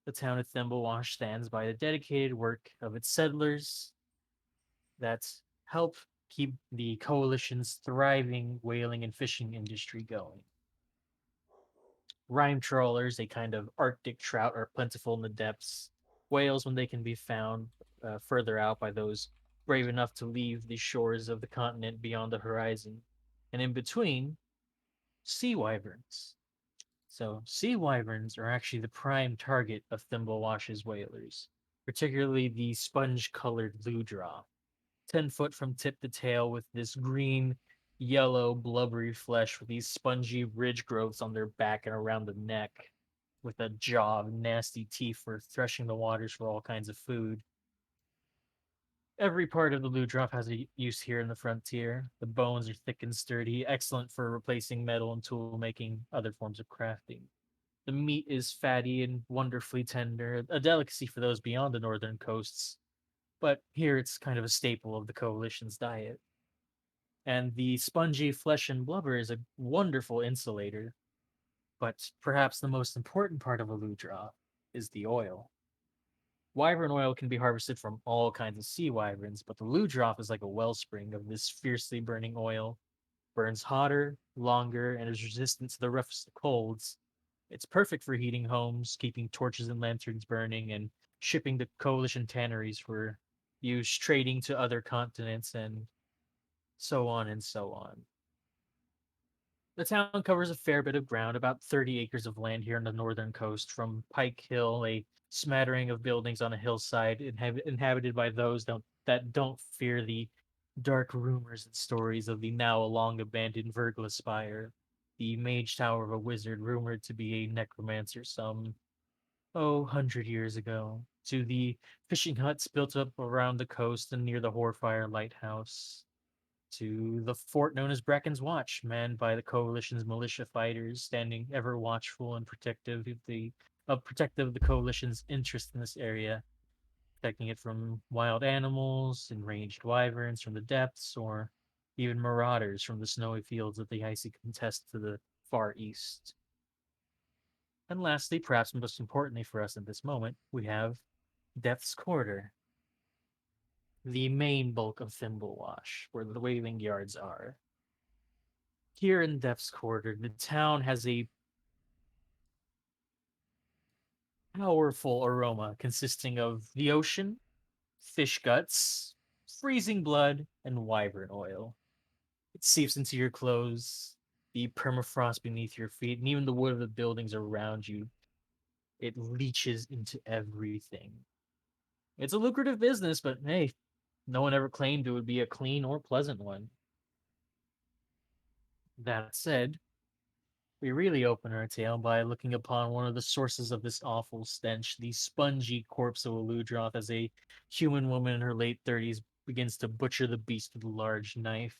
The town of Thimblewash stands by the dedicated work of its settlers that help keep the coalition's thriving whaling and fishing industry going. Rime trawlers, a kind of Arctic trout, are plentiful in the depths. Whales, when they can be found further out by those brave enough to leave the shores of the continent beyond the horizon. And in between, sea wyverns. So, sea wyverns are actually the prime target of Thimblewash's whalers, particularly the sponge colored lewdra. 10 foot from tip to tail with this green, yellow, blubbery flesh with these spongy ridge growths on their back and around the neck, with a jaw of nasty teeth for threshing the waters for all kinds of food. Every part of the loot drop has a use here in the frontier. The bones are thick and sturdy, excellent for replacing metal and tool making, other forms of crafting. The meat is fatty and wonderfully tender, a delicacy for those beyond the northern coasts, but here it's kind of a staple of the coalition's diet. And the spongy flesh and blubber is a wonderful insulator, but perhaps the most important part of a ludra is the oil. Wyvern oil can be harvested from all kinds of sea wyverns, but the ludroth is like a wellspring of this fiercely burning oil. Burns hotter, longer, and is resistant to the roughest of colds. It's perfect for heating homes, keeping torches and lanterns burning, and shipping to coalition tanneries for use, trading to other continents, and so on and so on. The town covers a fair bit of ground, about 30 acres of land here on the northern coast, from Pike Hill, a smattering of buildings on a hillside inhabited by those that don't fear the dark rumors and stories of the now long abandoned Vergla Spire, the mage tower of a wizard rumored to be a necromancer some, 100 years ago, to the fishing huts built up around the coast and near the Horfire Lighthouse, to the fort known as Bracken's Watch, manned by the coalition's militia fighters, standing ever watchful and protective of the coalition's interest in this area, protecting it from wild animals, enraged wyverns from the depths, or even marauders from the snowy fields of the icy contest to the far east. And lastly, perhaps most importantly for us at this moment, we have Death's Quarter, the main bulk of Thimblewash, where the whaling yards are. Here in Death's Quarter, the town has a powerful aroma consisting of the ocean, fish guts, freezing blood, and wyvern oil. It seeps into your clothes, the permafrost beneath your feet, and even the wood of the buildings around you. It leaches into everything. It's a lucrative business, but hey, no one ever claimed it would be a clean or pleasant one. That said, we really open our tale by looking upon one of the sources of this awful stench, the spongy corpse of a Ludroth, as a human woman in her late 30s begins to butcher the beast with a large knife.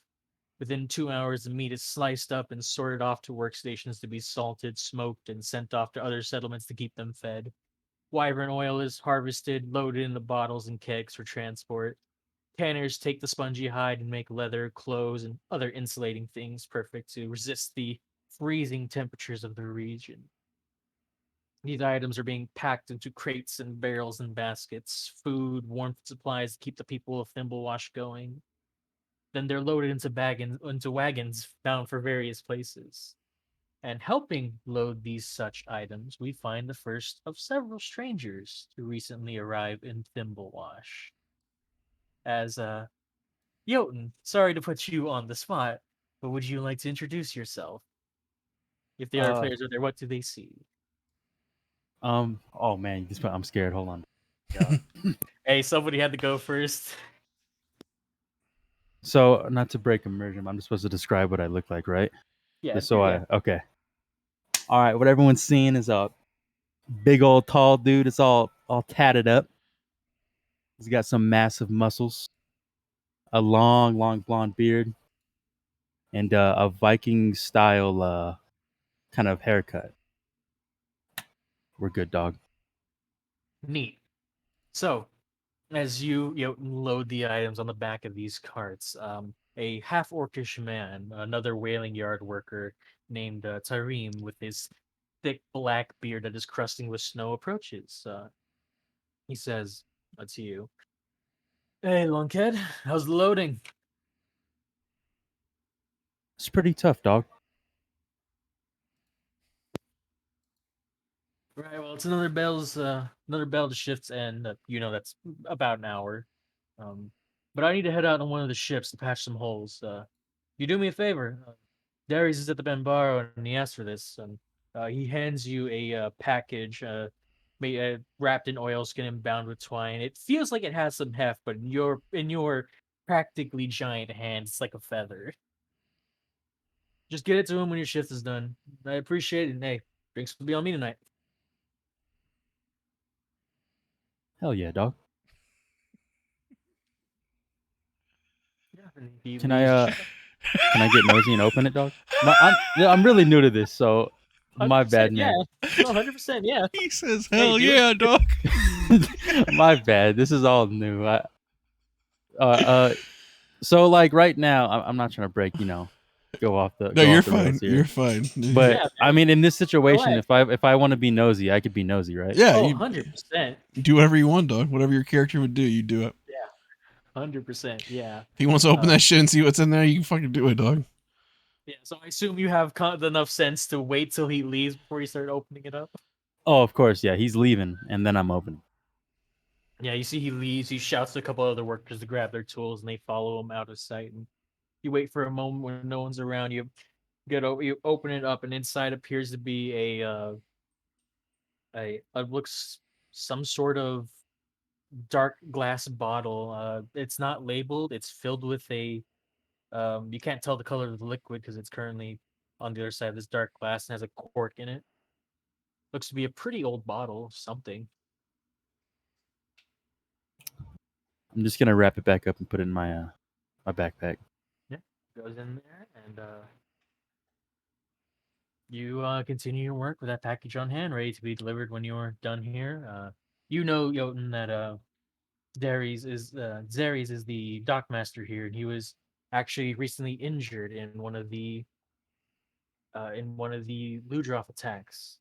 Within 2 hours, the meat is sliced up and sorted off to workstations to be salted, smoked, and sent off to other settlements to keep them fed. Wyvern oil is harvested, loaded in the bottles and kegs for transport. Tanners take the spongy hide and make leather, clothes, and other insulating things perfect to resist the freezing temperatures of the region. These items are being packed into crates and barrels and baskets, food, warmth supplies to keep the people of Thimblewash going. Then they're loaded into wagons bound for various places. And helping load these such items, we find the first of several strangers to recently arrive in Thimblewash. As Jotun, sorry to put you on the spot, but would you like to introduce yourself? If the other Uh, players are there, what do they see? oh man, I'm scared. Hold on. Yeah. Hey, somebody had to go first. So, not to break immersion, I'm just supposed to describe what I look like, right? Yeah, Just so yeah. okay. All right, what everyone's seeing is a big old tall dude. It's all tatted up. He's got some massive muscles, a long blonde beard, and a Viking style kind of haircut. We're good, dog. Neat. So, as you load the items on the back of these carts, a half orcish man, another whaling yard worker named Tarim, with his thick black beard that is crusting with snow, approaches. He says, to you, "Hey, lunkhead, how's the loading?" It's pretty tough, dog. Right. Well, it's another bell to shift's end. That's about an hour. Um, but I need to head out on one of the ships to patch some holes. You do me a favor. Darius is at the Benbaro and he asked for this. He hands you a package, wrapped in oilskin and bound with twine. It feels like it has some heft, but in your practically giant hand, it's like a feather. Just get it to him when your shift is done. I appreciate it. And hey, drinks will be on me tonight. Hell yeah, dog. Yeah, and he Can I leaves the uh ship. can I get nosy and open it, dog? I'm really new to this, so Hundred my bad, percent, yeah. man. No, 100%, yeah. He says, Hey, "Hell do it. yeah, dog." My bad. This is all new. Uh, uh, so like right now, I'm not trying to break, No, go you're off the rails fine. here. You're fine. But Yeah, I man. mean, in this situation, Relax. if I want to be nosy, I could be nosy, right? Yeah, Oh, you 100%. do whatever you want, dog. Whatever your character would do, you do it. Yeah, 100%. Yeah. If he wants to open Uh, that shit and see what's in there, you can fucking do it, dog. yeah. So I assume you have enough sense to wait till he leaves before you start opening it up. Oh, of course, yeah. He's leaving, and then I'm opening. Yeah, you see he leaves. He shouts to a couple other workers to grab their tools, and they follow him out of sight. And you wait for a moment when no one's around. You open it up, and inside appears to be a looks some sort of dark glass bottle. It's not labeled. It's filled with a you can't tell the color of the liquid because it's currently on the other side of this dark glass and has a cork in it. Looks to be a pretty old bottle of something. I'm just gonna wrap it back up and put it in my backpack. Yeah, goes in there, and you continue your work with that package on hand, ready to be delivered when you're done here. You know, Jotun, that Zaries is the dockmaster here, and he was actually recently injured in one of the Ludroth attacks.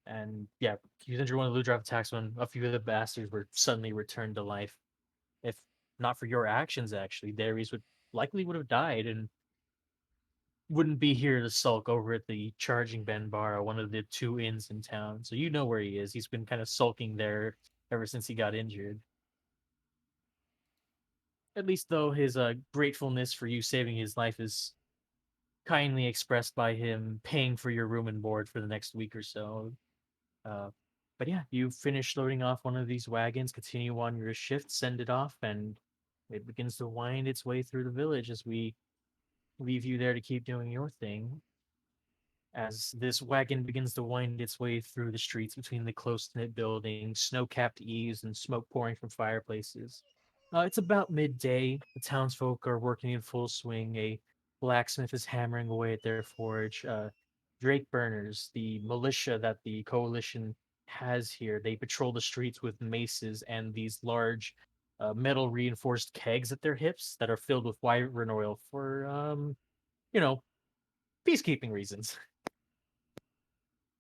And yeah, he was injured in one of the Ludroth attacks when a few of the bastards were suddenly returned to life. If not for your actions, actually, Darius would have died and wouldn't be here to sulk over at the Charging Ben Bar, one of the two inns in town. So you know where he is. He's been kind of sulking there ever since he got injured. At least, though, his gratefulness for you saving his life is kindly expressed by him paying for your room and board for the next week or so. Uh, but yeah, you finish loading off one of these wagons, continue on your shift, send it off, and it begins to wind its way through the village as we leave you there to keep doing your thing. As this wagon begins to wind its way through the streets between the close knit buildings, snow capped eaves, and smoke pouring from fireplaces. It's about midday. The townsfolk are working in full swing. A blacksmith is hammering away at their forge. Drake burners, the militia that the coalition has here, they patrol the streets with maces and these large metal reinforced kegs at their hips that are filled with wyvern oil for, you know, peacekeeping reasons.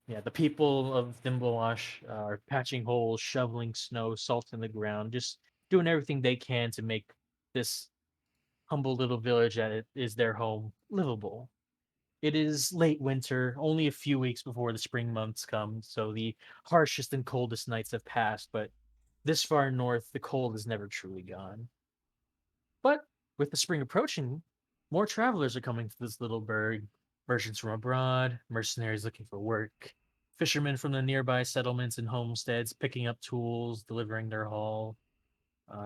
Yeah, the people of Thimblewash are patching holes, shoveling snow, salt in the ground, just doing everything they can to make this humble little village that it is their home livable. It is late winter, only a few weeks before the spring months come, so the harshest and coldest nights have passed, but this far north, the cold is never truly gone. But with the spring approaching, more travelers are coming to this little burg. Merchants from abroad, mercenaries looking for work, fishermen from the nearby settlements and homesteads picking up tools, delivering their haul.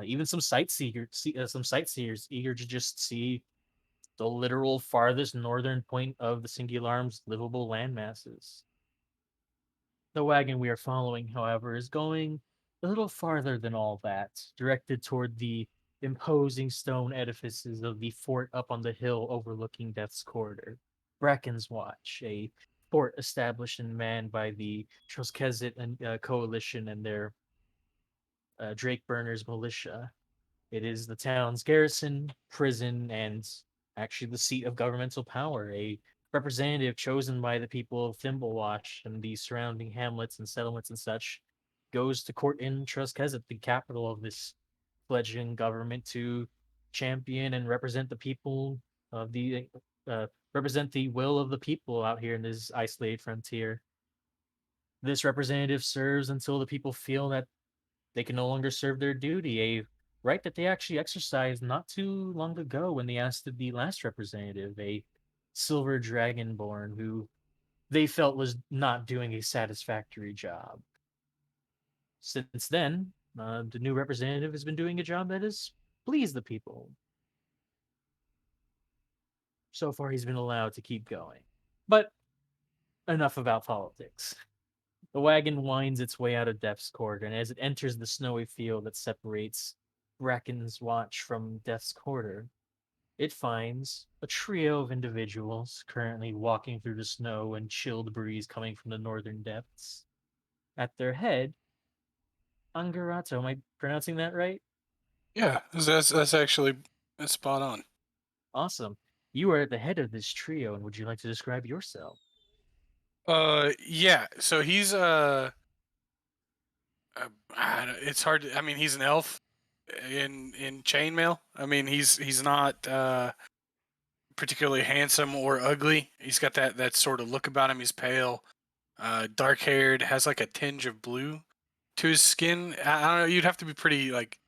Even some sightseers eager to just see the literal farthest northern point of the Singularm's livable landmasses. The wagon we are following, however, is going a little farther than all that, directed toward the imposing stone edifices of the fort up on the hill overlooking Death's Corridor. Bracken's Watch, a fort established and manned by the Troskezit and coalition and their Drake Burners militia. It is the town's garrison, prison, and actually the seat of governmental power, a representative chosen by the people of Thimblewash and the surrounding hamlets and settlements and such goes to court in Truskezet, the capital of this fledgling government, to champion and represent the people of the represent the will of the people out here in this isolated frontier. This representative serves until the people feel that they can no longer serve their duty, a right that they actually exercised not too long ago when they asked the last representative, a silver dragonborn who they felt was not doing a satisfactory job. Since then, the new representative has been doing a job that has pleased the people. So far, he's been allowed to keep going. But enough about politics. The wagon winds its way out of Death's Court, and as it enters the snowy field that separates Bracken's Watch from Death's Quarter, it finds a trio of individuals currently walking through the snow and chilled breeze coming from the northern depths. At their head, Angarato, am I pronouncing that right? Yeah, that's actually spot on. Awesome. You are at the head of this trio, and would you like to describe yourself? Yeah. So he's it's hard. I mean, he's an elf in chainmail. I mean, he's not particularly handsome or ugly. He's got that sort of look about him. He's pale, dark haired, has like a tinge of blue to his skin. I don't know. You'd have to be pretty like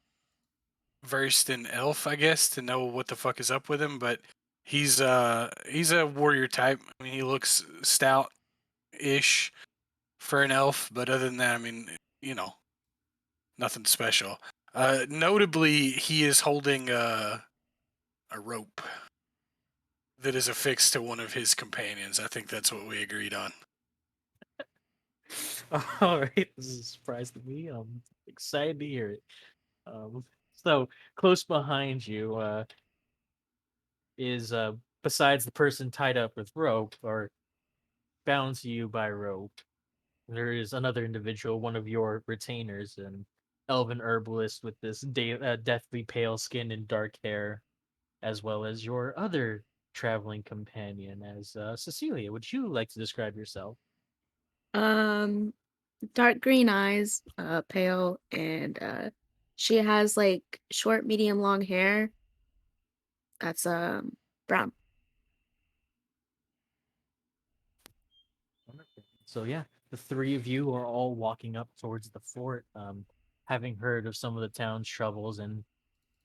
versed in elf, I guess, to know what the fuck is up with him. But he's a warrior type. I mean, he looks stout-ish for an elf, but other than that, I mean, you know, nothing special. Notably, he is holding a rope that is affixed to one of his companions. I think that's what we agreed on. All right, this is a surprise to me. I'm excited to hear it. So close behind you is besides the person tied up with rope or bound to you by rope, there is another individual, one of your retainers, an elven herbalist with this deathly pale skin and dark hair, as well as your other traveling companion, as Cecilia. Would you like to describe yourself? Um, Dark green eyes, pale, and she has like short, medium, long hair. That's brown. Wonderful. So yeah, the three of you are all walking up towards the fort, having heard of some of the town's troubles and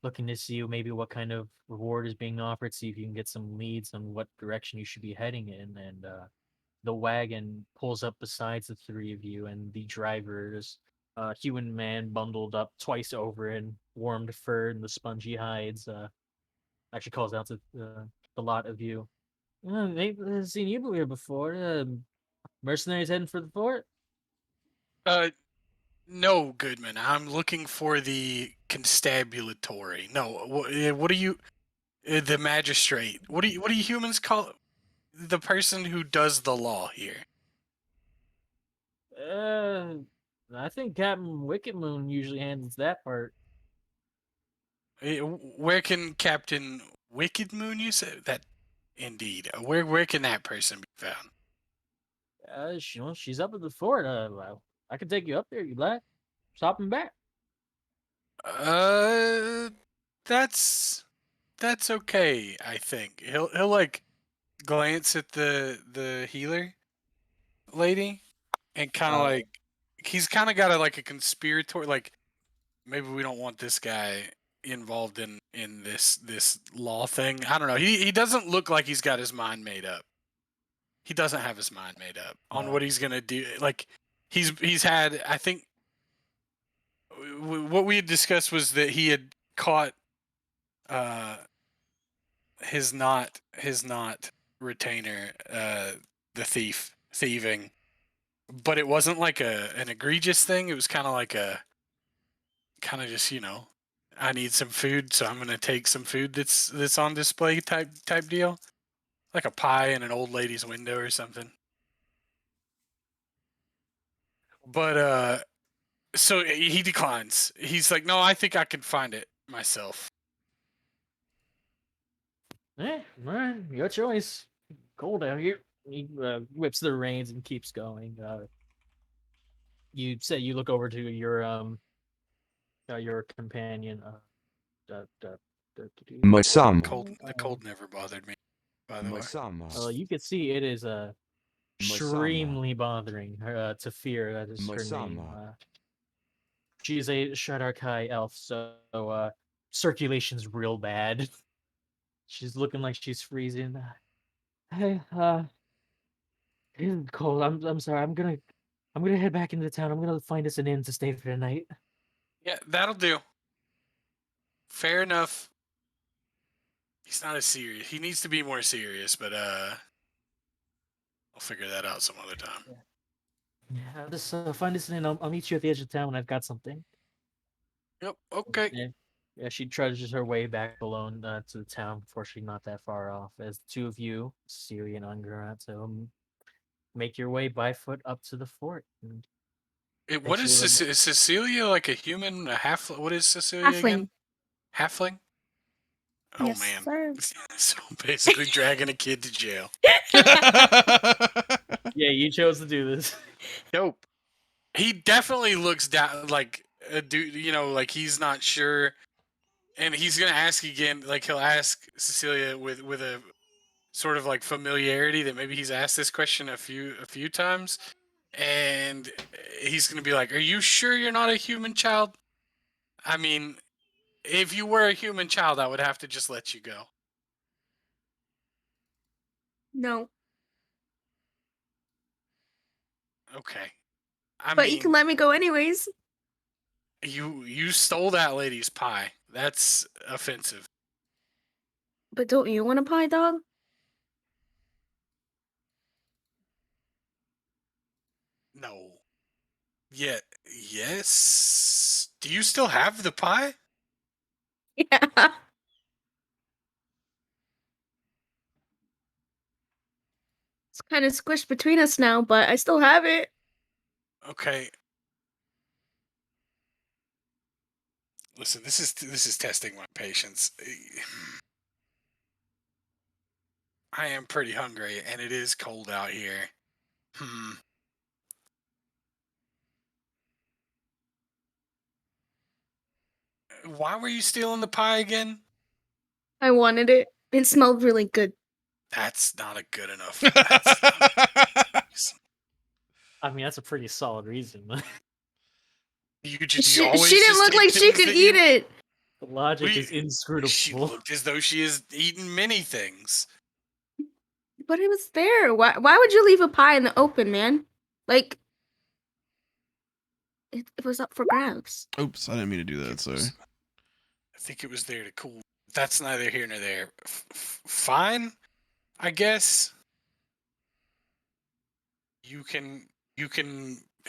looking to see maybe what kind of reward is being offered, see if you can get some leads on what direction you should be heading in. And the wagon pulls up besides the three of you, and the driver is a human man bundled up twice over in warmed fur and the spongy hides. Actually calls out to the lot of you. They've seen you here before. Mercenaries heading for the fort? Uh, no, Goodman. I'm looking for the constabulatory. No, what are you? The magistrate. What do you humans call the person who does the law here? Uh, I think Captain Wicked Moon usually handles that part. Where can Captain Wicked Moon? You said that. Indeed. Where can that person be found? She's up at the fort. Well, I can take you up there if you'd like. Stop and back. Uh, that's okay. I think he'll like glance at the healer lady and kind of Oh, like he's kind of got a conspiratorial like maybe we don't want this guy involved in this law thing. I don't know. He doesn't look like he's got his mind made up. He doesn't have his mind made up on what he's gonna do. Like he's had. I think what we had discussed was that he had caught uh his not retainer the thieving, but it wasn't like an egregious thing. It was kind of like a kind of just I need some food, so I'm gonna take some food that's on display type deal, like a pie in an old lady's window or something. But so he declines. He's like, no, I think I can find it myself. all right, your choice. cold out here. He whips the reins and keeps going. You say you look over to your companion. My son. The cold never bothered me. By the My way, son. You can see it is My extremely bothering her. Tafir, that is My her son. name. She's a Shadarkai elf, so circulation's real bad. She's looking like she's freezing. Hey, it's cold. I'm sorry. I'm gonna head back into town. I'm gonna find us an inn to stay for the night. yeah, that'll do. Fair enough. He's not as serious. He needs to be more serious, but I'll figure that out some other time. Yeah, I'll just find us an inn. I'll meet you at the edge of town when I've got something. Yep. Okay. Yeah, she trudges her way back alone to the town before she's not that far off. As the two of you, Siri and Ungarato, make your way by foot up to the fort. And What is is Cecilia like a human? A half? What is Cecilia again? Halfling. Halfling. Oh Yes, man. sir. So basically, dragging a kid to jail. Yeah, you chose to do this. Dope. He definitely looks down like a dude. You know, like he's not sure, and he's gonna ask again. Like he'll ask Cecilia with a sort of like familiarity that maybe he's asked this question a few times, and he's gonna be like, "Are you sure you're not a human child? I mean, if you were a human child, I would have to just let you go." No, Okay. I but you can mean, let me go anyways. you stole that lady's pie. That's offensive. But don't you want a pie, dog? No. Yeah. Yes. Do you still have the pie? Yeah. It's kind of squished between us now, but I still have it. Okay. Listen, this is testing my patience. I am pretty hungry, and it is cold out here. Why were you stealing the pie again? I wanted it. It smelled really good. That's not a good enough. I mean, that's a pretty solid reason. She always didn't just look take like she things could that eat you. it. The logic is She inscrutable. looked as though she has eaten many things. But it was there. Why would you leave a pie in the open, man? Like, it was up for grabs. Oops, I didn't mean to do that. Sorry. I think it was there to cool. That's neither here nor there. Fine, I guess. You can.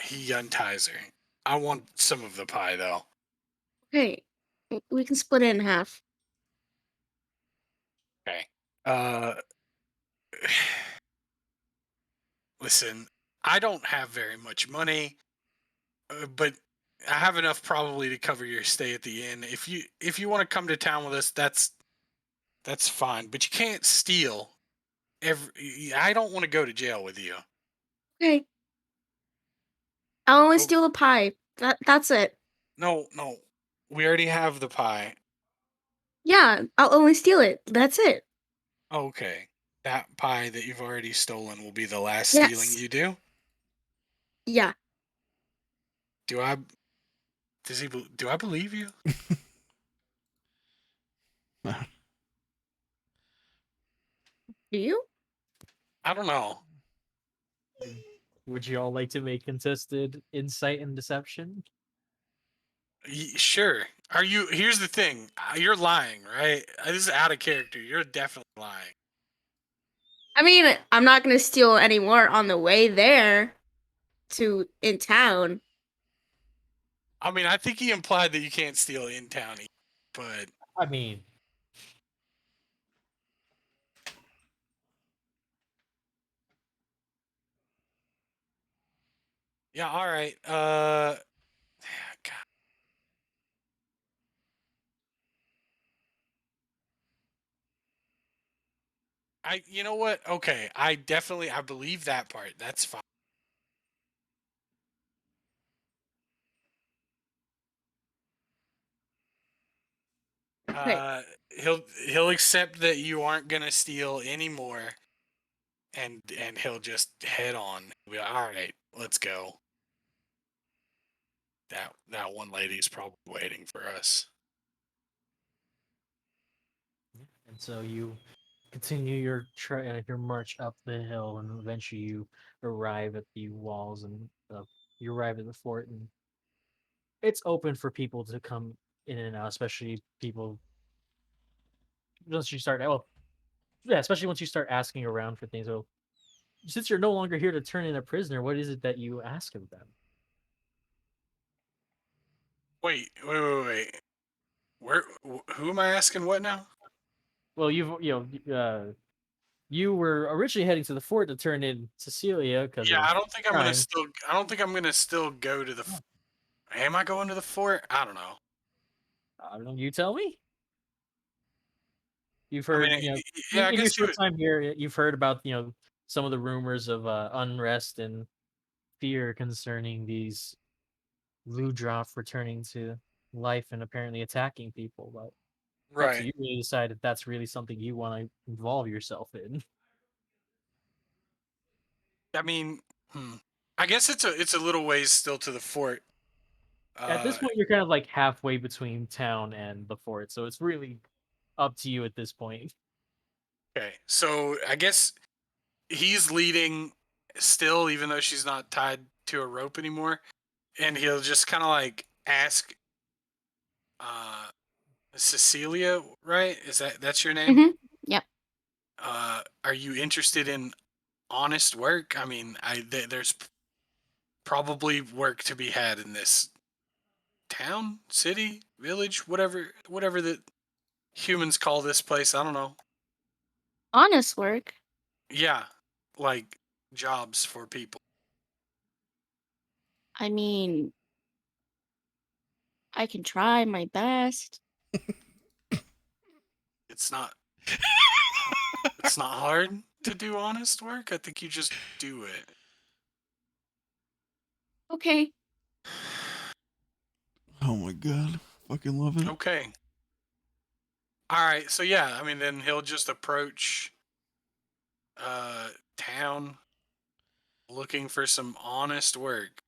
He unties her. I want some of the pie though. Okay, we can split it in half. Okay. Listen, I don't have very much money, but I have enough probably to cover your stay at the inn. If you want to come to town with us, that's fine. But you can't steal. I don't want to go to jail with you. Okay. I'll only Oh. steal the pie. That's it. No, no. We already have the pie. Yeah, I'll only steal it. That's it. Okay. That pie that you've already stolen will be the last Yes. stealing you do? Yeah. Do I believe you? Do you? I don't know. Would you all like to make contested insight and deception? Sure. Are you? Here's the thing. You're lying, right? This is out of character. You're definitely lying. I mean, I'm not gonna steal any more on the way there in town. I mean, I think he implied that you can't steal in town, but I mean, yeah. All right. God. You know what? Okay, I believe that part. That's fine. Okay. He'll accept that you aren't gonna steal anymore, and he'll just head on. He'll be like, all right, let's go. That one lady's probably waiting for us. And so you continue your march up the hill, and eventually you arrive at the walls, and you arrive at the fort, and it's open for people to come in and out, especially people once you start. Well, yeah, especially once you start asking around for things. Well, since you're no longer here to turn in a prisoner, what is it that you ask of them? Wait. Who am I asking what now? Well, you were originally heading to the fort to turn in Cecilia because Yeah, of I don't think I'm gonna crimes. still. I don't think I'm gonna still go to the. Am I going to the fort? I don't know. I don't know. You tell me. You've I mean, heard, yeah, I in your guess you. short time here, you've heard about, some of the rumors of unrest and fear concerning these Ludroth returning to life and apparently attacking people. But it's up to Right. you to decide if that's really something you want to involve yourself in. I mean, I guess it's a little ways still to the fort. At this point, you're kind of like halfway between town and the fort, so it's really up to you at this point. Okay, so I guess he's leading still, even though she's not tied to a rope anymore, and he'll just kind of like ask, uh, Cecilia, right? That's your name? Mm-hmm. Yep. Are you interested in honest work? I mean, there's probably work to be had in this town, city, village, whatever the humans call this place. I don't know. Honest work. Yeah, like jobs for people. I mean, I can try my best. It's not it's not hard to do honest work. I think you just do it. Okay. Oh my god. Fucking love it. Okay. All right. So yeah, I mean then he'll just approach town looking for some honest work.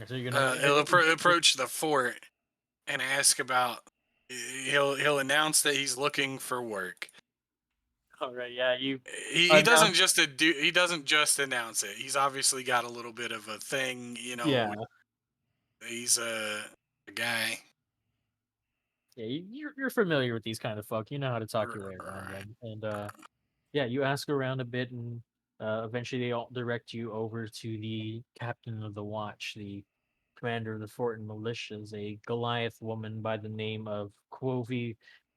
So you're gonna He'll approach the fort and ask about. He'll announce that he's looking for work. all right, yeah, you He doesn't announce, just he doesn't just announce it. He's obviously got a little bit of a thing, yeah, He's a guy. yeah, you're familiar with these kind of folk. You know how to talk your way around Right. them, and yeah, you ask around a bit, and eventually they all direct you over to the captain of the watch, the commander of the fort and militias, a Goliath woman by the name of Quovi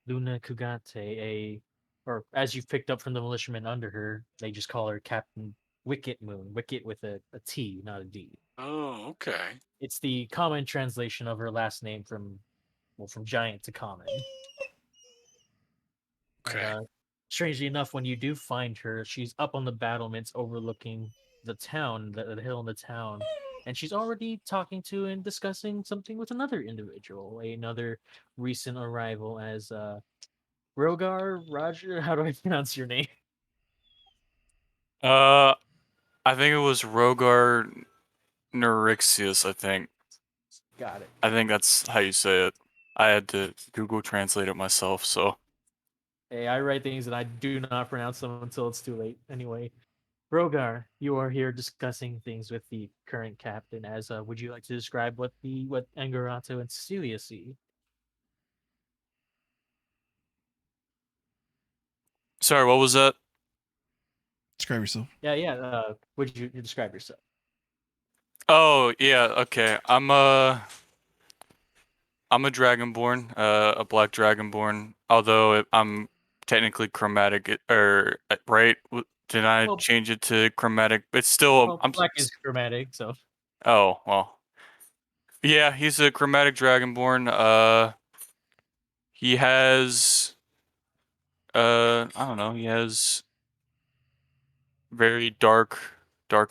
Luna Kugate, or as you've picked up from the militiamen under her, they just call her Captain Wicket Moon. Wicket with a T, not a D. Oh, okay. It's the common translation of her last name from giant to common. And Okay. strangely enough, when you do find her, she's up on the battlements overlooking the town, the hill in the town, and she's already talking to and discussing something with another individual, another recent arrival as Rogar Roger. How do I pronounce your name? Uh, I think it was Rogar Neurixius, I think. Got it. I think that's how you say it. I had to Google translate it myself, so. Hey, I write things and I do not pronounce them until it's too late. Anyway, Rogar, you are here discussing things with the current captain. As would you like to describe what Angarato and Cecilia see? Sorry, what was that? Describe yourself. Yeah. Would you describe yourself? Oh, yeah, okay. I'm a dragonborn, a black dragonborn. Although I'm technically chromatic, or right? Did I Well, change it to chromatic? It's still black is chromatic, so Oh, well. Yeah, he's a chromatic dragonborn. He has I don't know. He has very dark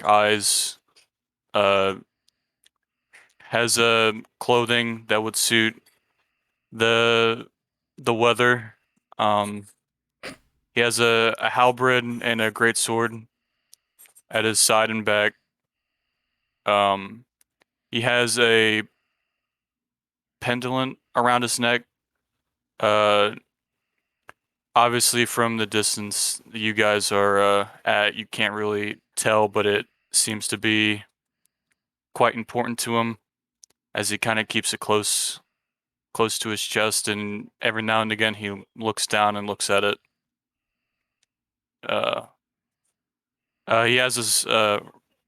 eyes. Uh, has clothing that would suit the the weather. Um, he has a halberd and a great sword at his side and back. Um, he has a pendant around his neck. Uh, Obviously from the distance you guys are at, you can't really tell, but it seems to be quite important to him as he kind of keeps it close to his chest, and every now and again he looks down and looks at it. Uh, he has his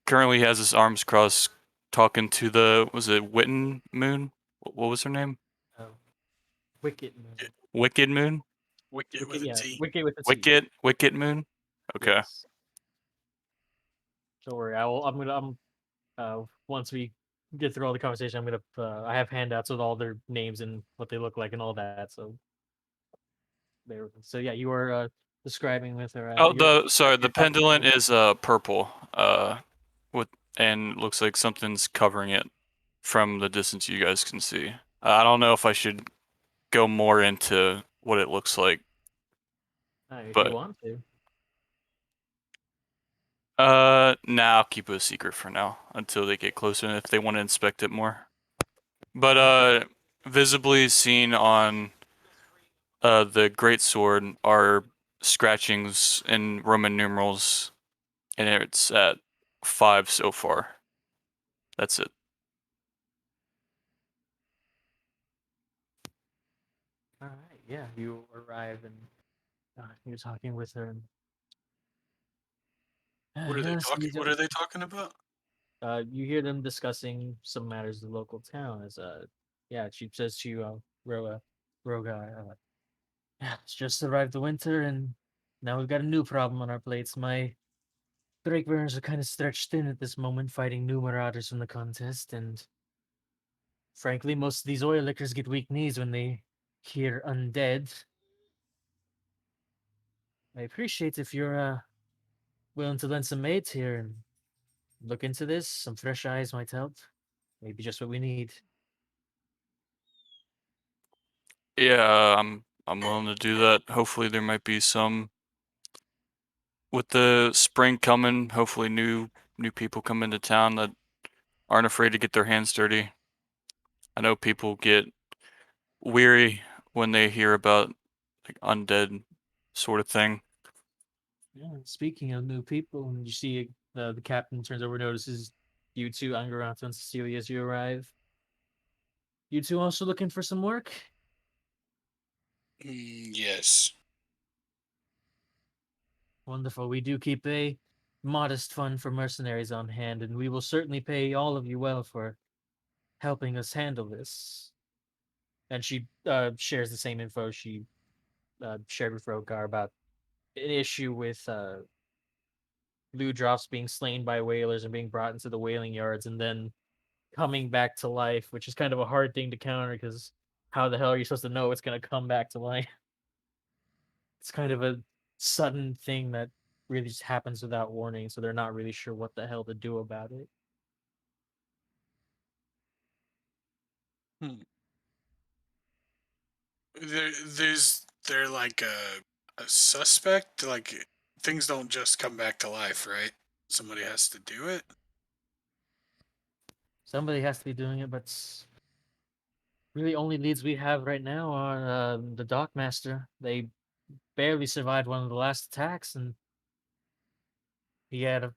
currently has his arms crossed, talking to the was it Witten Moon? What was her name? Uh, Wicket Moon. Wicked Moon? Wicked Wicket, with a yeah, T. Wicket with a T. Wicked Moon? Okay. Yes. Don't worry. I'm once we get through all the conversation, I'm gonna I have handouts with all their names and what they look like and all that. So there. So yeah, you were describing with her. Oh, You're the you're talking pendant to- is purple. With and looks like something's covering it from the distance you guys can see. I don't know if I should go more into what it looks like, if you but want to. nah, I'll keep it a secret for now until they get closer and if they want to inspect it more. But visibly seen on the great sword are scratchings in Roman numerals, and it's at 5 so far. That's it. All right. Yeah, you arrive and you're talking with her. And, What are they yes, talking? What are they talking about? you hear them discussing some matters of the local town. As yeah, she says to you, Roga, yeah, it's just survived the winter, and now we've got a new problem on our plates. My Drake Burners are kind of stretched thin at this moment, fighting new marauders from the contest, and frankly, most of these oil lickers get weak knees when they hear undead. I appreciate if you're willing to lend some aids here and look into this. Some fresh eyes might help. Maybe just what we need. Yeah, I'm willing to do that. Hopefully there might be some with the spring coming, hopefully new people come into town that aren't afraid to get their hands dirty. I know people get weary when they hear about like undead sort of thing. Yeah, speaking of new people, and you see the captain turns over, notices you two, Angarato and Cecilia, as you arrive. You two also looking for some work? Yes. Wonderful. We do keep a modest fund for mercenaries on hand, and we will certainly pay all of you well for helping us handle this. And she shares the same info she shared with Rogar about an issue with blue drops being slain by whalers and being brought into the whaling yards and then coming back to life, which is kind of a hard thing to counter because how the hell are you supposed to know it's going to come back to life? It's kind of a sudden thing that really just happens without warning, so they're not really sure what the hell to do about it. Hmm. They're like a suspect. Like things don't just come back to life, right? Somebody has to do it. Somebody has to be doing it, but really only leads we have right now are the Dockmaster. They barely survived one of the last attacks, and he had a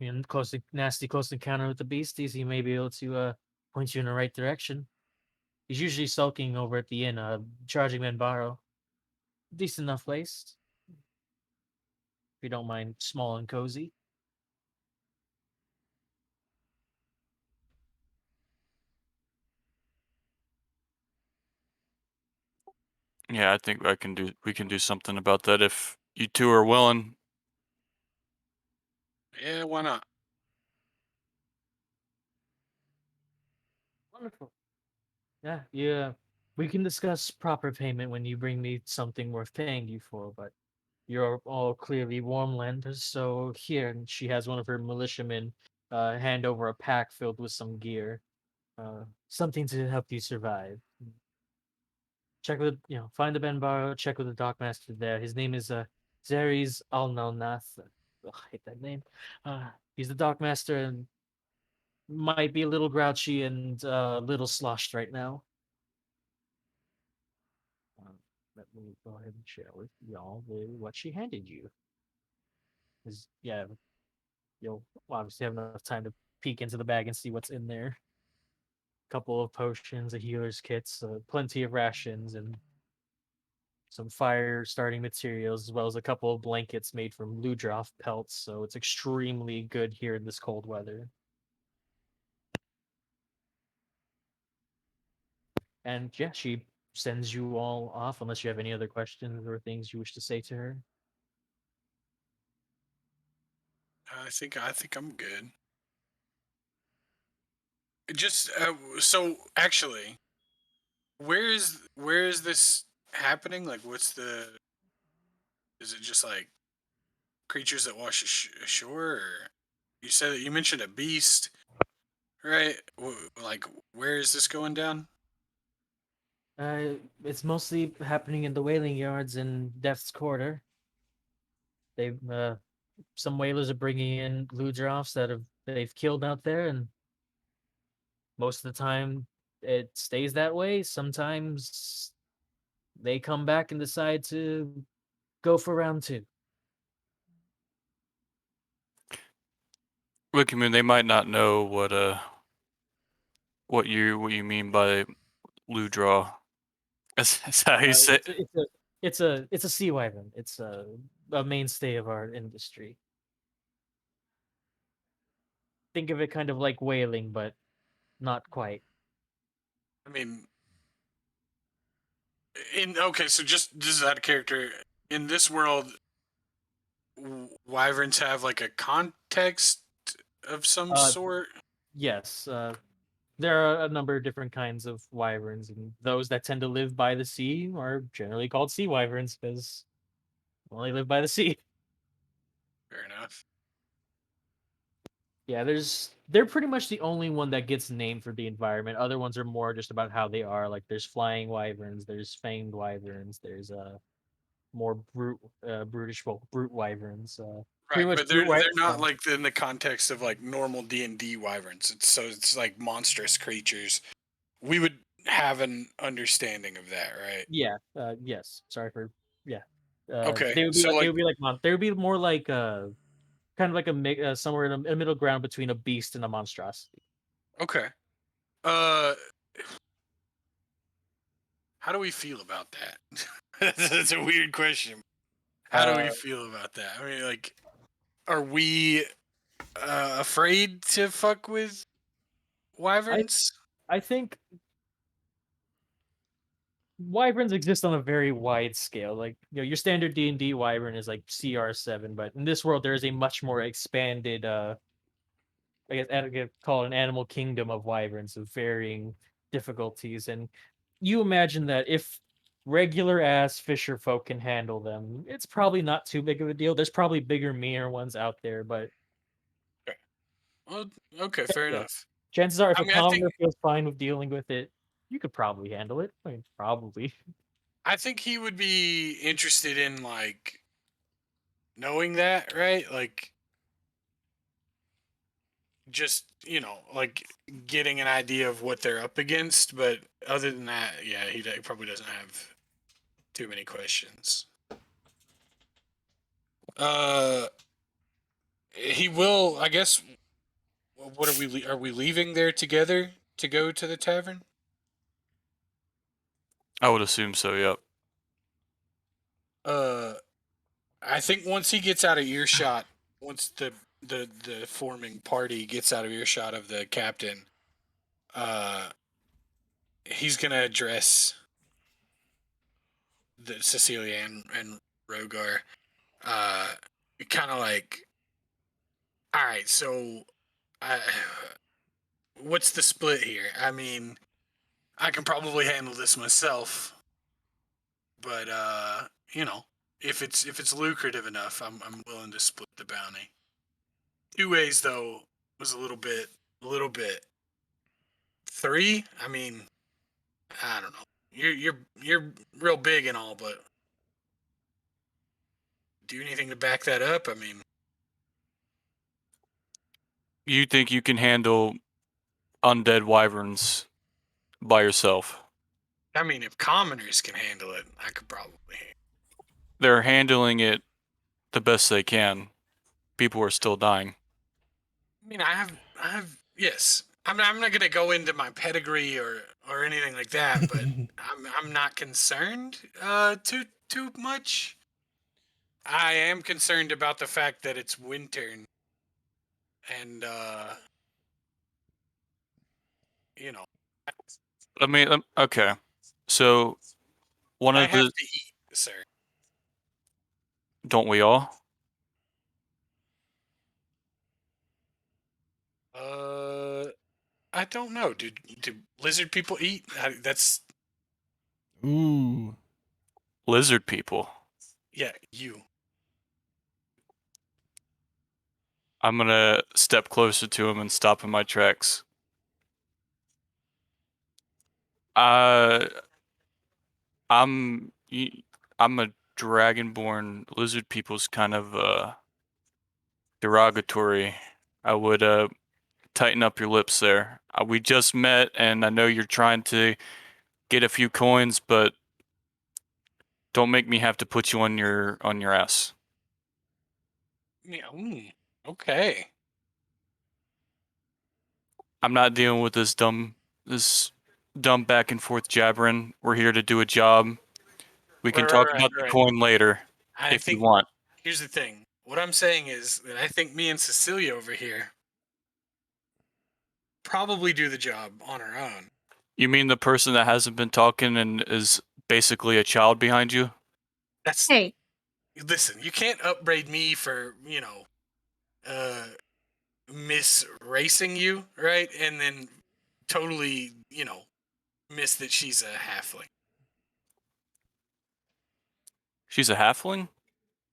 nasty close encounter with the beasties. He may be able to point you in the right direction. He's usually sulking over at the inn, charging Menbaro. Decent enough place, if you don't mind, small and cozy. Yeah, I think we can do something about that if you two are willing. Yeah, why not? Wonderful. Yeah, yeah. We can discuss proper payment when you bring me something worth paying you for, but You're all clearly warmlanders, so here, and she has one of her militiamen hand over a pack filled with some gear. Something to help you survive. Check with, find the Benbaro, check with the dockmaster there. His name is Zeres Alnalnath. Ugh, I hate that name. He's the dockmaster and might be a little grouchy and a little sloshed right now. Um, Let me go ahead and share with y'all what she handed you. 'Cause, yeah, you'll obviously have enough time to peek into the bag and see what's in there. Couple of potions, a healer's kits, plenty of rations, and some fire starting materials, as well as a couple of blankets made from Ludroth pelts. So it's extremely good here in this cold weather. And yeah, she sends you all off unless you have any other questions or things you wish to say to her. I think I'm good. Just so actually, where is this happening? Like, what's the? Is it just like creatures that wash ashore? Or you said you mentioned a beast, right? Like, where is this going down? It's mostly happening in the whaling yards in Death's Quarter. They've some whalers are bringing in Ludroths they've killed out there, and most of the time it stays that way. Sometimes they come back and decide to go for round two. Look, I mean, they might not know what you mean by Ludraw. That's how you say. It's a sea wyvern. It's a mainstay of our industry. Think of it kind of like whaling, but not quite. I mean, okay, so just out of character, in this world, wyverns have like a context of some Uh, sort. yes. There are a number of different kinds of wyverns, and those that tend to live by the sea are generally called sea wyverns because well, they live by the sea. Fair enough. Yeah, they're pretty much the only one that gets named for the environment. Other ones are more just about how they are. Like there's flying wyverns, there's fanged wyverns, there's more brutish, well, brute wyverns. Pretty Right, much but brute they're wyverns. not like in the context of like normal D&D wyverns. It's like monstrous creatures. We would have an understanding of that, right? Yeah. Yes. Sorry for. Yeah. Okay, They would be so like they like would be like they would be more like kind of like somewhere in a middle ground between a beast and a monstrosity. okay. Uh how do we feel about that? That's a weird question. How do we Uh, feel about that? I mean, like, are we afraid to fuck with I wyverns? I think wyverns exist on a very wide scale. Like your standard D&D wyvern is like CR7, but in this world there is a much more expanded I guess call it an animal kingdom of wyverns of varying difficulties. And you imagine that if regular ass fisher folk can handle them, it's probably not too big of a deal. There's probably bigger, meaner ones out there, but Okay. Well, okay, fair yeah, enough. chances are if I a mean, commoner feels fine with dealing with it, you could probably handle it. I mean, probably. I think he would be interested in like knowing that, right? Like just, like getting an idea of what they're up against, but other than that, yeah, he probably doesn't have too many questions. Uh he will, I guess. What are are we leaving there together to go to the tavern? I would assume so. Yep. Uh I think once he gets out of earshot, once the forming party gets out of earshot of the captain, uh he's going to address the Cecilia and Rogar, uh kind of like, all right, so I what's the split here? I mean, I can probably handle this myself, but you know, if it's lucrative enough, I'm willing to split the bounty. 2 ways though was a little bit. 3, I mean, I don't know. You're real big and all, but do anything to back that up? I mean, You think you can handle undead wyverns by yourself? if commoners can handle it, I could probably. They're handling it the best they can. People are still dying. I mean, I have. Yes, I'm not gonna go into my pedigree or anything like that, but I'm not concerned too much. I am concerned about the fact that it's winter and you know, I mean, okay. So one I of have the to eat, sir. don't we all? Uh, I don't know. Do lizard people eat? That's Ooh. Lizard people. yeah, you. I'm gonna step closer to him and stop in my tracks. Uh, I'm I'm a dragonborn. Lizard people's kind of derogatory. I would tighten up your lips there. We just met, and I know you're trying to get a few coins, but don't make me have to put you on your ass. Yeah. Okay. I'm not dealing with this dumb back and forth jabbering. We're here to do a job. We can talk about the Right. coin later I if you think want. here's the thing. What I'm saying is that I think me and Cecilia over here probably do the job on our own. You mean the person that hasn't been talking and is basically a child behind you? That's Hey, listen. You can't upbraid me for uh, misracing you, right? And then totally, miss that she's a halfling. She's a halfling?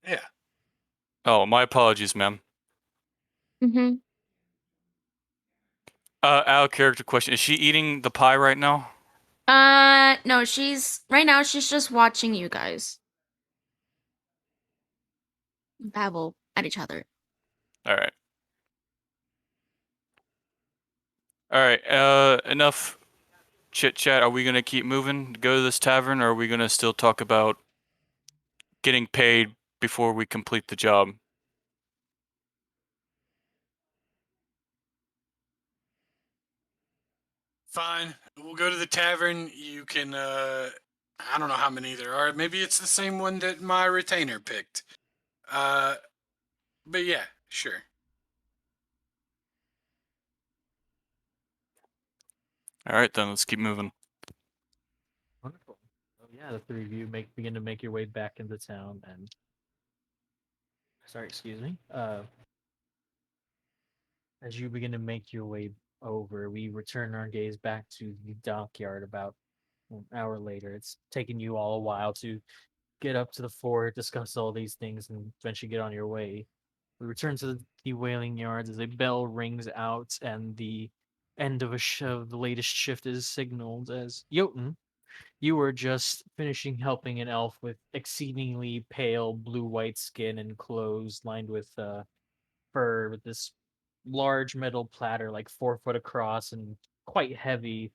Yeah. Oh, my apologies, ma'am. mm-hmm. Out of character question. Is she eating the pie right now? No, right now she's just watching you guys babble at each other. All right. All right. Enough chit chat. Are we gonna keep moving? Go to this tavern, or are we gonna still talk about getting paid before we complete the job? Fine. We'll go to the tavern. You can I don't know how many there are. Maybe it's the same one that my retainer picked. Uh but yeah, sure. All right, then let's keep moving. Wonderful. So yeah, the 3 of you begin to make your way back into town, and sorry, excuse me. As you begin to make your way over, we return our gaze back to the dockyard about an hour later. It's taken you all a while to get up to the fort, discuss all these things, and eventually get on your way. We return to the whaling yards as a bell rings out and the end of the latest shift is signaled as Jotun. You were just finishing helping an elf with exceedingly pale blue-white skin and clothes lined with fur with this large metal platter, like 4 foot across and quite heavy,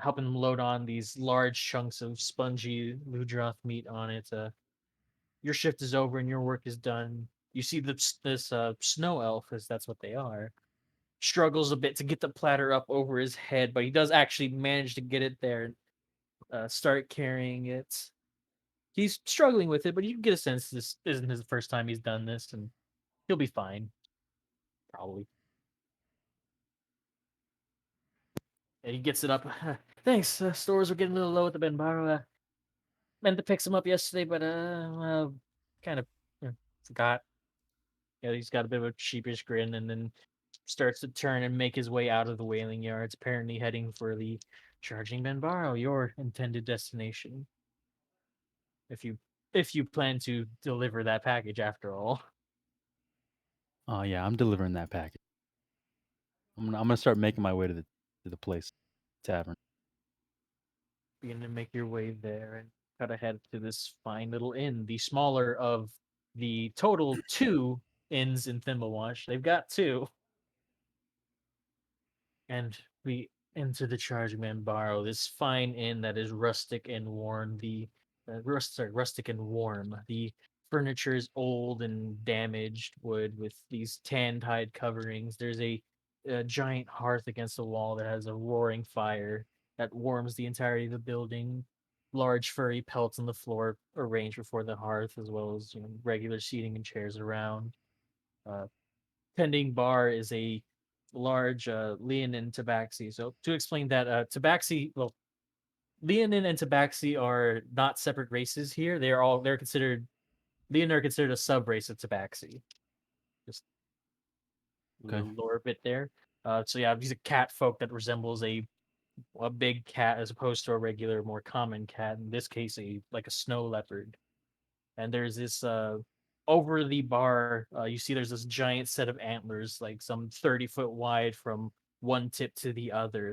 helping them load on these large chunks of spongy Ludroth meat on it. Your shift is over and your work is done. You see this snow elf, as that's what they are, struggles a bit to get the platter up over his head, but he does actually manage to get it there and start carrying it. He's struggling with it, but you get a sense this isn't his first time he's done this, and he'll be fine, probably. And he gets it up. Thanks. Stores were getting a little low at the Benbaro. Meant to pick some up yesterday, but kind of forgot. Yeah, he's got a bit of a sheepish grin, and then starts to turn and make his way out of the whaling yards, apparently heading for the charging Benbaro, your intended destination. If you if you plan to deliver that package after all. Oh yeah, I'm delivering that package. I'm gonna start making my way to the place, tavern. Begin to make your way there and cut ahead to this fine little inn, the smaller of the total 2 inns in Thimblewash. They've got 2. And we enter the Charging Barrow, this fine inn that is rustic and warm. Rustic and warm. The furniture is old and damaged wood with these tanned hide coverings. There's a giant hearth against the wall that has a roaring fire that warms the entirety of the building. Large furry pelts on the floor arranged before the hearth, as well as regular seating and chairs around. Uh, Pending bar is a large Leonin tabaxi. So to explain that, tabaxi, well, Leonin and tabaxi are not separate races here. They're considered Leonin are considered a sub race of tabaxi. Just a Okay. little lore bit there. So yeah, he's a cat folk that resembles a big cat as opposed to a regular, more common cat. In this case, a snow leopard. And there's this over the bar, you see there's this giant set of antlers, like some 30-foot wide from one tip to the other.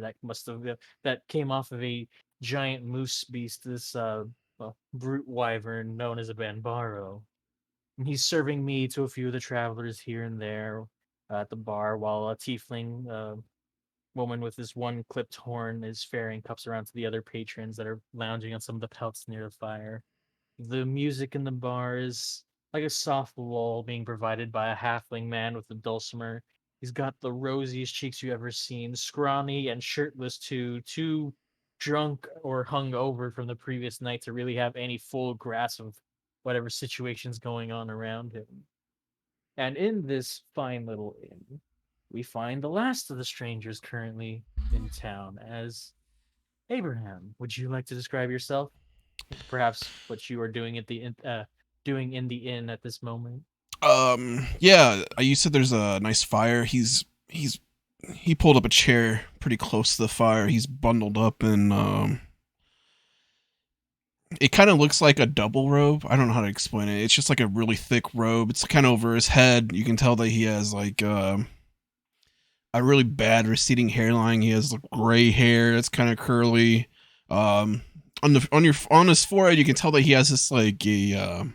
That came off of a giant moose beast, this brute wyvern known as a Banbaro. And he's serving me to a few of the travelers here and there at the bar, while a tiefling woman with this one clipped horn is ferrying cups around to the other patrons that are lounging on some of the pelts near the fire. The music in the bar is like a soft lull being provided by a halfling man with a dulcimer. He's got the rosiest cheeks you've ever seen, scrawny and shirtless too drunk or hung over from the previous night to really have any full grasp of whatever situation's going on around him. And in this fine little inn, we find the last of the strangers currently in town as Abraham. Would you like to describe yourself? Perhaps what you are doing doing in the inn at this moment. Yeah, you said there's a nice fire. He pulled up a chair pretty close to the fire. He's bundled up in it kind of looks like a double robe. I don't know how to explain it. It's just like a really thick robe. It's kind of over his head. You can tell that he has like a really bad receding hairline. He has like gray hair. It's kind of curly. On his forehead, you can tell that he has this like a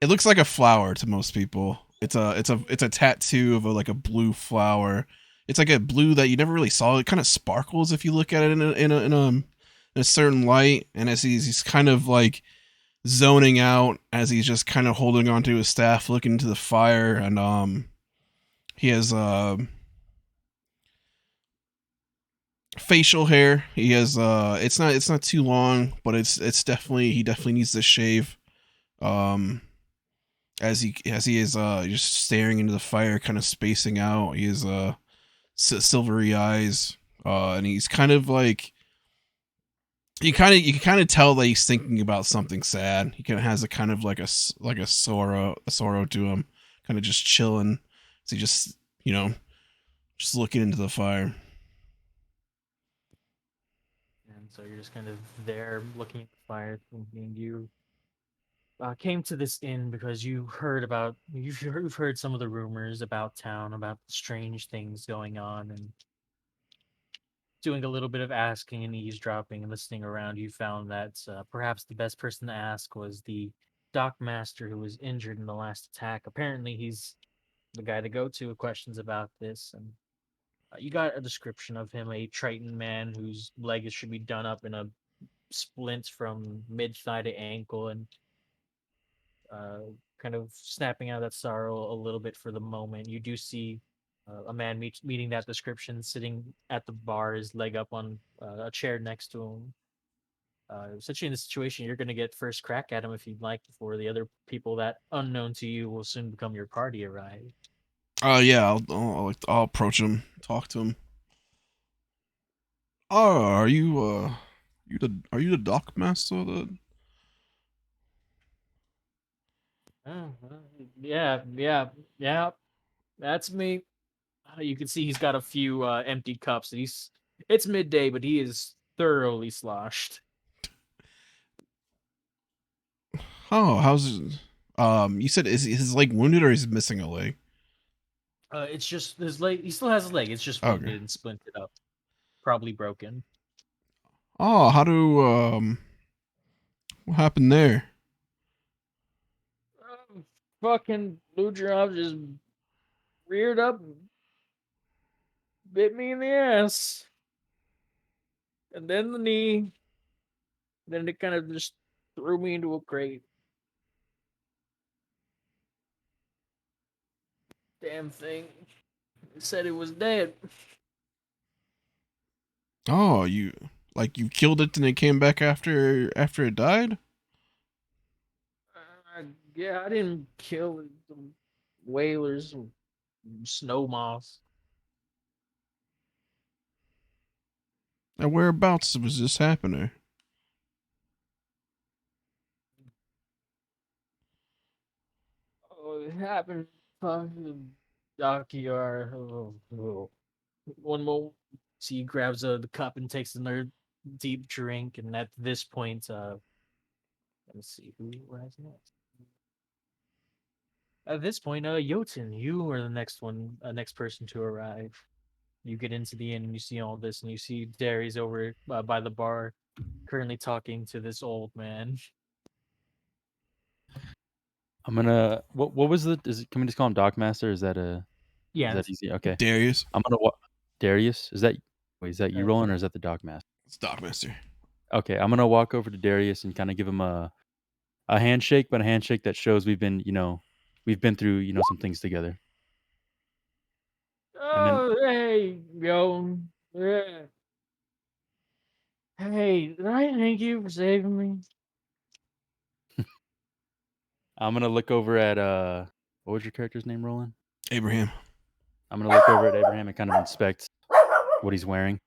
it looks like a flower to most people. It's a tattoo of like a blue flower. It's like a blue that you never really saw. It kind of sparkles if you look at it in a certain light. And as he's kind of like zoning out, as he's just kind of holding onto his staff, looking into the fire, and he has facial hair. He has it's not too long, but it's definitely he definitely needs to shave. Um as he is just staring into the fire, kind of spacing out. He has silvery eyes, and he's kind of like you can kind of tell that he's thinking about something sad. He kind of has a kind of like a sorrow to him, kind of just chilling. So he just just looking into the fire. And so you're just kind of there looking at the fire, thinking you came to this inn because you've heard some of the rumors about town, about the strange things going on, and doing a little bit of asking and eavesdropping and listening around, you found that perhaps the best person to ask was the dock master who was injured in the last attack. Apparently, he's the guy to go to with questions about this. And you got a description of him, a Triton man whose leg should be done up in a splint from mid thigh to ankle, and uh, kind of snapping out of that sorrow a little bit for the moment. You do see a man meeting that description, sitting at the bar, his leg up on a chair next to him. Essentially, in this situation, you're going to get first crack at him if you'd like, before the other people that unknown to you will soon become your party arrive. Yeah, I'll approach him, talk to him. Oh, are you the dock master? Yeah, that's me. You can see he's got a few empty cups. It's midday, but he is thoroughly sloshed. Oh, how's you said is his leg wounded or is he missing a leg? It's just his leg. He still has his leg. It's just Okay. wounded and splintered up, probably broken. Oh, how do what happened there? Fucking blue drop just reared up, and bit me in the ass, and then the knee. Then it kind of just threw me into a crate. Damn thing. It said it was dead. Oh, you killed it and it came back after it died? Yeah, I didn't kill it. Some whalers, some snow moths. And whereabouts was this happening? Oh, it happened. Fucking dockyard. Oh. One more. So he grabs the cup and takes another deep drink, and at this point, let's see who arrives next. At this point, Jotun, you are the next person to arrive. You get into the inn and you see all this, and you see Darius over by the bar, currently talking to this old man. I'm gonna. What was the? Can we just call him Dockmaster? Is that Yeah, Is that easy? Okay. Darius. I'm gonna. Darius. Is that? Wait, is that you Uh, rolling or is that the Dockmaster? It's Dockmaster. Okay, I'm gonna walk over to Darius and kind of give him a handshake, but a handshake that shows we've been through some things together. And then oh, hey, yo. Yeah. Hey, did I thank you for saving me? I'm gonna look over at what was your character's name, Roland? Abraham. I'm gonna look over at Abraham and kind of inspect what he's wearing.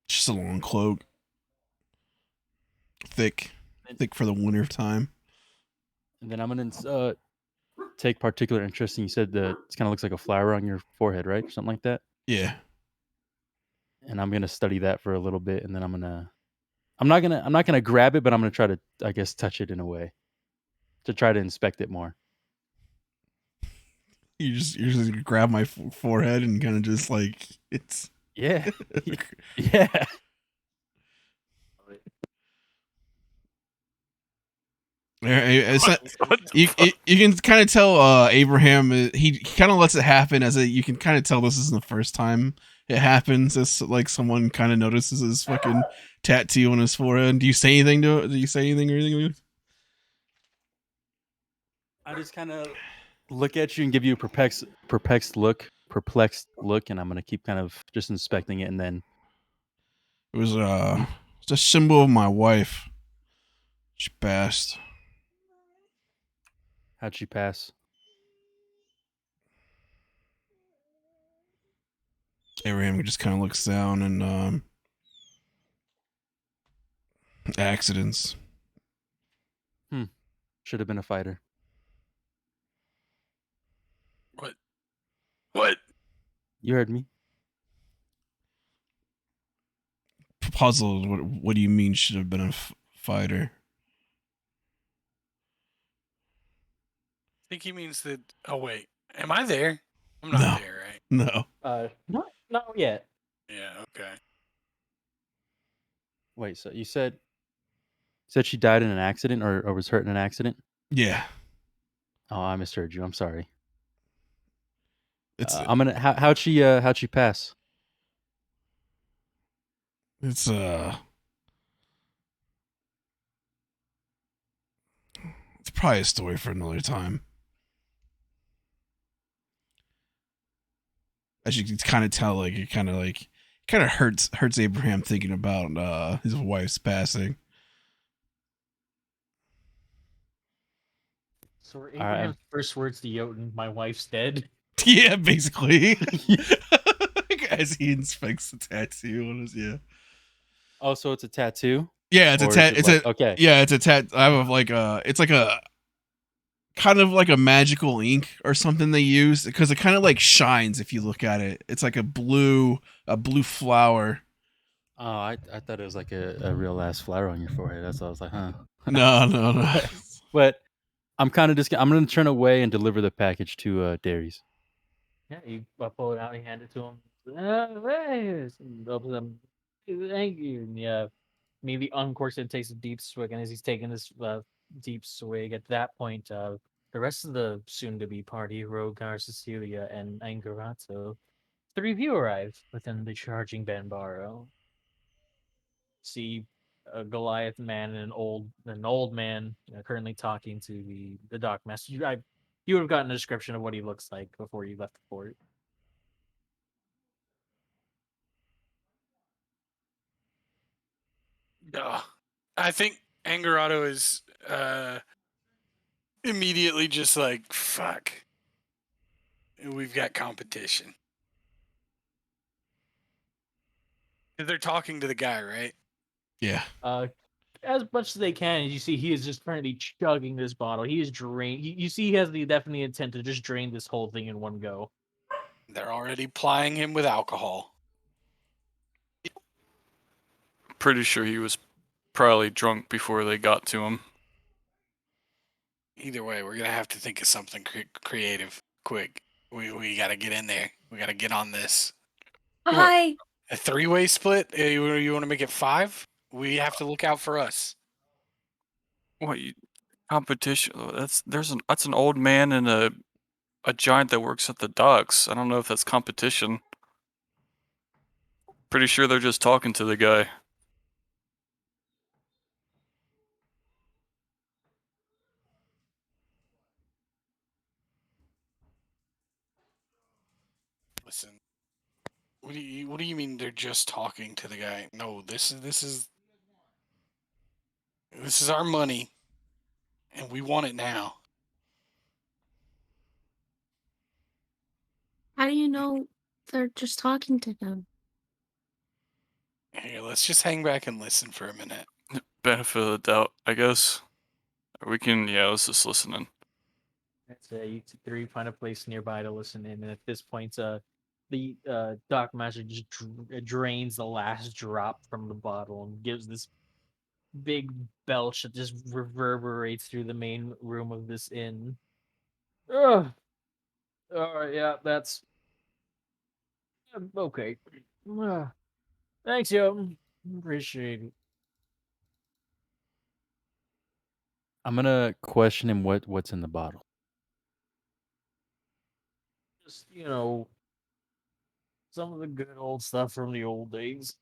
Just a long cloak. Thick for the winter time. And then I'm gonna take particular interest in, you said that it kind of looks like a flower on your forehead, right? Or something like that. Yeah. And I'm gonna study that for a little bit, and then I'm not gonna grab it, but I'm gonna try to, I guess, touch it in a way to try to inspect it more. You just grab my forehead and kind of just like it's Yeah, yeah. It's not, What the you, fuck? you can kind of tell Abraham he kind of lets it happen you can kind of tell this isn't the first time it happens. It's like someone kind of notices his fucking tattoo on his forehead. Do you say anything to it? Do you say anything or anything? I just kind of look at you and give you a perplexed look, and I'm gonna keep kind of just inspecting it, and then It was it's a symbol of my wife. She passed. how'd she pass? Abraham just kind of looks down and accidents. Should have been a fighter. What? You heard me. Puzzled. What do you mean should have been a fighter? I think he means that. Oh wait, am I there? I'm not No. there, right? No. Not yet. Yeah. Okay. Wait, so you said she died in an accident or was hurt in an accident? Yeah. Oh, I misheard you. I'm sorry. It's I'm gonna. How'd she pass? it's it's probably a story for another time. As you can kind of tell, like it kind of hurts Abraham thinking about his wife's passing. So were All right. Abraham's first words to Jotun, "My wife's dead." Yeah, basically. As he inspects the tattoo on his Oh, so it's a tattoo? yeah, it's a Or is tat. it It's like- a okay. yeah, it's a tat. I have like it's like a kind of like a magical ink or something they use because it kind of like shines if you look at it. It's like a blue flower. Oh, I thought it was like a real ass flower on your forehead. That's why I was like, huh. No. But I'm kind of just I'm gonna turn away and deliver the package to Darius. Yeah, you pull it out and you hand it to him. Hey, opens them. Thank you. And yeah, maybe uncorks it and takes a deep swig. And as he's taking this deep swig, at that point, the rest of the soon-to-be party, Rogar, Cecilia, and Angarato, three of you arrive within the charging Banbaro. See a Goliath man and an old man currently talking to the dock master. You would have gotten a description of what he looks like before you left the fort. I think Angarato is immediately just like, fuck. We've got competition. They're talking to the guy, right? Yeah. As much as they can, you see he is just currently chugging this bottle. He is drained. You see he has the definite intent to just drain this whole thing in one go. They're already plying him with alcohol. Pretty sure he was probably drunk before they got to him. Either way, we're gonna have to think of something creative quick. We gotta get in there. We gotta get on this. Hi. A three-way split? You want to make it 5? We have to look out for us. What competition? That's an old man and a giant that works at the docks. I don't know if that's competition. Pretty sure they're just talking to the guy. Listen, what do you mean they're just talking to the guy? No, this is our money, and we want it now. How do you know they're just talking to him? Here, let's just hang back and listen for a minute. Benefit of the doubt, I guess. We can, yeah, let's just listen in. That's you three find a place nearby to listen in, and at this point, the dock master just drains the last drop from the bottle and gives this big belch that just reverberates through the main room of this inn. Ugh. All right, yeah, that's okay. Thanks, yo. Appreciate it. I'm gonna question him what's in the bottle. Just some of the good old stuff from the old days.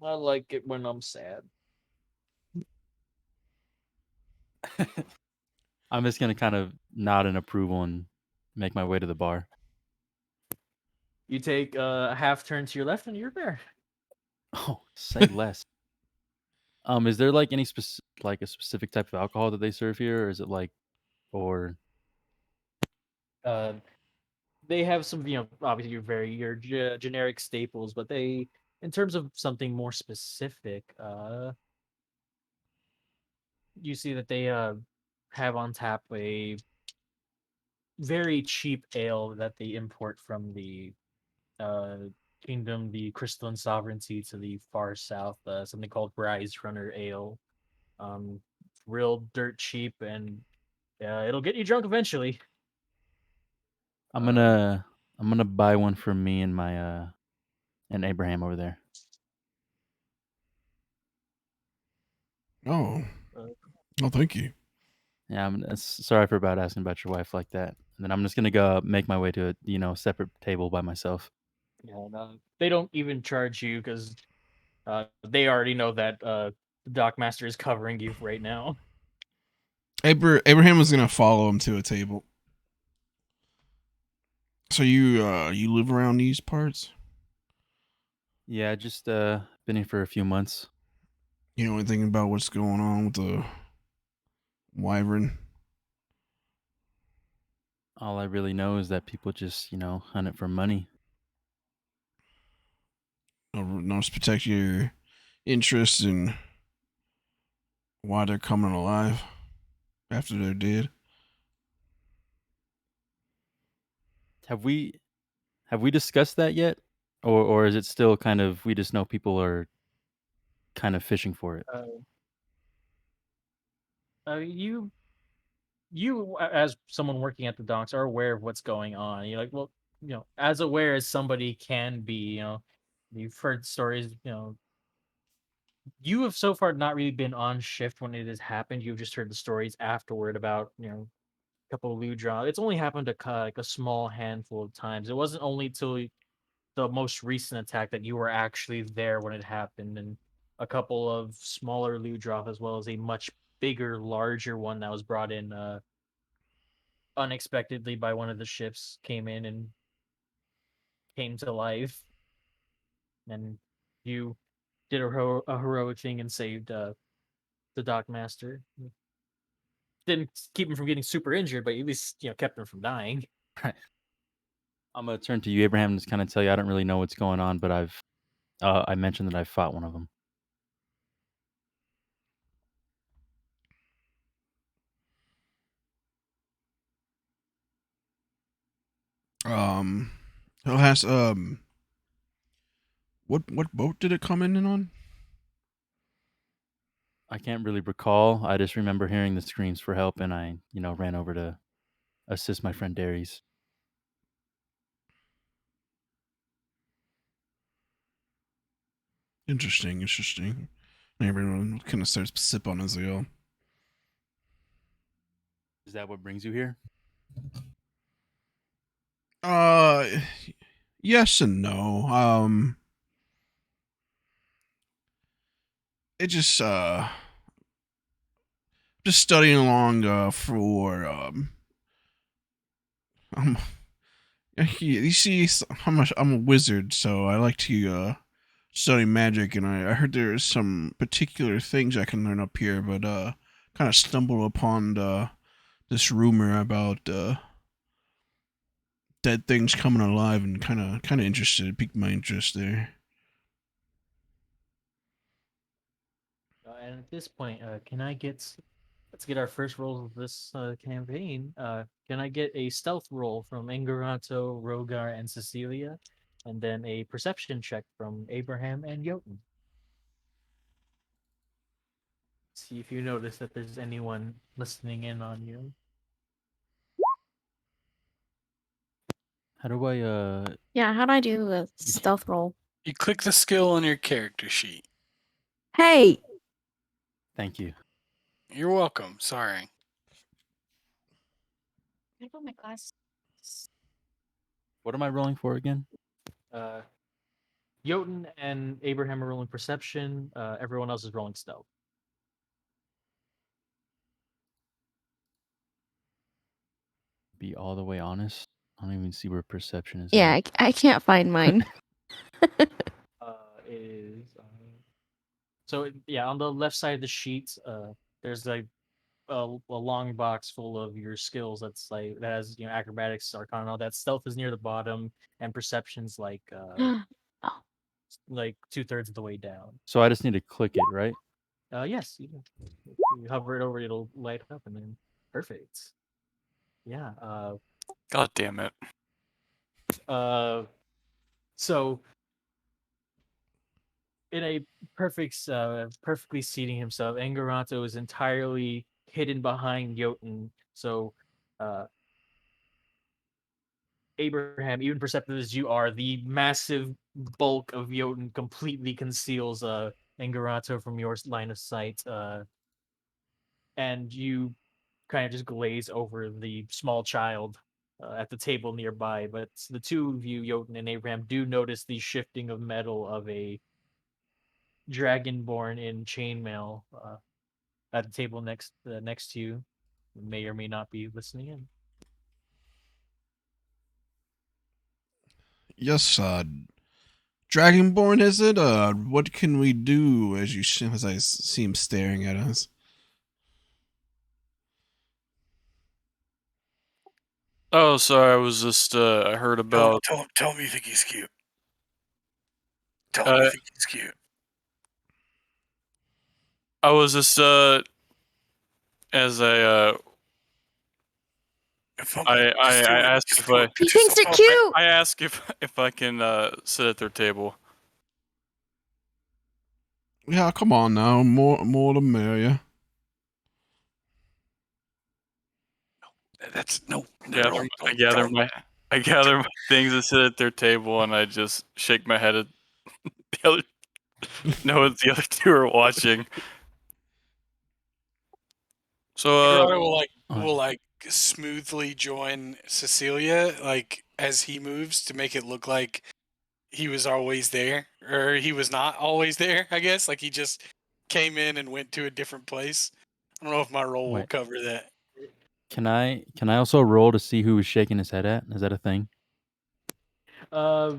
I like it when I'm sad. I'm just gonna kind of nod in approval and make my way to the bar. You take a half turn to your left, and you're there. Oh, say less. Is there like any like a specific type of alcohol that they serve here, or is it like, or Uh, they have some, obviously your generic staples, but they, in terms of something more specific, you see that they have on tap a very cheap ale that they import from the uh kingdom, the Crystalline Sovereignty to the far south, something called Rise Runner Ale. Um, Real dirt cheap, and it'll get you drunk eventually. I'm Um, gonna buy one for me and my and Abraham over there. Oh. uh, Oh, thank you. Yeah, sorry for about asking about your wife like that. And then I'm just gonna go make my way to a separate table by myself. yeah, no, they don't even charge you because they already know that the dock master is covering you right now. Abraham was gonna follow him to a table. So you live around these parts? Yeah, I just been here for a few months. You know anything about what's going on with the wyvern? All I really know is that people just hunt it for money. No, protect your interests and why they're coming alive after they're dead. Have we discussed that yet, or is it still kind of we just know people are kind of fishing for it? You as someone working at the docks are aware of what's going on. You're like, well, as aware as somebody can be. You've heard stories. You have so far not really been on shift when it has happened. You've just heard the stories afterward about a couple of lewd draw. It's only happened like a small handful of times. It wasn't only till the most recent attack that you were actually there when it happened, and a couple of smaller lewd drop as well as a much bigger, larger one that was brought in unexpectedly by one of the ships came in and came to life, and you did a heroic thing and saved the dock master. Didn't keep him from getting super injured, but at least kept him from dying. Right. I'm gonna turn to you, Abraham, and just kind of tell you I don't really know what's going on, but I mentioned that I fought one of them. Who has what boat did it come in on? I can't really recall. I just remember hearing the screams for help, and I ran over to assist my friend Darius. Interesting. And everyone kind of starts to sip on as they go. Is that what brings you here? Uh, yes and no. It just studying along for um you see I'm a wizard, so I like to study magic, and I heard there's some particular things I can learn up here, but kind of stumbled upon this rumor about dead things coming alive, and kind of interested. It piqued my interest there. And at this point, let's get our first roll of this campaign. Can I get a stealth roll from Engarato, Rogar, and Cecilia, and then a perception check from Abraham and Jotun? See if you notice that there's anyone listening in on you. How do I Yeah, how'd I do a stealth roll? You click the skill on your character sheet. Hey, Thank you. You're welcome. Sorry. I got my glasses. What am I rolling for again? Uh, Jotun and Abraham are rolling perception. Everyone else is rolling stealth. Be all the way honest. I don't even see where perception is. Yeah, at. I can't find mine. Is so yeah, on the left side of the sheet, there's like a long box full of your skills. That's like that has acrobatics, arcana, all that. Stealth is near the bottom, and perception's Oh. like 2/3 of the way down. So I just need to click it, right? Yes, you hover it over, it'll light up, and then perfect. Yeah. God damn it. So in a perfectly seating himself, Engarato is entirely hidden behind Jotun. So Abraham, even perceptive as you are, the massive bulk of Jotun completely conceals Engarato from your line of sight, and you kind of just glaze over the small child at the table nearby. But the two of you, Jotun and Abraham, do notice the shifting of metal of a dragonborn in chainmail at the table next to you. May or may not be listening in. Yes, Dragonborn, is it? What can we do? As I see him staring at us. Oh, sorry. I was just I heard about. Tell him you think he's cute. Tell him you think he's cute. I was just as I I ask if I He thinks they're cute. I ask if I can sit at their table. Yeah, come on now. More the merrier. That's no. I gather my things and sit at their table, and I just shake my head at the other. No, the other two are watching. So Grotto will Oh, like smoothly join Cecilia like as he moves to make it look like he was always there, or he was not always there. I guess like he just came in and went to a different place. I don't know if my role will Wait. cover that. can I also roll to see who was shaking his head at? Is that a thing? Uh,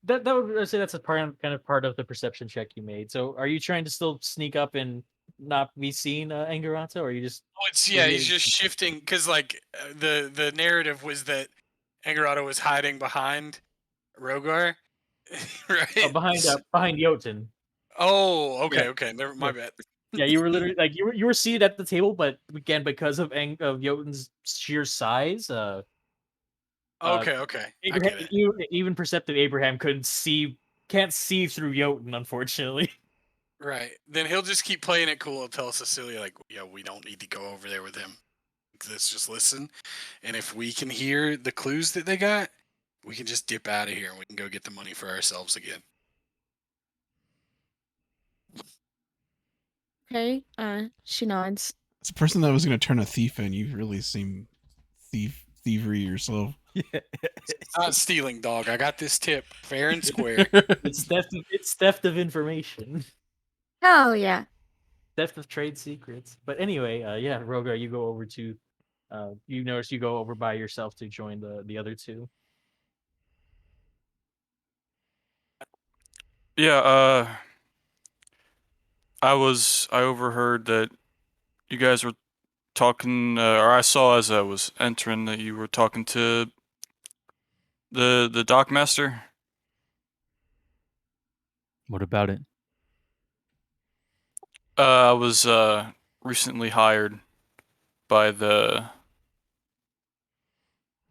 that would I say that's a kind of part of the perception check you made. So, are you trying to still sneak up and not be seen, Angarato, or are you just Oh, it's you're he's leaving- just shifting because like the narrative was that Angarado was hiding behind Rogar, right? behind Jotun? Oh, okay, Yeah, okay. Never, yeah, my bad. yeah. You were literally like you were seated at the table, but again because of Jotun's sheer size, Okay, okay. I Abraham, get it. even perceptive Abraham can't see through Jotun, unfortunately. Right. Then he'll just keep playing it cool and tell Cecilia, like, yeah, we don't need to go over there with him. Let's just listen. And if we can hear the clues that they got, we can just dip out of here and we can go get the money for ourselves again. Okay. She nods. As a person that was going to turn a thief in, you really seem thievery yourself. Yeah. Not stealing, dog. I got this tip fair and square. It's theft of information, Hell yeah. theft of trade secrets. But anyway, yeah, Roga, you go over to, you notice you go over by yourself to join the other two. yeah, I overheard that you guys were talking, or I saw as I was entering that you were talking to the dockmaster. What about it? I was recently hired by the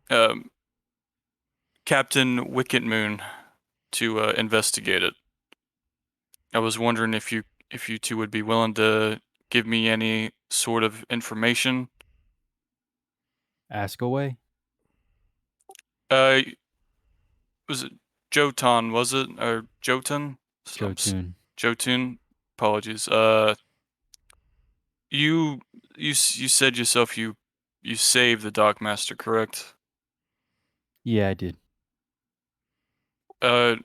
um, Captain Wicket Moon to investigate it. I was wondering if you two would be willing to give me any sort of information. Ask away. Uh, was it Jotun? Was it or Jotun? Jotun. Jotun. Apologies. You said yourself you saved the Dockmaster, correct? Yeah, I did. Uh,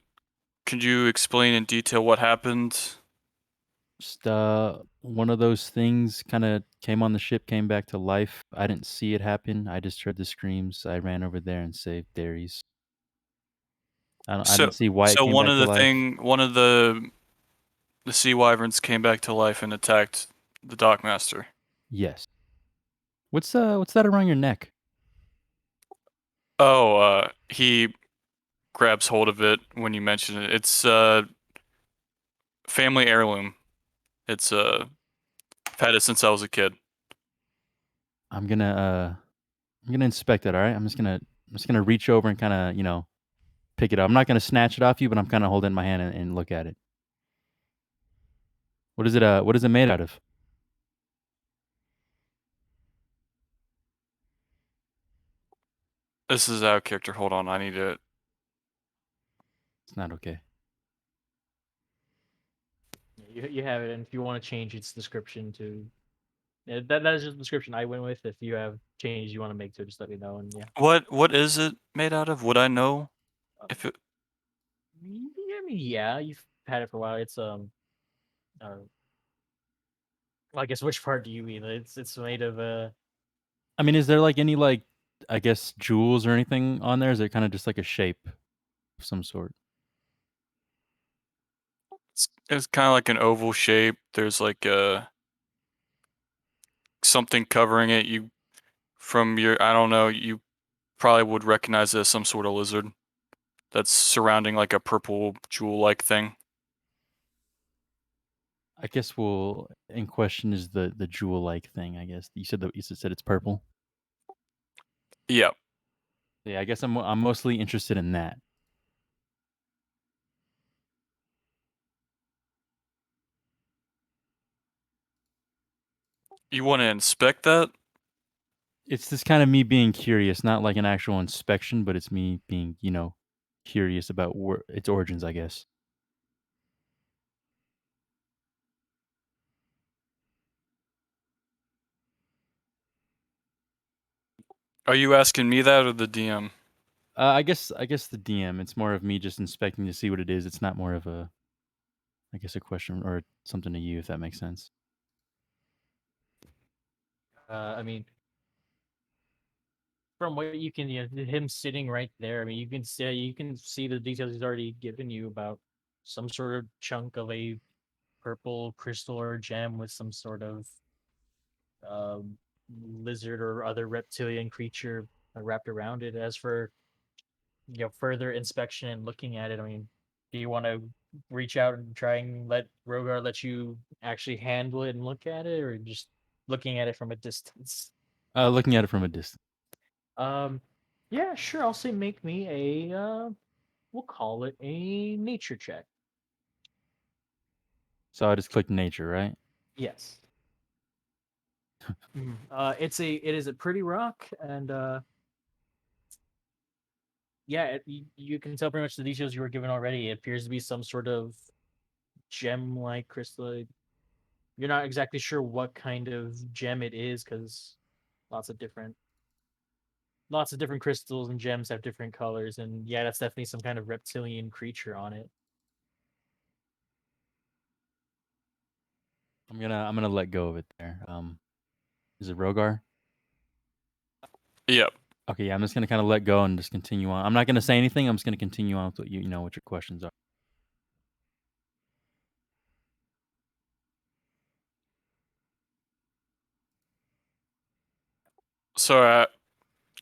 could you explain in detail what happened? Just one of those things kind of came on the ship, came back to life. I didn't see it happen. I just heard the screams. I ran over there and saved Darius. I So didn't see why it came back to life. one of the sea wyverns came back to life and attacked the Dockmaster. Yes. What's that around your neck? Oh, he grabs hold of it when you mention it. It's family heirloom. It's I've had it since I was a kid. I'm gonna inspect it. All right. I'm just gonna reach over and kind of pick it up. I'm not gonna snatch it off you, but I'm kind of holding it in my hand and look at it. What is it? What is it made out of? This is out of character. Hold on, I need to. It's not okay. You have it, and if you want to change its description to, yeah, that is just the description I went with. If you have changes you want to make to it, just let me know. And yeah, What is it made out of? Would I know if it? I mean, yeah, you've had it for a while. It's uh, well, I guess which part do you mean? It's made of I mean, is there like any I guess jewels or anything on there? Is it kind of just like a shape of some sort? It's kind of like an oval shape. There's like something covering it. You from your I don't know. You probably would recognize it as some sort of lizard that's surrounding like a purple jewel-like thing. I guess in question is the jewel like thing. I guess you said it's purple. Yeah. Yeah, I guess I'm mostly interested in that. You want to inspect that? It's just kind of me being curious, not like an actual inspection, but it's me being, curious about its origins, I guess. Are you asking me that or the DM? I guess the DM. It's more of me just inspecting to see what it is. It's not more of I guess, a question or something to you, if that makes sense. I mean, from what you can, him sitting right there. I mean, you can see the details he's already given you about some sort of chunk of a purple crystal or gem with some sort of um, lizard or other reptilian creature wrapped around it. As for further inspection and looking at it, I mean, do you want to reach out and try and let Rogar let you actually handle it and look at it, or just looking at it from a distance? Looking at it from a distance. Um, yeah, sure. I'll say make me we'll call it a nature check. So I just click nature, right? Yes. It is a pretty rock, and yeah, you can tell pretty much the details you were given already. It appears to be some sort of gem-like crystal. You're not exactly sure what kind of gem it is because lots of different lots of different crystals and gems have different colors, and yeah, that's definitely some kind of reptilian creature on it. I'm gonna let go of it there. Is it Rogar? Yep. Okay, yeah, I'm just gonna kind of let go and just continue on. I'm not gonna say anything. I'm just gonna continue on with what what your questions are. So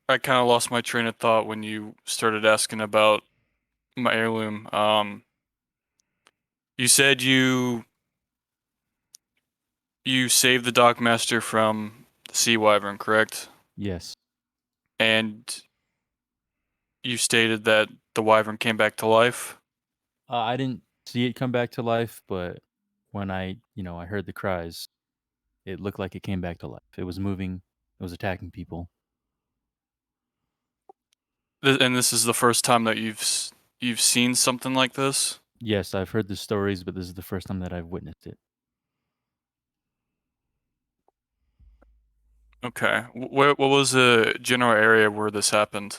I kind of lost my train of thought when you started asking about my heirloom. You said you saved the Dockmaster from the Sea Wyvern, correct? Yes. And you stated that the Wyvern came back to life. I didn't see it come back to life, but when I heard the cries, it looked like it came back to life. It was moving. It was attacking people. And this is the first time that you've seen something like this. Yes, I've heard the stories, but this is the first time that I've witnessed it. Okay. What was the general area where this happened?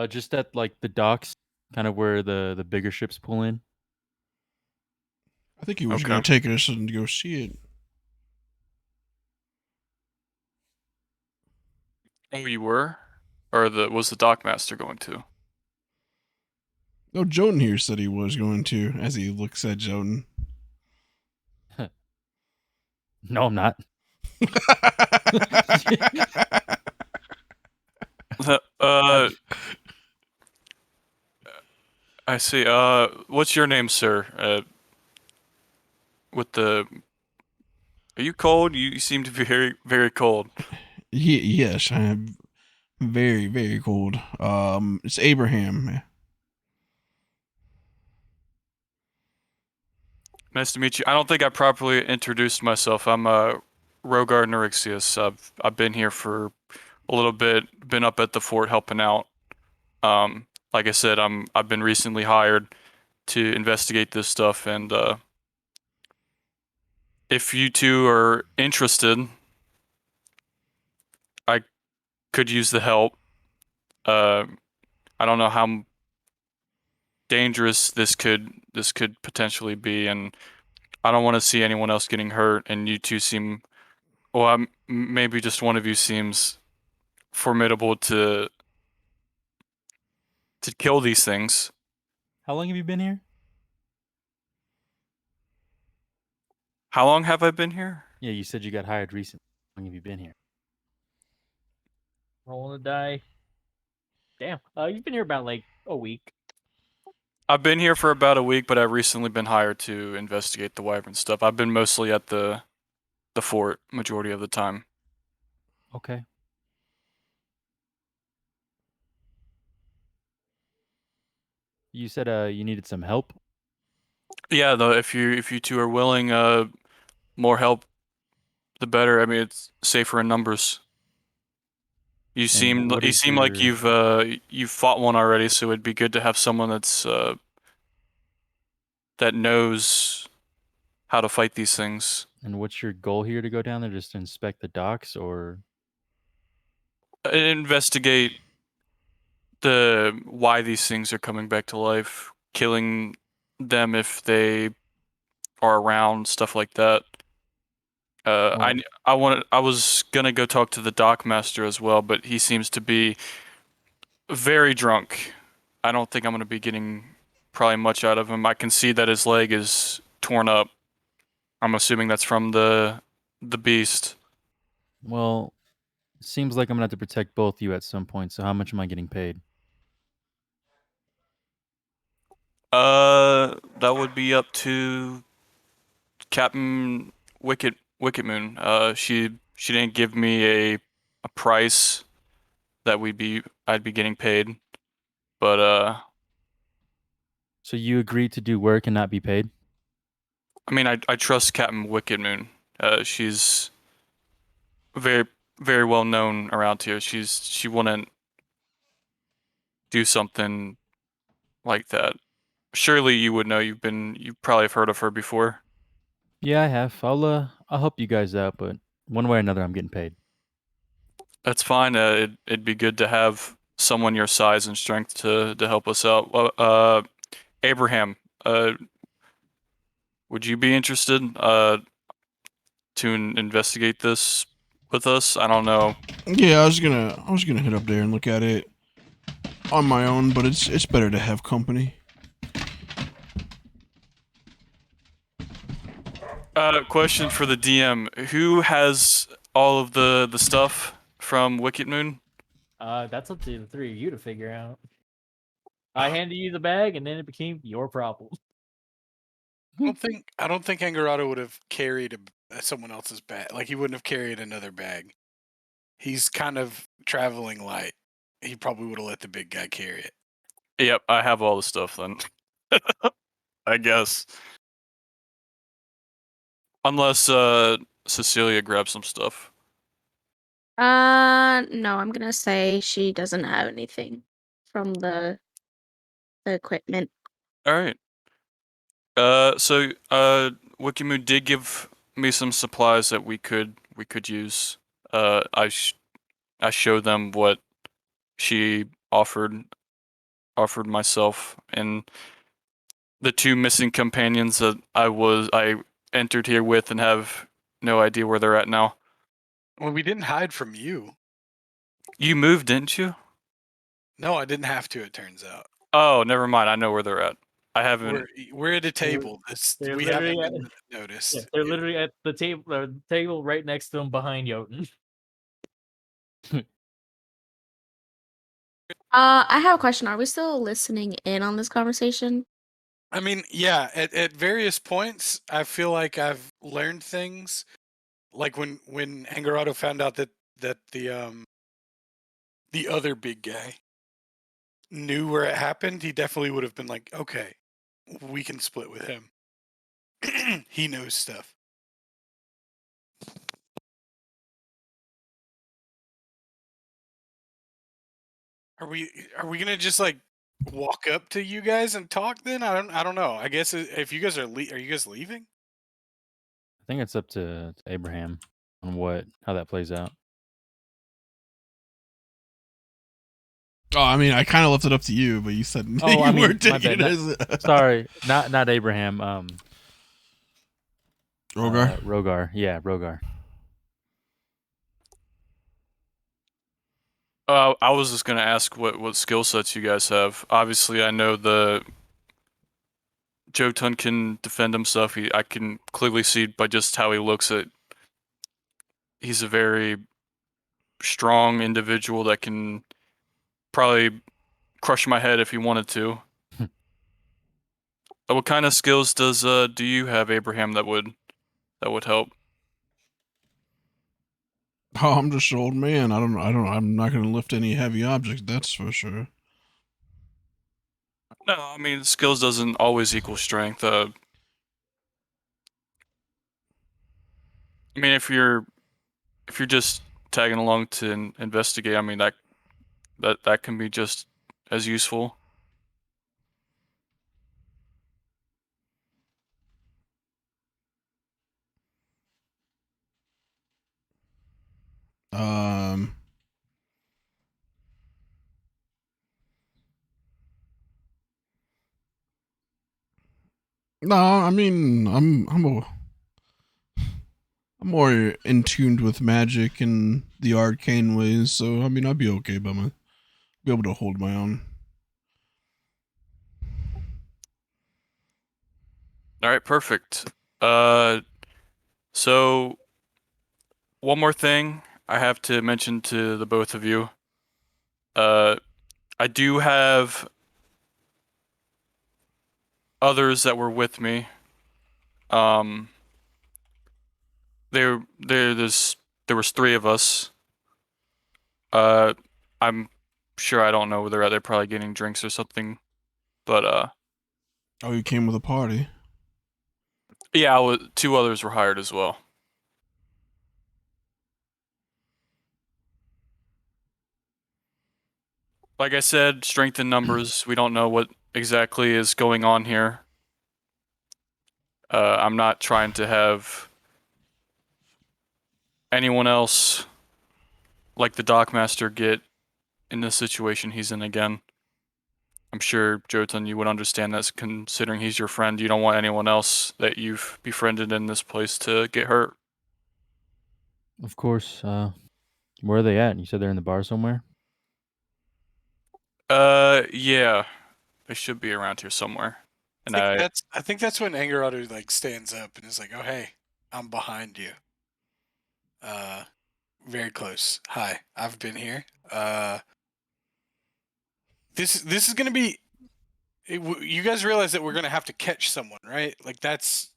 Just at like the docks, kind of where the bigger ships pull in. I think he was Okay. going to take us and go see it. Oh, you were? Or was the Dockmaster going to? No, Joden here said he was going to, as he looks at Joden. No, I'm not. uh, I see. What's your name, sir? With the. Are you cold? You seem to be very, very cold. Yes, I am very, very cold. It's Abraham. Nice to meet you. I don't think I properly introduced myself. I'm Rogar Neurixius. I've been here for a little bit. Been up at the fort helping out. Like I said, I've been recently hired to investigate this stuff, and if you two are interested, I could use the help. Uh, I don't know how dangerous this could potentially be, and I don't want to see anyone else getting hurt. And you two seem, well, maybe just one of you seems formidable to kill these things. How long have you been here? How long have I been here? Yeah, you said you got hired recently. How long have you been here? Rolling the die. Damn. You've been here about like a week. I've been here for about a week, but I've recently been hired to investigate the wyvern stuff. I've been mostly at the fort majority of the time. Okay. You said you needed some help. Yeah, though, if you two are willing, more help, the better. I mean, it's safer in numbers. You seem what you is seem like your- you've fought one already, so it'd be good to have someone that knows how to fight these things. And what's your goal here to go down there? Just to inspect the docks, or Investigate the why these things are coming back to life, killing them if they are around, stuff like that. Well, I was gonna go talk to the dock master as well, but he seems to be very drunk. I don't think I'm gonna be getting probably much out of him. I can see that his leg is torn up. I'm assuming that's from the beast. well, seems like I'm gonna have to protect both you at some point. So how much am I getting paid? That would be up to Captain Wicked Moon. She didn't give me a price that I'd be getting paid, but So you agreed to do work and not be paid? I mean I trust Captain Wicked Moon. She's very very well known around here. She wouldn't do something like that. Surely you would know. You probably have heard of her before. Yeah, I have. I'll help you guys out, but one way or another, I'm getting paid. That's fine. It'd be good to have someone your size and strength to help us out. Well, Abraham, would you be interested to investigate this with us? I don't know. Yeah, I was gonna head up there and look at it on my own, but it's better to have company. Question for the DM: who has all of the stuff from Wicked Moon? That's up to the three of you to figure out. I handed you the bag, and then it became your problem. I don't think Angarado would have carried someone else's bag. Like he wouldn't have carried another bag. He's kind of traveling light. He probably would have let the big guy carry it. Yep, I have all the stuff then. I guess. Unless Cecilia grabs some stuff. No, I'm gonna say she doesn't have anything from the equipment. All right. So Wikimu did give me some supplies that we could use. I showed them what she offered myself and the two missing companions that I entered here with and have no idea where they're at now. Well, we didn't hide from you. You moved, didn't you? No, I didn't have to. It turns out Oh, never mind. I know where they're at. I haven't. we're at a They're- table. they're We haven't literally been noticed. Yeah, they're literally at the table right next to him behind Jotun. I have a question. Are we still listening in on this conversation? I mean, yeah. At various points, I feel like I've learned things. Like when Angarado found out that the other big guy knew where it happened, he definitely would have been like, okay, we can split with him. He knows stuff. Are we gonna just like walk up to you guys and talk then? I don't know. I guess if you guys are you guys leaving? I think it's up to Abraham on how that plays out. Oh, I mean, I kind of left it up to you, but you said Oh, you I mean, were my taking bad. it as Sorry, not Abraham. Rogar. Rogar. Yeah, Rogar. I was just gonna ask what skill sets you guys have. Obviously, I know the Jotun can defend himself. I can clearly see by just how he looks that he's a very strong individual that can probably crush my head if he wanted to. What kind of skills do you have, Abraham, that would help? Oh, I'm just an old man. I'm not gonna lift any heavy objects. That's for sure. No, I mean skills doesn't always equal strength. I mean if you're just tagging along to investigate, I mean that can be just as useful. Um, no, I mean I'm more in tuned with magic and the arcane ways, so I mean I'd be okay be able to hold my own. All right, perfect. So one more thing I have to mention to the both of you. I do have others that were with me. Um, there was 3 of us. I'm sure I don't know where they're at. They're probably getting drinks or something. But Oh, you came with a party. yeah, 2 others were hired as well. Like I said, strength in numbers. We don't know what exactly is going on here. I'm not trying to have anyone else like the Dockmaster get in the situation he's in again. I'm sure, Jotun, you would understand that considering he's your friend. You don't want anyone else that you've befriended in this place to get hurt. Of course. Where are they at? You said they're in the bar somewhere? Yeah. They should be around here somewhere. And I think that's when Anger Otter like stands up and is like, "Oh hey, I'm behind you. Uh, very close. Hi, I've been here. This is gonna be. You guys realize that we're gonna have to catch someone, right? Like that's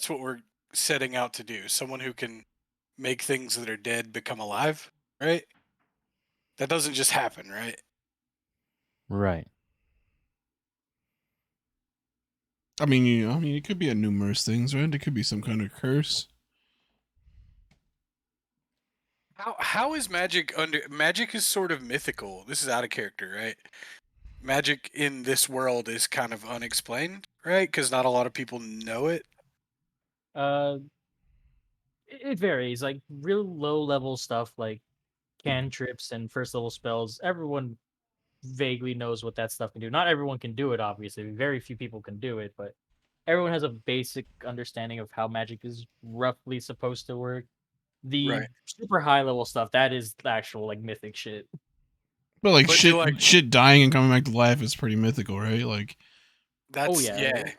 what we're setting out to do. Someone who can make things that are dead become alive, right? That doesn't just happen, right? Right. I mean, it could be a numerous things, right? It could be some kind of curse. How is magic is sort of mythical. This is out of character, right? Magic in this world is kind of unexplained, right? Because not a lot of people know it. Uh, it varies. Like real low level stuff, like cantrips and first level spells. Everyone vaguely knows what that stuff can do. Not everyone can do it, obviously. Very few people can do it, but everyone has a basic understanding of how magic is roughly supposed to work. The Right. super high level stuff, that is the actual like mythic shit. But like But shit dying and coming back to life is pretty mythical, right? Like that's yeah.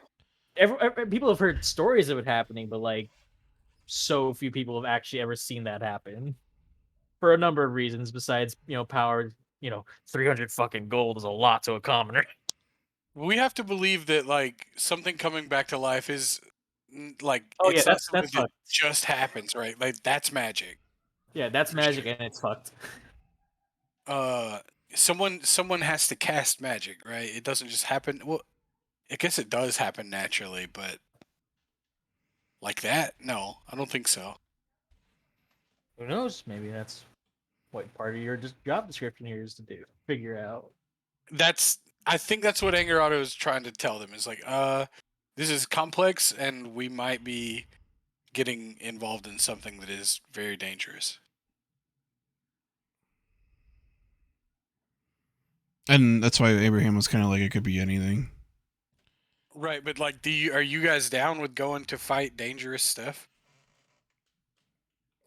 yeah. People have heard stories of it happening, but like so few people have actually ever seen that happen for a number of reasons. Besides, power. 300 fucking gold is a lot to a commoner. We have to believe that like something coming back to life is like Oh yeah, it's not that's something that fucked. just happens, right? Like that's magic. Yeah, that's For magic sure. and it's fucked. Uh, someone has to cast magic, right? It doesn't just happen. Well, I guess it does happen naturally, but like that, no, I don't think so. Who knows? Maybe that's what part of your job description here is to do. Figure out. I think that's what Anger Auto is trying to tell them. Is like, this is complex, and we might be getting involved in something that is very dangerous. and that's why Abraham was kind of like it could be anything. Right, but like, are you guys down with going to fight dangerous stuff?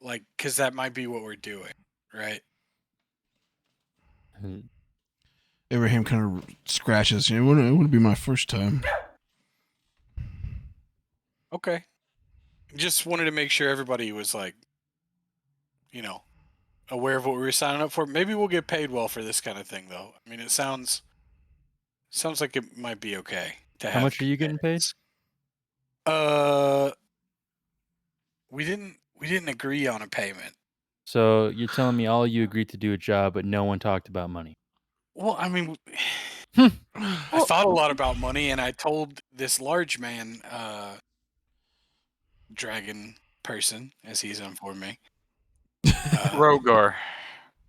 Like, because that might be what we're doing, right? Abraham kind of scratches. It wouldn't be my first time. Okay. Just wanted to make sure everybody was like, you know, aware of what we were signing up for. Maybe we'll get paid well for this kind of thing, though. I mean, it sounds like it might be okay to have. How much are you getting paid? Uh, we didn't agree on a payment. So you're telling me all you agreed to do a job, but no one talked about money. Well, I mean, Hmm. I thought a lot about money, and I told this large man, dragon person, as he's informed me, Rogar.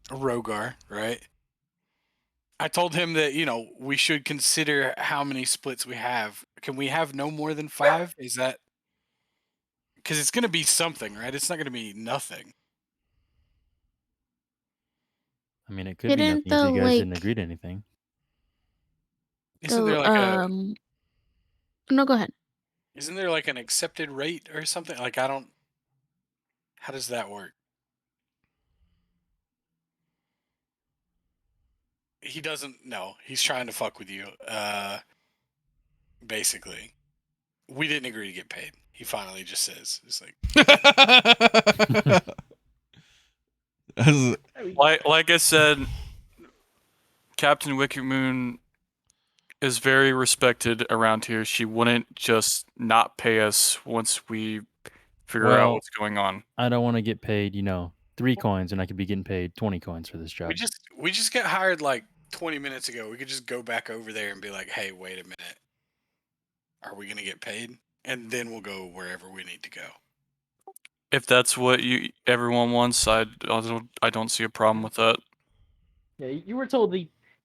Rogar, right? I told him that, we should consider how many splits we have. Can we have no more than 5? Is that because it's going to be something, right? It's not going to be nothing. I mean, it could be nothing Didn't if the you guys didn't like agree to anything. Isn't there the like a no, go ahead. isn't there like an accepted rate or something? Like I don't. How does that work? He doesn't know. He's trying to fuck with you. Basically, we didn't agree to get paid. He finally just says, "It's like As- Like I said, Captain Wicked Moon is very respected around here. She wouldn't just not pay us once we figure out Well, what's going on. I don't want to get paid, 3 coins, and I could be getting paid 20 coins for this we job. just got hired like 20 minutes ago. We could just go back over there and be like, hey, wait a minute, are we gonna get paid? And then we'll go wherever we need to go." If that's what everyone wants, I don't see a problem with that. Yeah, you were told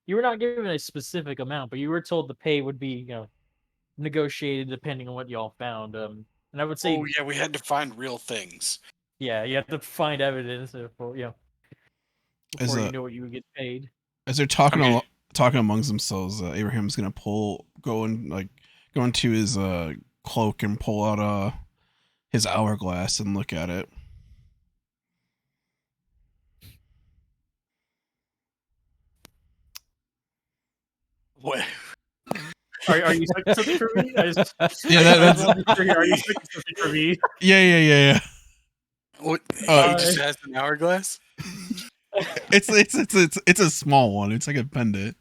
you were not given a specific amount, but you were told the pay would be, negotiated depending on what y'all found. And I would say, Oh yeah, we had to find real things. yeah, you have to find evidence before, As before you a know what you would get paid. as they're talking I mean- talking amongst themselves, Abraham's gonna go into his cloak and pull out his hourglass and look at it. What? Are you expecting something from me? Yeah, that's Are you expecting something from me? yeah. What? Oh, He just has an hourglass. It's a small one. It's like a pendant.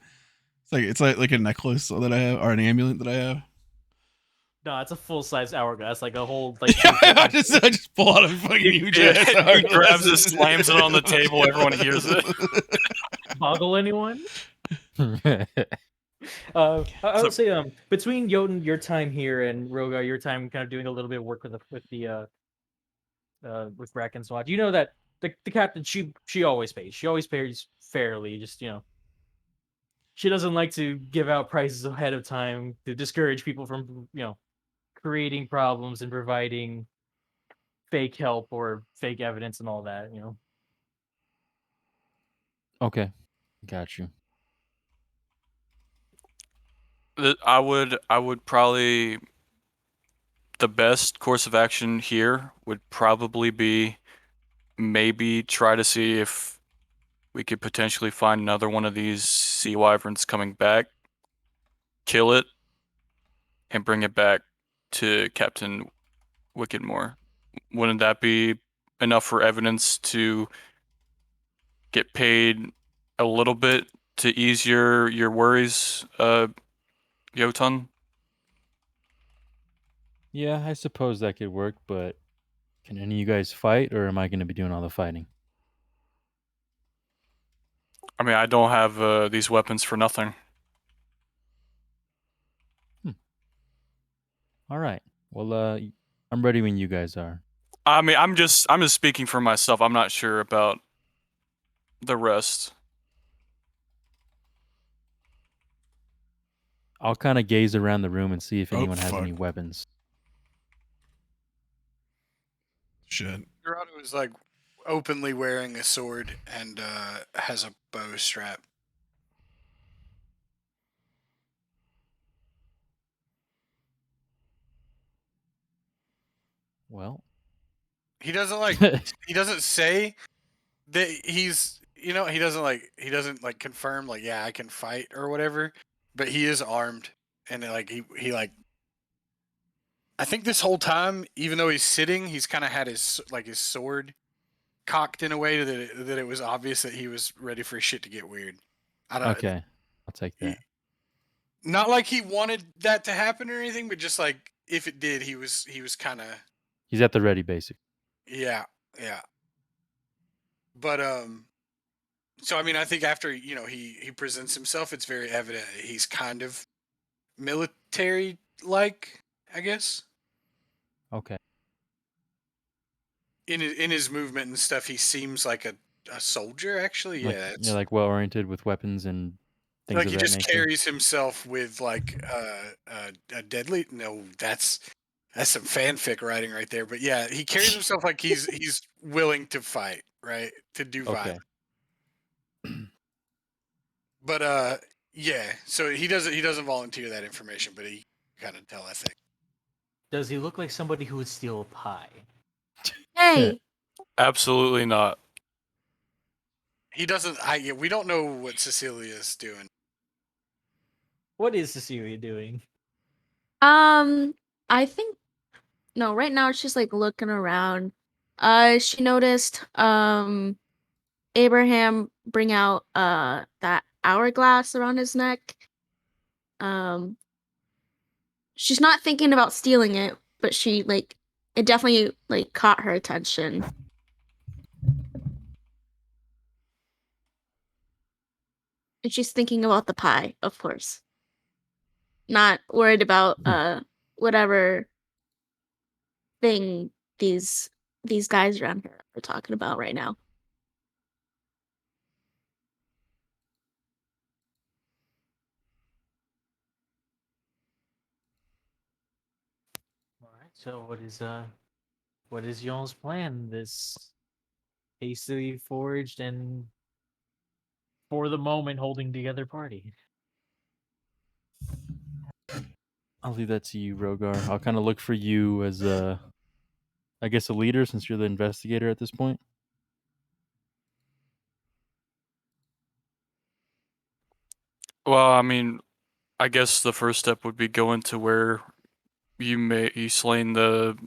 It's like a necklace that I have or an amulet that I have. No, it's a full size hourglass, like a whole like. Yeah, I just pull out a fucking huge ass He hourglass. grabs it, slams it on the table. Everyone hears it. Boggle anyone? I would say between Jotun, your time here, and Roga, your time kind of doing a little bit of work with Bracken's Watch. You know that the captain she always pays. She always pays fairly. Just she doesn't like to give out prices ahead of time to discourage people from creating problems and providing fake help or fake evidence and all that. Okay, got you. I would probably, the best course of action here would probably be maybe try to see if we could potentially find another one of these sea wyverns coming back, kill it, and bring it back to Captain Wickedmore. Wouldn't that be enough for evidence to get paid a little bit to ease your worries, Jotun? Yeah, I suppose that could work, but can any of you guys fight, or am I going to be doing all the fighting? I mean, I don't have these weapons for nothing. All right. Well, I'm ready when you guys are. I mean, I'm just speaking for myself. I'm not sure about the rest. I'll kind of gaze around the room and see if Oh, anyone has fuck. any weapons. Shit. Dorado is like openly wearing a sword and has a bow strap. Well, He doesn't like. He doesn't say that he's. He doesn't like confirm like, yeah, I can fight or whatever. But he is armed, and like he like. I think this whole time, even though he's sitting, he's kind of had his sword cocked in a way that it was obvious that he was ready for shit to get weird. I don't. okay. I'll take that. Not like he wanted that to happen or anything, but just like if it did, he was kind of. He's at the ready, basic. Yeah. But So I mean, I think after he presents himself, it's very evident he's kind of military like, I guess. Okay. In his movement and stuff, he seems like a soldier. Actually, Like yeah, yeah, it's like well oriented with weapons and things like of he that just nature. carries himself with like a deadly. No, that's some fanfic writing right there. But yeah, he carries himself like he's willing to fight, right? To do Okay. violence. But yeah. So he doesn't volunteer that information, but he kind of tell, I think. Does he look like somebody who would steal a pie? Hey, Absolutely not. He doesn't. We don't know what Cecilia's doing. What is Cecilia doing? I think no, right now she's like looking around. She noticed Abraham bring out that hourglass around his neck. Um she's not thinking about stealing it, but she like it definitely like caught her attention. And she's thinking about the pie, of course. Not worried about whatever thing these guys around here are talking about right now. All right. So what is y'all's plan? This hastily forged and for the moment holding together party. I'll leave that to you, Rogar. I'll kind of look for you as I guess a leader since you're the investigator at this point. Well, I mean, I guess the first step would be going to where you slain the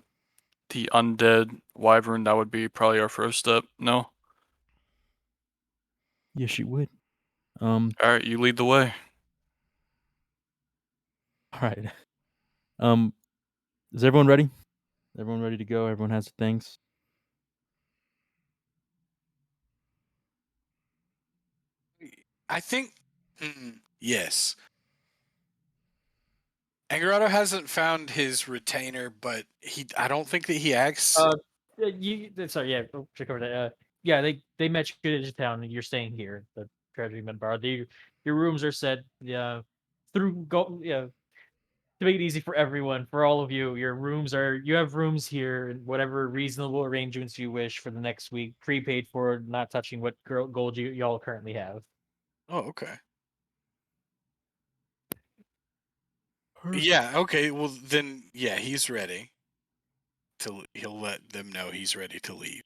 undead wyvern. That would be probably our first step. No. Yes, you would. All right, you lead the way. All right. Is everyone ready? Everyone ready to go? Everyone has their things. I think yes. Angarado hasn't found his retainer, but I don't think that he acts. Sorry, yeah, check over that. Yeah, they met you in town, and you're staying here, the Treasury Men Bar. Your rooms are set. Yeah, to make it easy for everyone, for all of you, you have rooms here, and whatever reasonable arrangements you wish for the next week, prepaid for, not touching what gold y'all currently have. Oh, okay. Yeah, okay. Well, then, yeah, he's ready. He'll let them know he's ready to leave.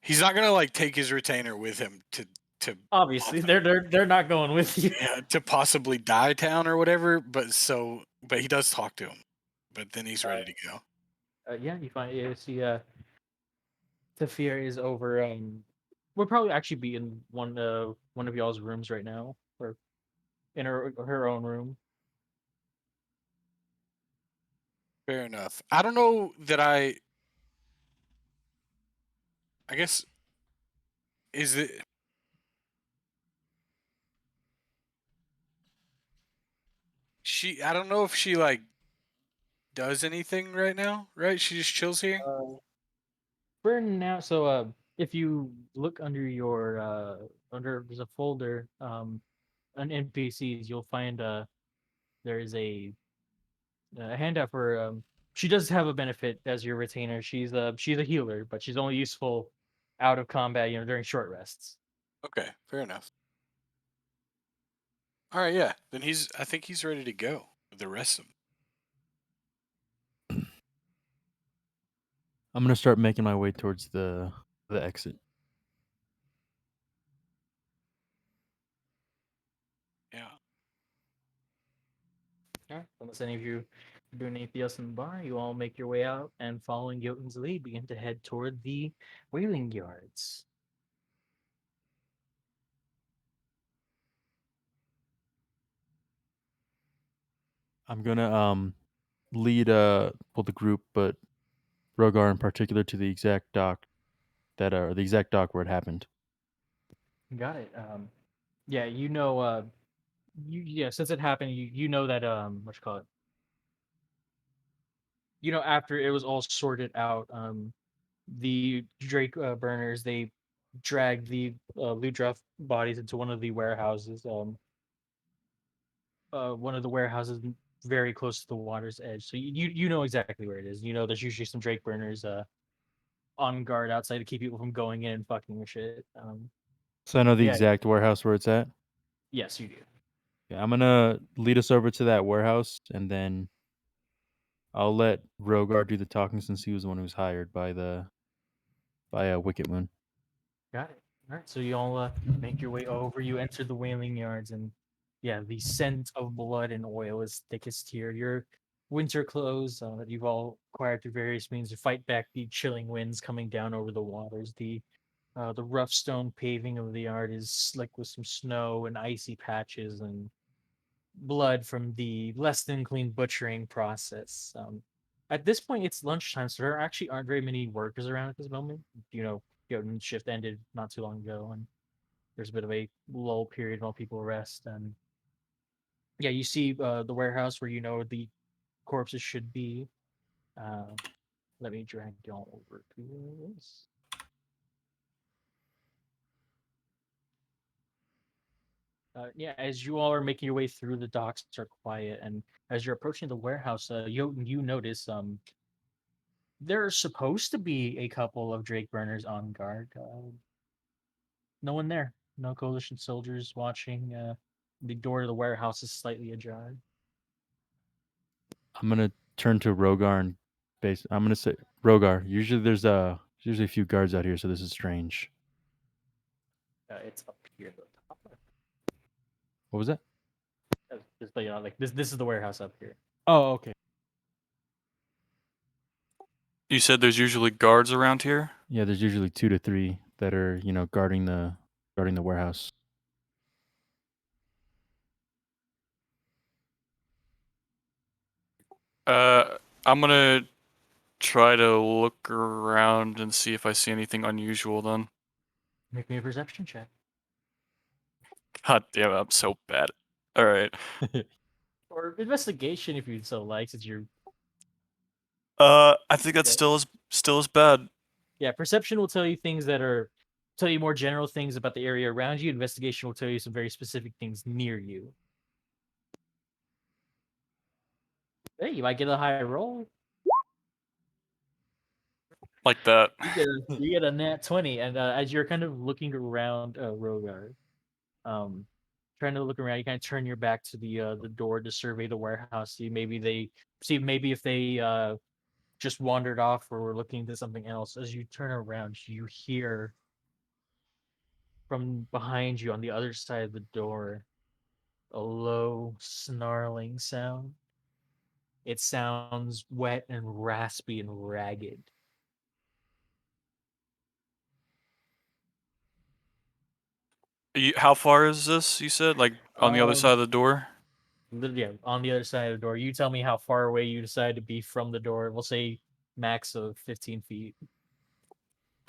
He's not gonna like take his retainer with him to Obviously, they're not going with you. yeah, to possibly die town or whatever. But he does talk to him. But then he's ready to go. Yeah, you find see Tafir is over. We'll probably actually be in one of y'all's rooms right now, or in her own room. Fair enough. I don't know that I guess is it I don't know if she like does anything right now, right? She just chills here. Uh, for now, so if you look under your there's a folder on NPCs, you'll find there is a handout for she does have a benefit as your retainer. She's a healer, but she's only useful out of combat, during short rests. Okay, fair enough. All right, yeah. Then I think he's ready to go with the rest of them. I'm gonna start making my way towards the exit. Yeah. Alright, unless any of you are doing anything else in the bar, you all make your way out and following Jotun's lead, begin to head toward the whaling yards. I'm gonna lead the group, but Rogar in particular to the exact dock the exact dock where it happened. Got it. Yeah, since it happened, you know that what you call it. After it was all sorted out, the Drake burners they dragged the Ludroth bodies into one of the warehouses. One of the warehouses very close to the water's edge. So you know exactly where it is. You know there's usually some Drake burners on guard outside to keep people from going in and fucking with shit. So I know the Yeah, exact warehouse where it's at. yes, you do. Yeah, I'm gonna lead us over to that warehouse, and then I'll let Rogar do the talking since he was the one who was hired by Wicket Moon. Got it. All right, so you all make your way over. You enter the whaling yards, and yeah, the scent of blood and oil is thickest here. Your winter clothes that you've all acquired through various means to fight back the chilling winds coming down over the waters. The rough stone paving of the yard is slick with some snow and icy patches and blood from the less than clean butchering process. At this point, it's lunchtime, so there actually aren't very many workers around at this moment. Godin's shift ended not too long ago, and there's a bit of a lull period while people rest. And yeah, you see the warehouse where the corpses should be. Uh, Let me drag y'all over to this. Yeah, as you all are making your way through, the docks are quiet, and as you're approaching the warehouse, you notice there's supposed to be a couple of Drake burners on guard. No one there. No coalition soldiers watching. The door to the warehouse is slightly ajar. I'm gonna turn to Rogar and I'm gonna say, Rogar. Usually a few guards out here, so this is strange. It's up here at the top. What was that? Just like this is the warehouse up here. Oh, okay. You said there's usually guards around here? Yeah, there's usually 2 to 3 that are guarding the warehouse. I'm gonna try to look around and see if I see anything unusual then. Make me a perception check. God damn it, I'm so bad. Alright. Or investigation if you'd so like, since you're I think that's Yeah. still as bad. Yeah, perception will tell you more general things about the area around you. Investigation will tell you some very specific things near you. Hey, you might get a high roll. Like that. You get a nat 20, and as you're kind of looking around Rogar, um, trying to look around, you kind of turn your back to the door to survey the warehouse. See if they just wandered off or were looking into something else. As you turn around, you hear from behind you on the other side of the door a low snarling sound. It sounds wet and raspy and ragged. How far is this, you said? Like on the other side of the door? Yeah, on the other side of the door. You tell me how far away you decide to be from the door. We'll say max of 15 feet.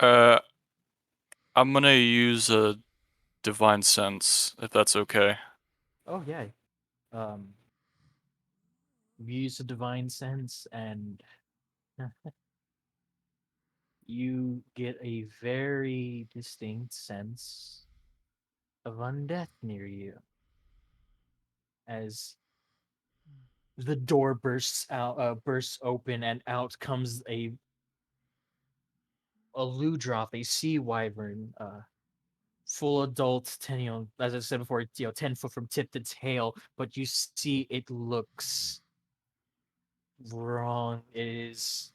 Uh, I'm gonna use a divine sense, if that's okay. Oh yeah. Um, you use a divine sense, and you get a very distinct sense of undeath near you as the door bursts open, and out comes a Ludroth, a sea wyvern, full adult, as I said before, 10 foot from tip to tail, but you see it looks wrong. It is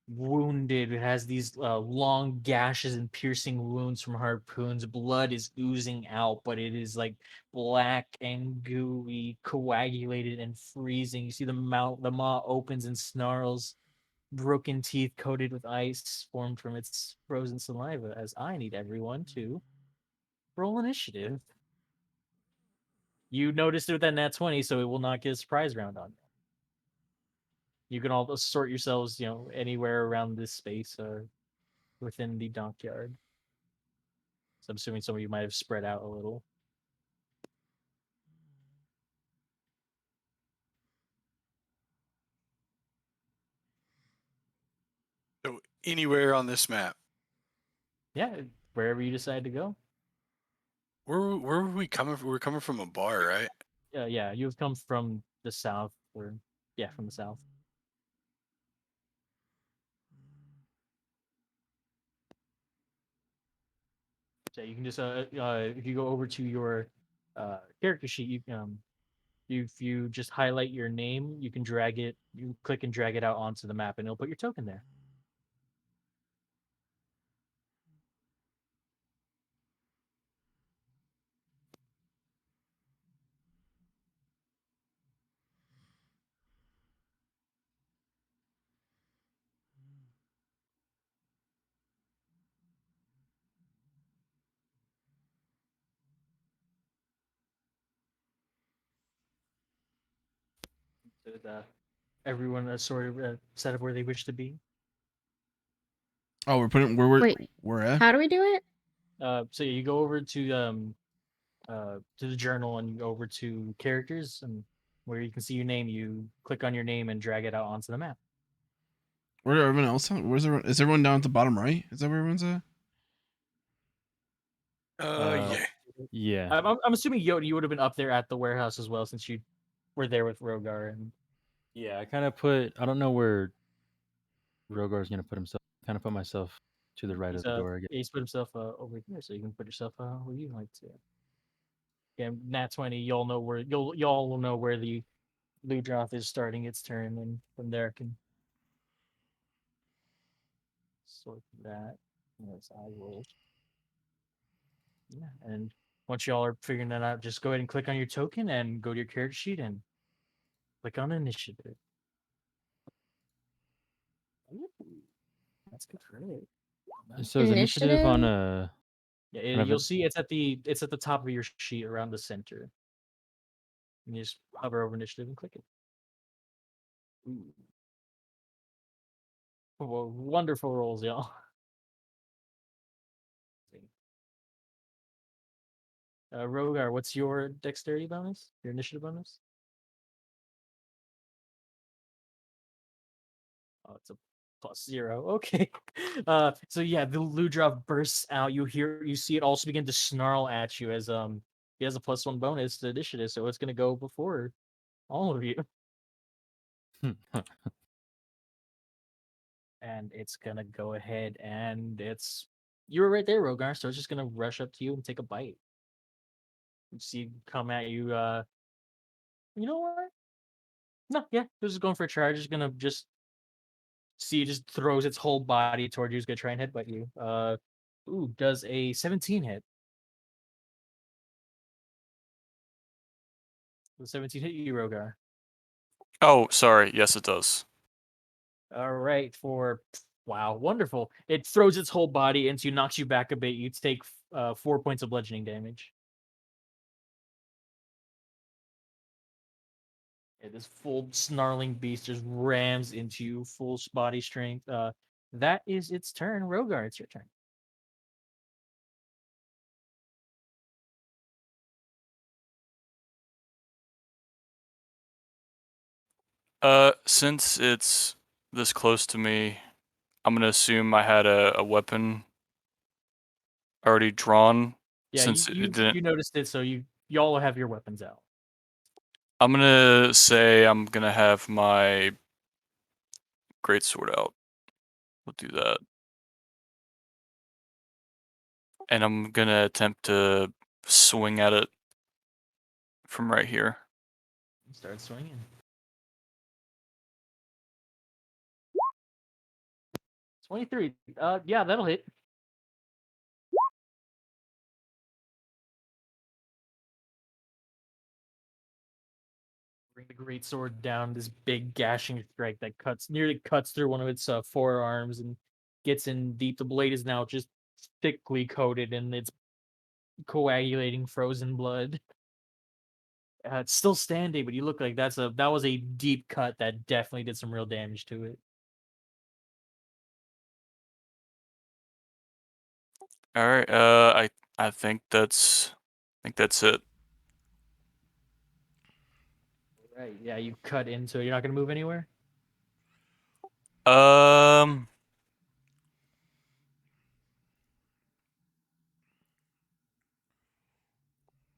wounded. It has these long gashes and piercing wounds from harpoons. Blood is oozing out, but it is like black and gooey, coagulated and freezing. You see the maw opens and snarls. Broken teeth coated with ice formed from its frozen saliva. As I need everyone to roll initiative. You noticed it with that nat 20, so it will not get a surprise round on you. You can all sort yourselves, anywhere around this space or within the dockyard. So I'm assuming some of you might have spread out a little. So anywhere on this map. Yeah, wherever you decide to go. Where were we coming from? We're coming from a bar, right? Yeah, you've come from the south, or yeah, from the south. So you can just if you go over to your character sheet, if you just highlight your name, you can drag it. You click and drag it out onto the map, and it'll put your token there. So everyone sort of set up where they wish to be. Oh, Wait, we're at. how do we do it? So yeah, you go over to the journal and you go over to characters, and where you can see your name, you click on your name and drag it out onto the map. Where everyone else at? Where's everyone? Is everyone down at the bottom right? Is that where everyone's at? Yeah. Yeah. I'm assuming Yoda, you would have been up there at the warehouse as well, since you were there with Rogar. And Yeah, I kind of put. I don't know where Rogar's gonna put himself. Kind of put myself to the right of the door. I guess. he's put himself over here, so you can put yourself where you like to. Yeah, Nat 20. Y'all know where y'all will know where the Ludroth is starting its turn, and from there can sort that. Yes, I will. Yeah, and once y'all are figuring that out, just go ahead and click on your token and go to your character sheet and click on initiative. Ooh, that's good for it. So is initiative on Initiative? a Yeah, kind of you'll see it's at the top of your sheet around the center. And you just hover over initiative and click it. Ooh. Well, wonderful rolls, y'all. Rogar, what's your dexterity bonus? Your initiative bonus? Oh, it's a +0. Okay. So yeah, the Ludroth bursts out. You see it also begin to snarl at you as he has a +1 bonus to initiative, so it's gonna go before all of you. And it's gonna go ahead and you were right there, Rogar, so it's just gonna rush up to you and take a bite. You see it come at you, you know what? No, yeah, this is going for a charge. It's gonna just see it just throws its whole body toward you. It's gonna try and headbutt you. Ooh, does a 17 hit? Does 17 hit you, Rogar? Oh, sorry. Yes, it does. All right, wow, wonderful. It throws its whole body into you, knocks you back a bit. You take 4 points of bludgeoning damage. Yeah, this full snarling beast just rams into you, full body strength. That is its turn. Rogar, it's your turn. Since it's this close to me, I'm gonna assume I had a weapon already drawn. Yeah, Since it didn't, you noticed it, so y'all have your weapons out. I'm gonna say I'm gonna have my greatsword out. We'll do that, and I'm gonna attempt to swing at it from right here. Start swinging. 23. Yeah, that'll hit. Bring the great sword down. This big gashing strike that nearly cuts through one of its forearms and gets in deep. The blade is now just thickly coated in its coagulating frozen blood. It's still standing, but you look like that was a deep cut that definitely did some real damage to it. All right. I think that's it. Right. Yeah, you cut into it. You're not gonna move anywhere? Um,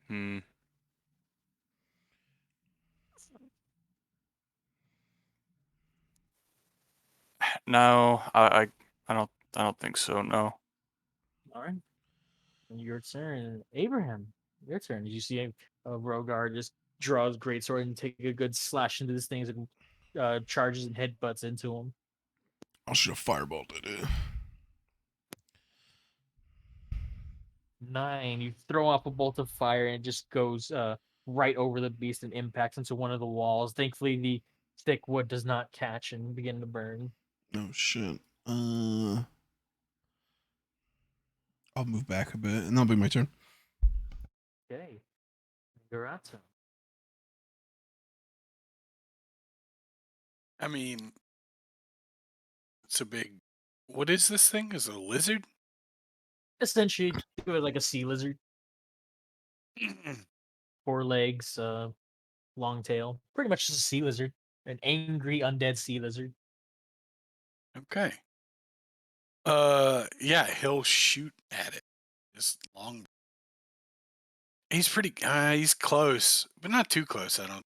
hmm. No, I don't think so. No. All right. And your turn. Abraham, your turn. Did you see a Rogar just draws greatsword and take a good slash into this thing and charges and headbutts into him? I should have fireballed it. 9. You throw off a bolt of fire and it just goes right over the beast and impacts into one of the walls. Thankfully, the thick wood does not catch and begin to burn. Oh shit. I'll move back a bit, and that'll be my turn. Okay. Garato. I mean, it's a big. What is this thing? Is it a lizard? Essentially, do it like a sea lizard. 4 legs, long tail. Pretty much just a sea lizard. An angry undead sea lizard. Okay. Yeah, he'll shoot at it. Just long. He's pretty. He's close, but not too close. I don't.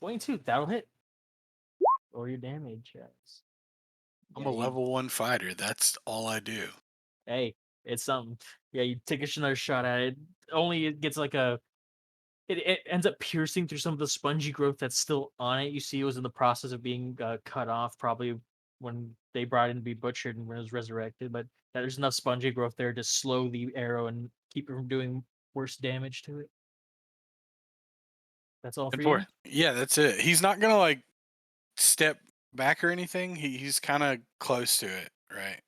22. That'll hit. Or your damage. Yes. I'm Yeah, a level 1 fighter. That's all I do. Hey, it's something. Yeah, you take another shot at it. Only it gets like a. It ends up piercing through some of the spongy growth that's still on it. You see, it was in the process of being cut off, probably when they brought it in to be butchered and when it was resurrected. But there's enough spongy growth there to slow the arrow and keep it from doing worse damage to it. That's all for you. Yeah, that's it. He's not gonna like step back or anything. He's kind of close to it, right?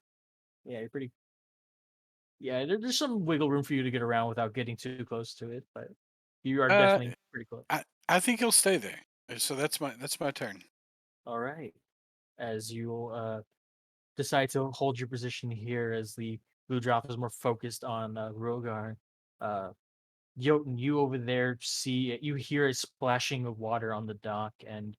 Yeah, you're pretty. Yeah, there's some wiggle room for you to get around without getting too close to it, but you are Uh, definitely pretty close. I think he'll stay there. So that's my turn. All right. As you decide to hold your position here, as the blue drop is more focused on Rogar, uh, Jotun, you over there you hear a splashing of water on the dock, and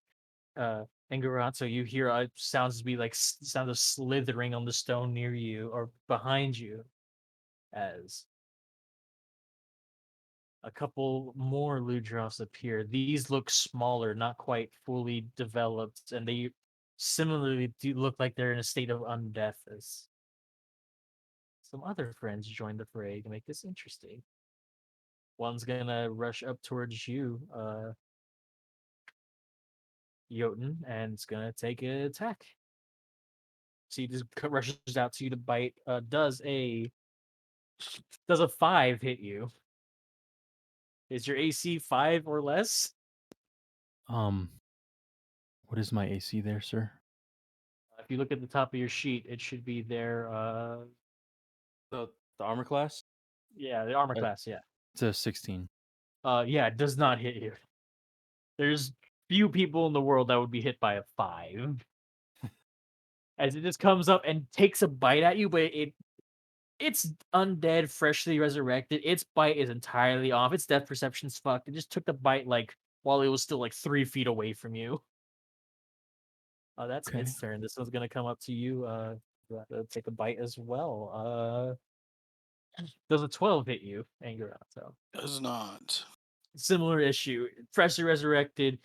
Engarazzo, you hear sounds to be like sound of slithering on the stone near you or behind you, as a couple more Ludroths appear. These look smaller, not quite fully developed, and they similarly do look like they're in a state of undeath as some other friends join the fray to make this interesting. One's gonna rush up towards you, Jotun, and it's gonna take an attack. So he just rushes out to you to bite. Does a 5 hit you? Is your AC 5 or less? What is my AC there, sir? If you look at the top of your sheet, it should be there. The armor class? Yeah, the armor Uh, class. Yeah. It's a 16. Yeah, it does not hit you. There's few people in the world that would be hit by a 5. As it just comes up and takes a bite at you, but it's undead, freshly resurrected. Its bite is entirely off. Its death perception's fucked. It just took the bite like while it was still like 3 feet away from you. That's Okay. its turn. This one's gonna come up to you. You have to take a bite as well. Does a 12 hit you, Angarato? Does not. Similar issue. Freshly resurrected.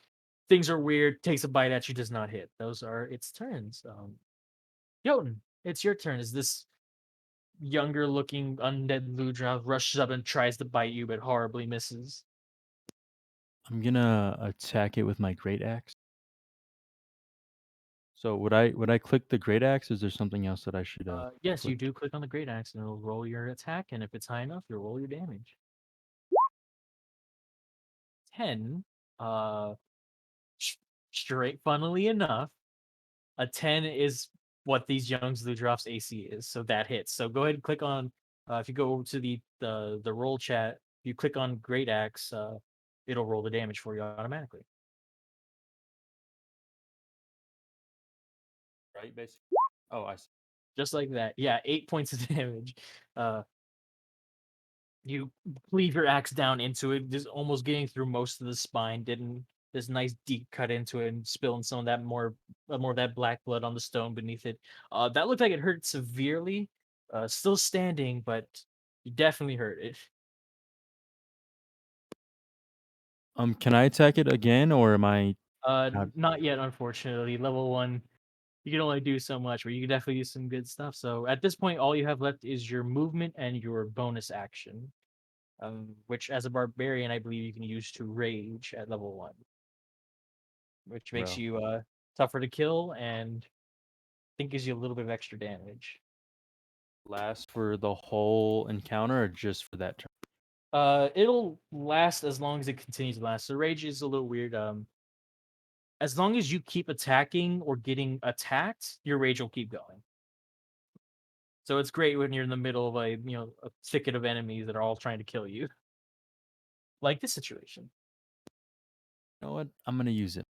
Things are weird. Takes a bite at you. Does not hit. Those are its turns. Jotun, it's your turn. Is this younger looking undead Ludra rushes up and tries to bite you, but horribly misses? I'm gonna attack it with my great axe. So would I click the great axe? Is there something else that I should Yes, you click? do click on the great axe and it'll roll your attack, and if it's high enough, you'll roll your damage. 10. Uh, straight. Funnily enough, a 10 is what these young Ludroff's AC is, so that hits. So go ahead and click on. If you go over to the roll chat, you click on Great Axe, it'll roll the damage for you automatically. Right, basically. Oh, I see. Just like that. Yeah, 8 points of damage. You cleave your axe down into it, just almost getting through most of the spine, didn't this nice deep cut into it and spilling some of that more of that black blood on the stone beneath it. That looked like it hurt severely. Still standing, but you definitely hurt it. Can I attack it again, or am I? Not yet, unfortunately. Level 1, you can only do so much, but you can definitely do some good stuff. So at this point, all you have left is your movement and your bonus action, which as a barbarian, I believe you can use to rage at level 1, which makes Bro. you tougher to kill and I think gives you a little bit of extra damage. Last for the whole encounter, or just for that turn? It'll last as long as it continues to last. So rage is a little weird. As long as you keep attacking or getting attacked, your rage will keep going. So it's great when you're in the middle of a thicket of enemies that are all trying to kill you, like this situation. You know what? I'm gonna use it.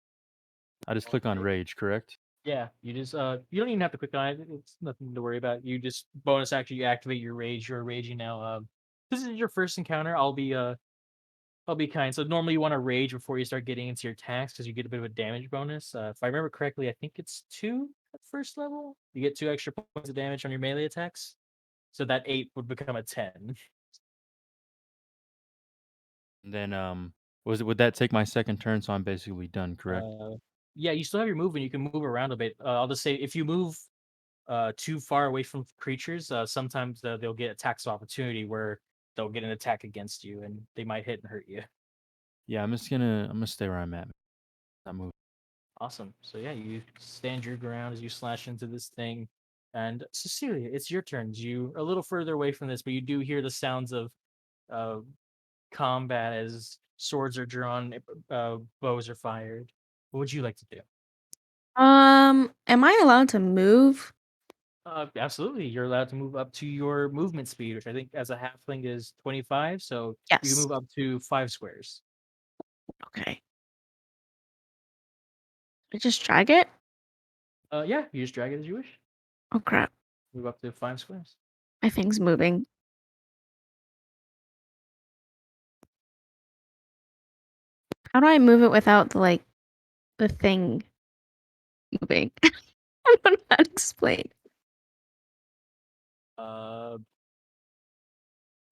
I just click on Okay. rage, correct? Yeah, you just you don't even have to click on it. It's nothing to worry about. You just bonus action, you activate your rage. You're raging now. This is your first encounter. I'll be kind. So normally you want to rage before you start getting into your attacks because you get a bit of a damage bonus. If I remember correctly, I think it's 2 at first level. You get 2 extra points of damage on your melee attacks. So that 8 would become a 10. And then would that take my second turn? So I'm basically done, correct? Yeah, you still have your movement. You can move around a bit. I'll just say if you move too far away from creatures, sometimes they'll get attacks of opportunity where they'll get an attack against you and they might hit and hurt you. Yeah, I'm gonna stay where I'm at. Not move. Awesome. So yeah, you stand your ground as you slash into this thing. And Cecilia, it's your turn. You a little further away from this, but you do hear the sounds of uh, combat as swords are drawn, bows are fired. What would you like to do? Am I allowed to move? Absolutely. You're allowed to move up to your movement speed, which I think as a halfling is 25. So you can Yes. move up to 5 squares. Okay. I just drag it? Yeah, you just drag it as you wish. Oh crap. Move up to 5 squares. My thing's moving. How do I move it without the thing moving? I don't know how to explain. Uh,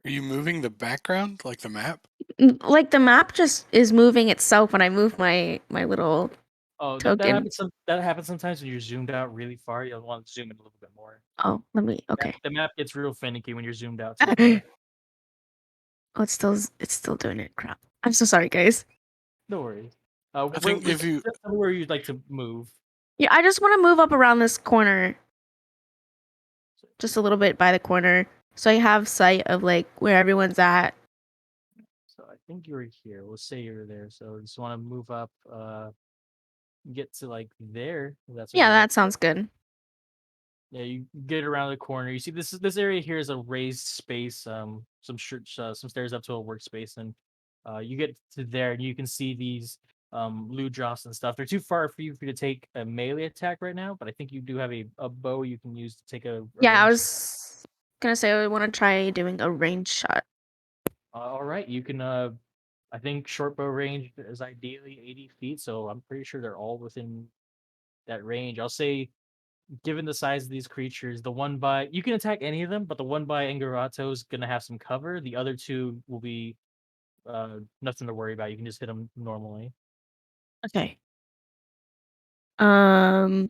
Are you moving the background, like the map? Like the map just is moving itself when I move my little oh, that token. happens. That happens sometimes when you're zoomed out really far. You'll want to zoom in a little bit more. Oh, let me. Okay. The map gets real finicky when you're zoomed out too far. Oh, it's still doing it. Crap. I'm so sorry, guys. No worries. I think if you just tell me where you'd like to move. Yeah, I just want to move up around this corner, just a little bit by the corner, so I have sight of like where everyone's at. So I think you were here. We'll say you were there. So just want to move up. Get to like there. If that's what Yeah, you'd like that to do. sounds good. Yeah, you get around the corner. You see this area here is a raised space. Some stairs up to a workspace, and you get to there, and you can see these loot drops and stuff. They're too far for you to take a melee attack right now, but I think you do have a bow you can use to take a Yeah, I range. was gonna say I want to try doing a range shot. All right, you can. I think short bow range is ideally 80 feet, so I'm pretty sure they're all within that range. I'll say given the size of these creatures, the one by you can attack any of them, but the one by Engarato is gonna have some cover. The other two will be nothing to worry about. You can just hit them normally. Okay. Um.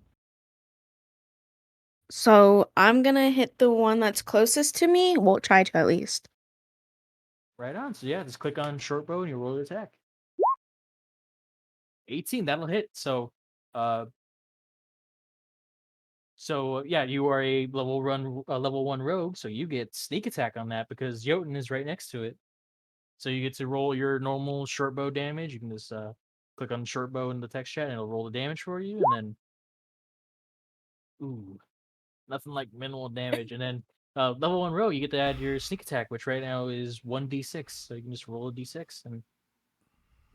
So I'm gonna hit the one that's closest to me. We'll try to at least. Right on. So yeah, just click on short bow and you roll your attack. 18, that'll hit. Uh, yeah, you are a level 1 rogue, so you get sneak attack on that because Jotun is right next to it. So you get to roll your normal short bow damage. You can just click on short bow in the text chat and it'll roll the damage for you, and then ooh, nothing like minimal damage. And then level 1 rogue, you get to add your sneak attack, which right now is 1d6. So you can just roll a d6 and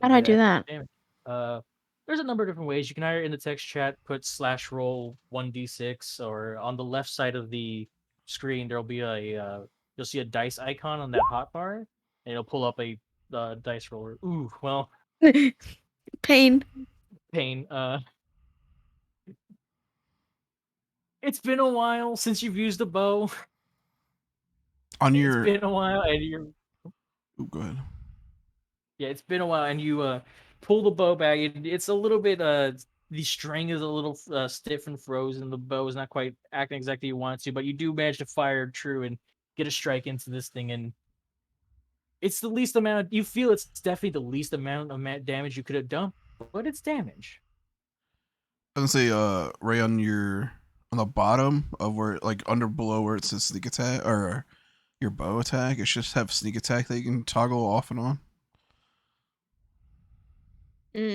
How you do I get do extra that? damage. There's a number of different ways. You can either in the text chat put /roll 1d6, or on the left side of the screen there'll be you'll see a dice icon on that hotbar, and it'll pull up a dice roller. Ooh, well, Pain. pain. It's been a while since you've used a bow. On It's your, been a while, and you're go ahead. yeah, it's been a while, and you pull the bow back. It's a little bit the string is a little stiff and frozen. The bow is not quite acting exactly you want it to, but you do manage to fire true and get a strike into this thing, and it's the least amount. You feel it's definitely the least amount of damage you could have done, but it's damage. I was gonna say, right on the bottom of where, like under below where it says sneak attack or your bow attack, it should have sneak attack that you can toggle off and on. It's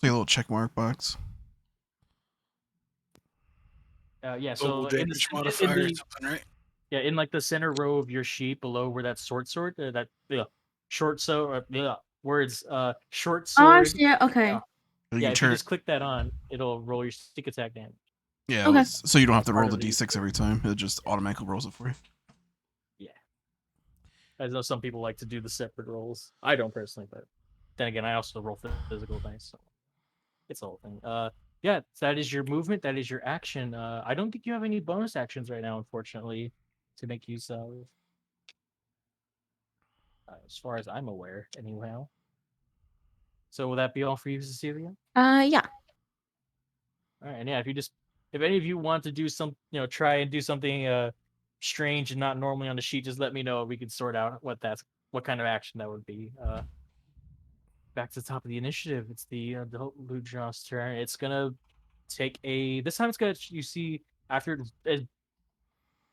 like a little check mark box. Yeah. Global So damage in modifier or the something, right? yeah, in like the center row of your sheet below where that sword that short words short Oh, I sword. see it. Okay. You Yeah, can if you turn. just click that on, it'll roll your sneak attack damage. Yeah, Okay. so you don't have to Part roll the of the- d6 every time. It just automatically rolls it for you. Yeah. I know some people like to do the separate rolls. I don't personally, but then again, I also roll physical dice, so it's the whole thing. Yeah, so that is your movement. That is your action. I don't think you have any bonus actions right now, unfortunately, to make use of. As far as I'm aware, anyhow. So will that be all for you, Cecilia? Yeah. All right, and yeah, if any of you want to do try and do something strange and not normally on the sheet, just let me know. We can sort out what kind of action that would be. Back to the top of the initiative. It's the Ludroth's turn. It's gonna take this time. It's gonna you see after it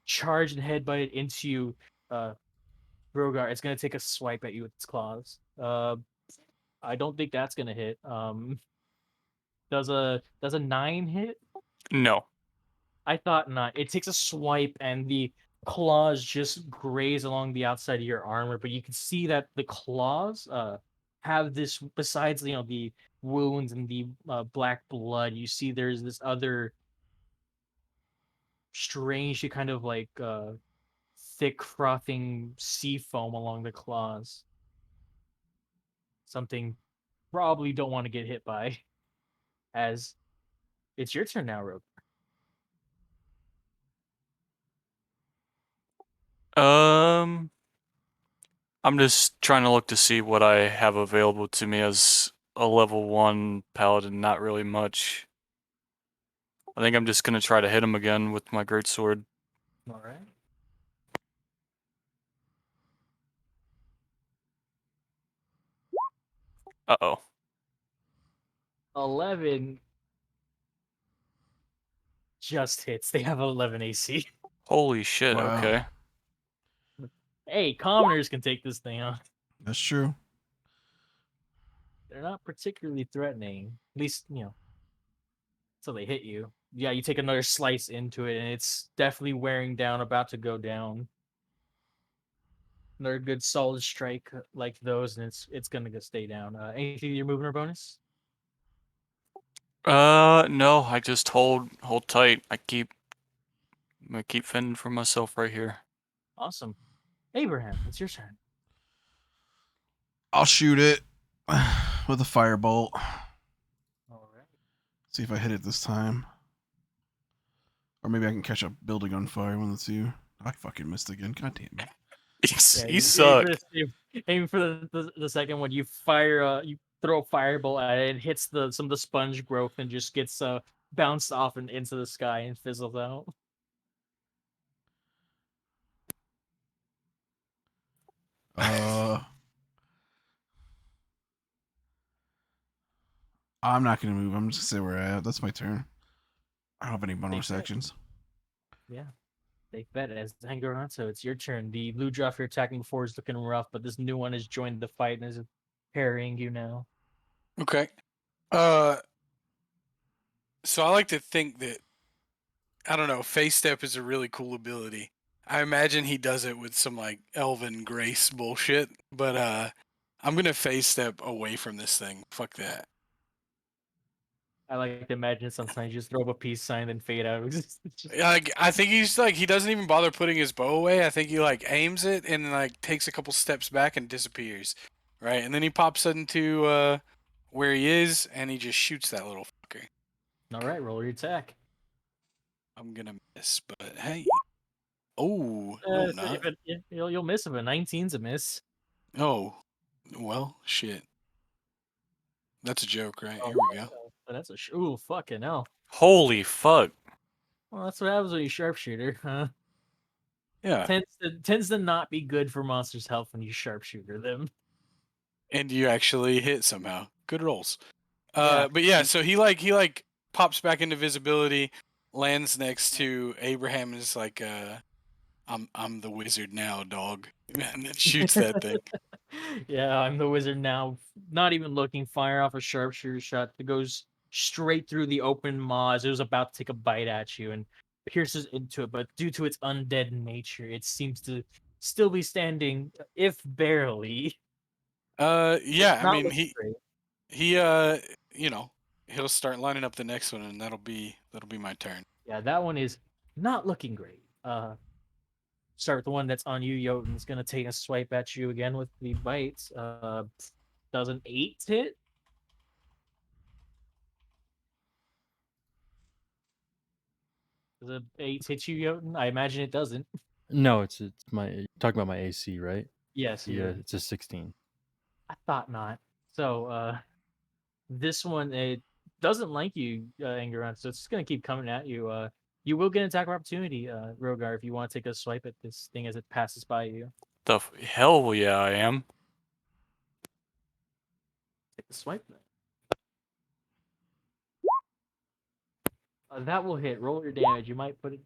charged and headbutted into you, Rogar. It's gonna take a swipe at you with its claws. I don't think that's gonna hit. Does a 9 hit? No. I thought not. It takes a swipe and the claws just graze along the outside of your armor, but you can see that the claws have this besides the wounds and the black blood. You see there's this other strange kind of like thick frothing sea foam along the claws. Something probably don't want to get hit by. As it's your turn now, Rogue. I'm just trying to look to see what I have available to me as a level 1 paladin, not really much. I think I'm just gonna try to hit him again with my greatsword. All right. Uh-oh. 11 just hits. They have 11 AC. Holy shit, Wow. okay. Hey, commoners can take this thing on. That's true. They're not particularly threatening. At least, so they hit you. Yeah, you take another slice into it, and it's definitely wearing down, about to go down. Another good solid strike like those, and it's gonna go stay down. Anything you're moving or bonus? No, I just hold tight. I keep fending for myself right here. Awesome. Abraham, it's your turn. I'll shoot it with a firebolt. All right. See if I hit it this time. Or maybe I can catch a building on fire, one of the two. I fucking missed again. God damn it. You suck. Aim for the second one. You fire. You throw a firebolt at it. It hits some of the sponge growth and just gets bounced off and into the sky and fizzles out. I'm not gonna move. I'm just gonna stay where I am. That's my turn. I don't have any bonus bet. actions. Yeah. Safe bet. As Zangoranto, it's your turn. The blue drop you're attacking before is looking rough, but this new one has joined the fight and is parrying you now. Okay. So I like to think that, I don't know, Face Step is a really cool ability. I imagine he does it with some like elven grace bullshit, but I'm gonna Face Step away from this thing. Fuck that. I like to imagine sometimes you just throw up a peace sign and fade out of existence. Just- Like I think he's like he doesn't even bother putting his bow away. I think he like aims it and like takes a couple steps back and disappears, right? And then he pops into where he is and he just shoots that little fucker. All right, roll your attack. I'm gonna miss, but hey, oh no, I'm So not. you'll miss if a 19's a miss. Oh, well, shit. That's a joke, right? Oh, Here we go. that's a ooh fucking hell. Holy fuck! Well, that's what happens when you sharpshooter, huh? Yeah, Tends to not be good for monsters' health when you sharpshooter them. and you actually hit somehow. Good rolls. Yeah. But yeah, so he pops back into visibility, lands next to Abraham, and is like, I'm the wizard now, dog," and then shoots that thing. Yeah, I'm the wizard now. Not even looking, fire off a sharpshooter shot that goes straight through the open maw as it was about to take a bite at you and pierces into it. But due to its undead nature, it seems to still be standing, if barely. Yeah, I Not mean looking great. he you know, he'll start lining up the next one, and that'll be my turn. Yeah, that one is not looking great. Start with the one that's on you, Jotun's gonna take a swipe at you again with the bite. Does an 8 hit? Does an 8 hit you, Jotun? I imagine it doesn't. No, it's my you're talking about my AC, right? Yes, Yeah, you. it's a 16. I thought not. So, this one it doesn't like you, Angeron, so it's just gonna keep coming at you. You will get an attack of opportunity, Rogar, if you want to take a swipe at this thing as it passes by you. Hell yeah, I am. Take the swipe then. That will hit. Roll your damage. You might put it.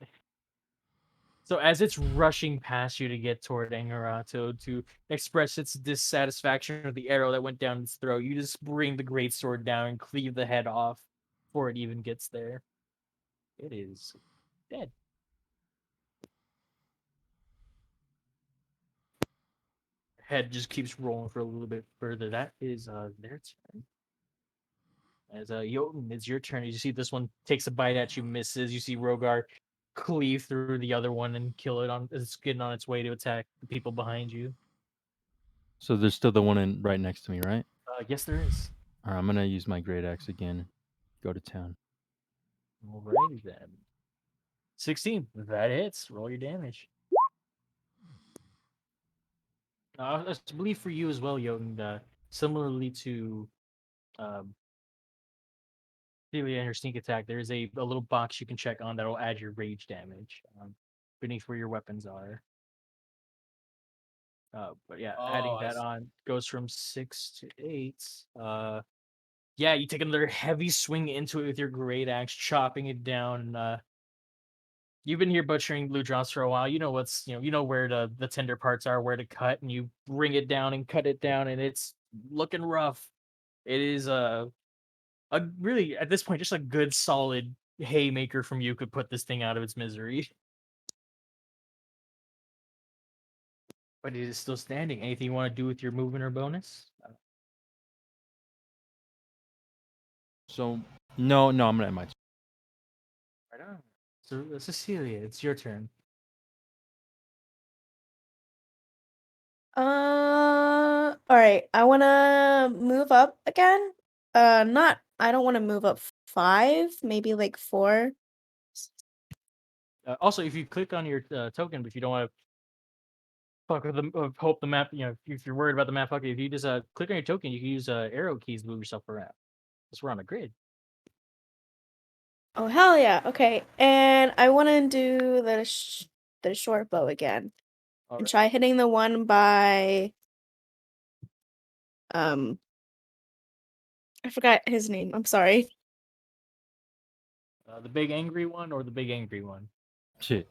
So as it's rushing past you to get toward Angarato to express its dissatisfaction with the arrow that went down its throat, you just bring the great sword down and cleave the head off before it even gets there. It is dead. Head just keeps rolling for a little bit further. That is their turn. As Jotun, it's your turn. You see this one takes a bite at you, misses. You see Rogar cleave through the other one and kill it on it's getting on its way to attack the people behind you. So there's still the one right next to me, right? Yes, there is. All right, I'm gonna use my great axe again. Go to town. Alrighty then. 16. That hits. Roll your damage. I believe for you as well, Jotun, similarly to um, Celia and her sneak attack, there is a little box you can check on that will add your rage damage beneath where your weapons are. But yeah, adding that on goes from 6 to 8. Yeah, you take another heavy swing into it with your great axe, chopping it down. You've been here butchering blue drops for a while. You know you know where the tender parts are, where to cut, and you bring it down and cut it down, and it's looking rough. It is a really at this point just a good solid haymaker from you could put this thing out of its misery. But it is still standing. Anything you want to do with your movement or bonus? So no, I'm gonna end my turn. Right on. So Cecilia, it's your turn. All right. I want to move up again. Not. I don't want to move up 5. Maybe like 4. Also, if you click on your token, if you don't want to fuck with the hope the map, if you're worried about the map fucking, if you just click on your token, you can use arrow keys to move yourself around. Because we're on a grid. Oh hell yeah. Okay. And I want to do the short bow again All and right. try hitting the one by I forgot his name. I'm sorry. The big angry one or the big angry one? Shit.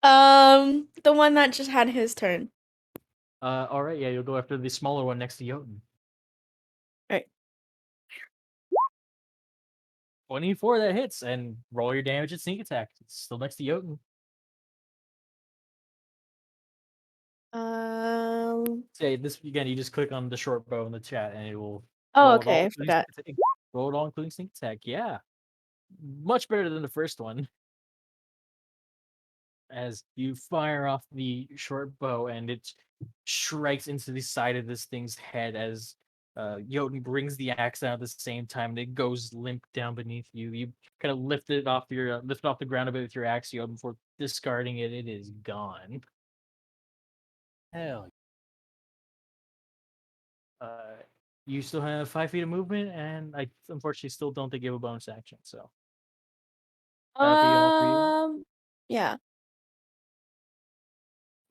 The one that just had his turn. All right, yeah, you'll go after the smaller one next to Jotun. Right. 24, that hits, and roll your damage at sneak attack. It's still next to Jotun. Say this again. You just click on the short bow in the chat, and it will Oh, roll okay. I all. forgot. Roll it all, including sneak attack. Yeah, much better than the first one. As you fire off the short bow and it strikes into the side of this thing's head as Jotun brings the axe out at the same time and it goes limp down beneath you. You kind of lift it off the ground a bit with your axe, Jotun, before discarding it. It is gone. Hell. Uh, you still have 5 feet of movement, and I unfortunately still don't think you have a bonus action. So that'll be all for you. Yeah.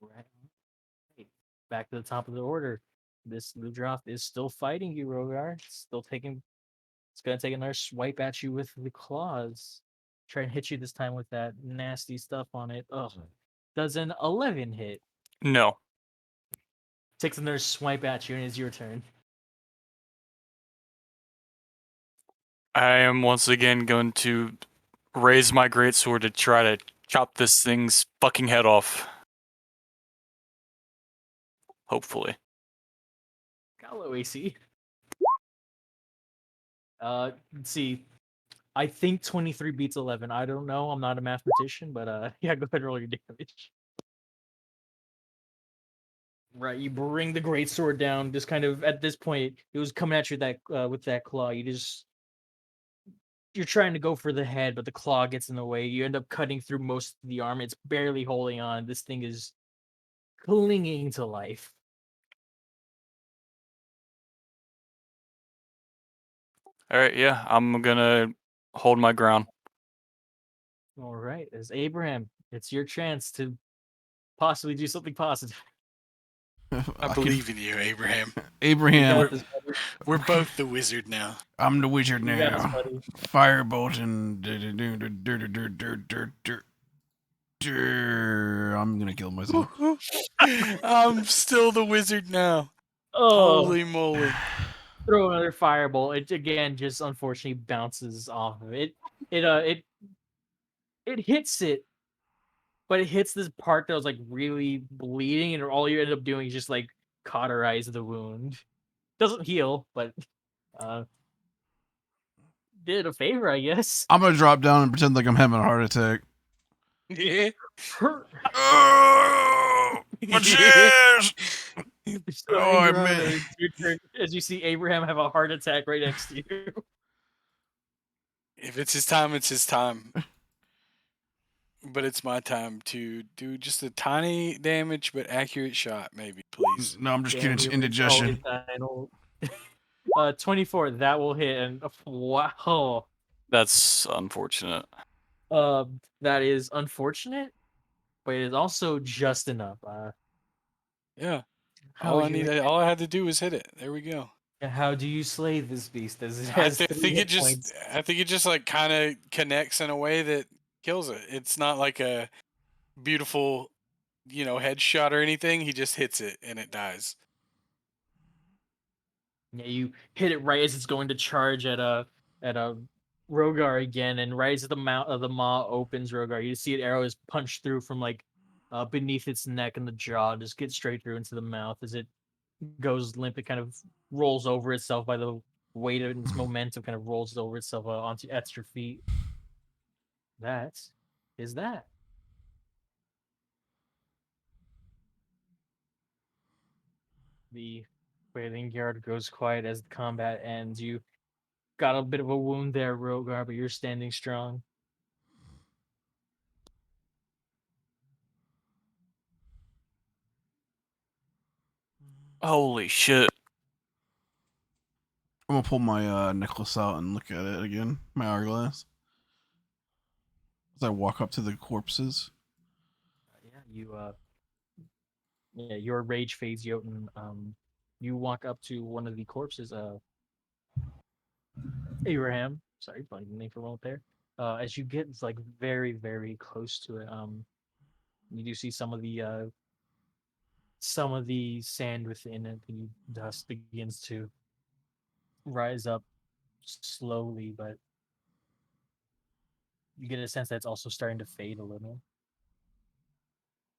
Right. Back to the top of the order. This Ludroth is still fighting you, Rogar. It's gonna take another swipe at you with the claws. Try and hit you this time with that nasty stuff on it. Ugh. Does an 11 hit? No. Takes another swipe at you, and it's your turn. I am once again going to raise my greatsword to try to chop this thing's fucking head off. Hopefully. Got low AC. Let's see. I think 23 beats 11. I don't know. I'm not a mathematician, but yeah, go ahead and roll your damage. Right, you bring the great sword down. Just kind of at this point, it was coming at you that with that claw. You're trying to go for the head, but the claw gets in the way. You end up cutting through most of the arm. It's barely holding on. This thing is clinging to life. All right, yeah, I'm gonna hold my ground. All right, as Abraham, it's your chance to possibly do something positive. I believe in you, Abraham. You Abraham, got this, buddy. We're both the wizard now. I'm the wizard You got this, now. buddy. Firebolt and I'm gonna kill myself. I'm still the wizard now. Oh, Holy moly. throw another firebolt. It again just unfortunately bounces off of it. It hits it, but it hits this part that was like really bleeding, and all you end up doing is just like cauterize the wound. Doesn't heal, but uh did a favor, I guess. I'm gonna drop down and pretend like I'm having a heart attack. Yeah. Oh, my chest! So, Oh, I Abraham, meant- it's your turn as you see Abraham have a heart attack right next to you. If it's his time, it's his time. But it's my time to do just a tiny damage but accurate shot, maybe, please. No, I'm just Damn, kidding. he was Indigestion. all entitled. 24, that will hit, and wow. That's unfortunate. That is unfortunate, but it is also just enough. Yeah. How All would I you need, like- all I had to do was hit it. There we go. How do you slay this beast? As it I has think 3 it hit just, points. I think it just like kind of connects in a way that kills it. It's not like a beautiful, headshot or anything. He just hits it and it dies. Yeah, you hit it right as it's going to charge at a Rogar again, and right as the mouth of the maw opens, Rogar, you see an arrow is punched through from like beneath its neck and the jaw, just gets straight through into the mouth as it goes limp. It kind of rolls over itself by the weight of its momentum, kind of rolls over itself onto at your feet. That is that. The wailing guard goes quiet as the combat ends. You got a bit of a wound there, Rogar, but you're standing strong. Holy shit. I'm gonna pull my necklace out and look at it again. My hourglass. As I walk up to the corpses. Your rage fades, Jotun. You walk up to one of the corpses, Abraham. Sorry, blank the name for a moment there. As you get like very, very close to it, you do see some of the sand within it, the dust begins to rise up slowly, but you get a sense that it's also starting to fade a little.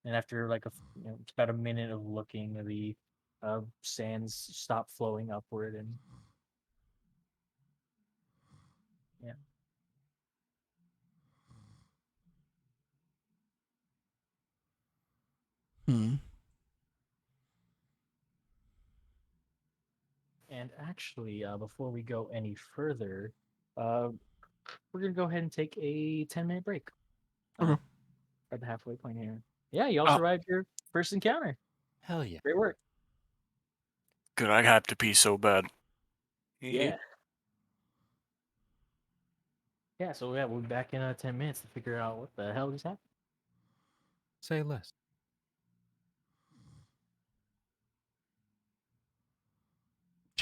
And after like about a minute of looking, the sands stop flowing upward, and Yeah. Hmm. And actually, before we go any further, uh, we're gonna go ahead and take a 10-minute break. Okay. At the halfway point here. Yeah, you all Oh. survived your first encounter. Hell yeah. Great work. Good, I have to pee so bad. Yeah. Yeah, so yeah, we'll be back in 10 minutes to figure out what the hell just happened. Say less.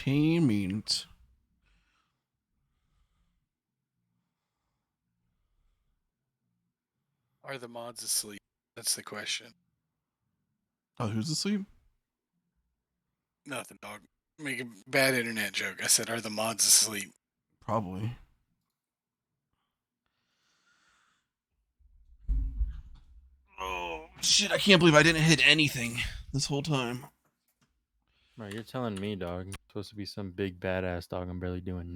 Minutes. Are the mods asleep? That's the question. Oh, who's asleep? Nothing, dog. Make a bad internet joke. I said, are the mods asleep? Probably. Oh shit! I can't believe I didn't hit anything this whole time. Bro, you're telling me, dog. I'm supposed to be some big badass dog. I'm barely doing.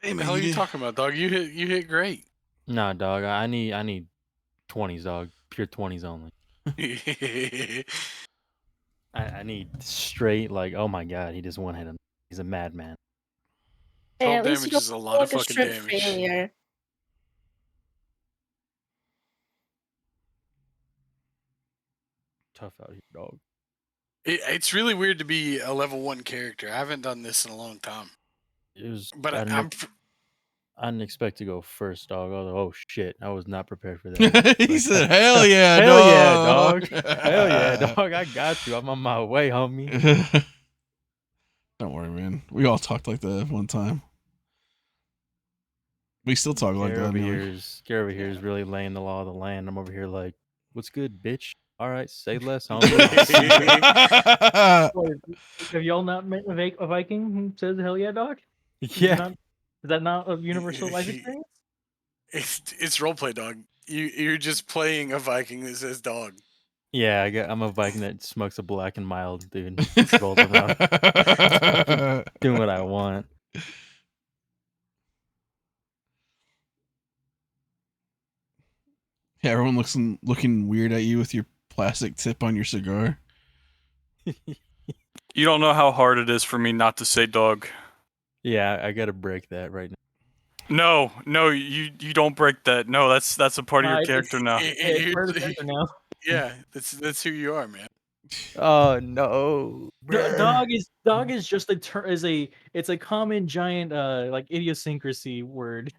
Hey What the man, hell are you did- talking about, dog? You hit great. Nah, dog. I need 20s, dog. Pure 20s only. I need straight like, oh my god, he just one hit him. He's a madman. Hey, 12 at least you damage don't is a feel lot of like a fucking shrimp damage. failure. Tough out here, dog. It's really weird to be a level 1 character. I haven't done this in a long time. It was But I I'm didn't expect to go first, dog. I was like, oh shit, I was not prepared for that. he said, "Hell yeah, Hell yeah, dog. dog. Hell yeah, dog. I got you. I'm on my way, homie. Don't worry, man. We all talked like that one time. We still talk like that. Gary over here is really laying the law of the land. I'm over here like, what's good, bitch? All right, say less, homie. What, have y'all not met a Viking who says "hell yeah, dog"? Yeah. Is that not a universal life experience? it's roleplay, dog. You're just playing a Viking that says dog. Yeah, I'm a Viking that smokes a black and mild, dude. Just rolls around doing what I want. Yeah, everyone looking weird at you with your plastic tip on your cigar. You don't know how hard it is for me not to say dog. Yeah, I gotta break that right now. No, you don't break that. No, that's a part of your character now. It's part of the character now. Yeah, that's who you are, man. Oh no. Dog is just it's a common giant like idiosyncrasy word.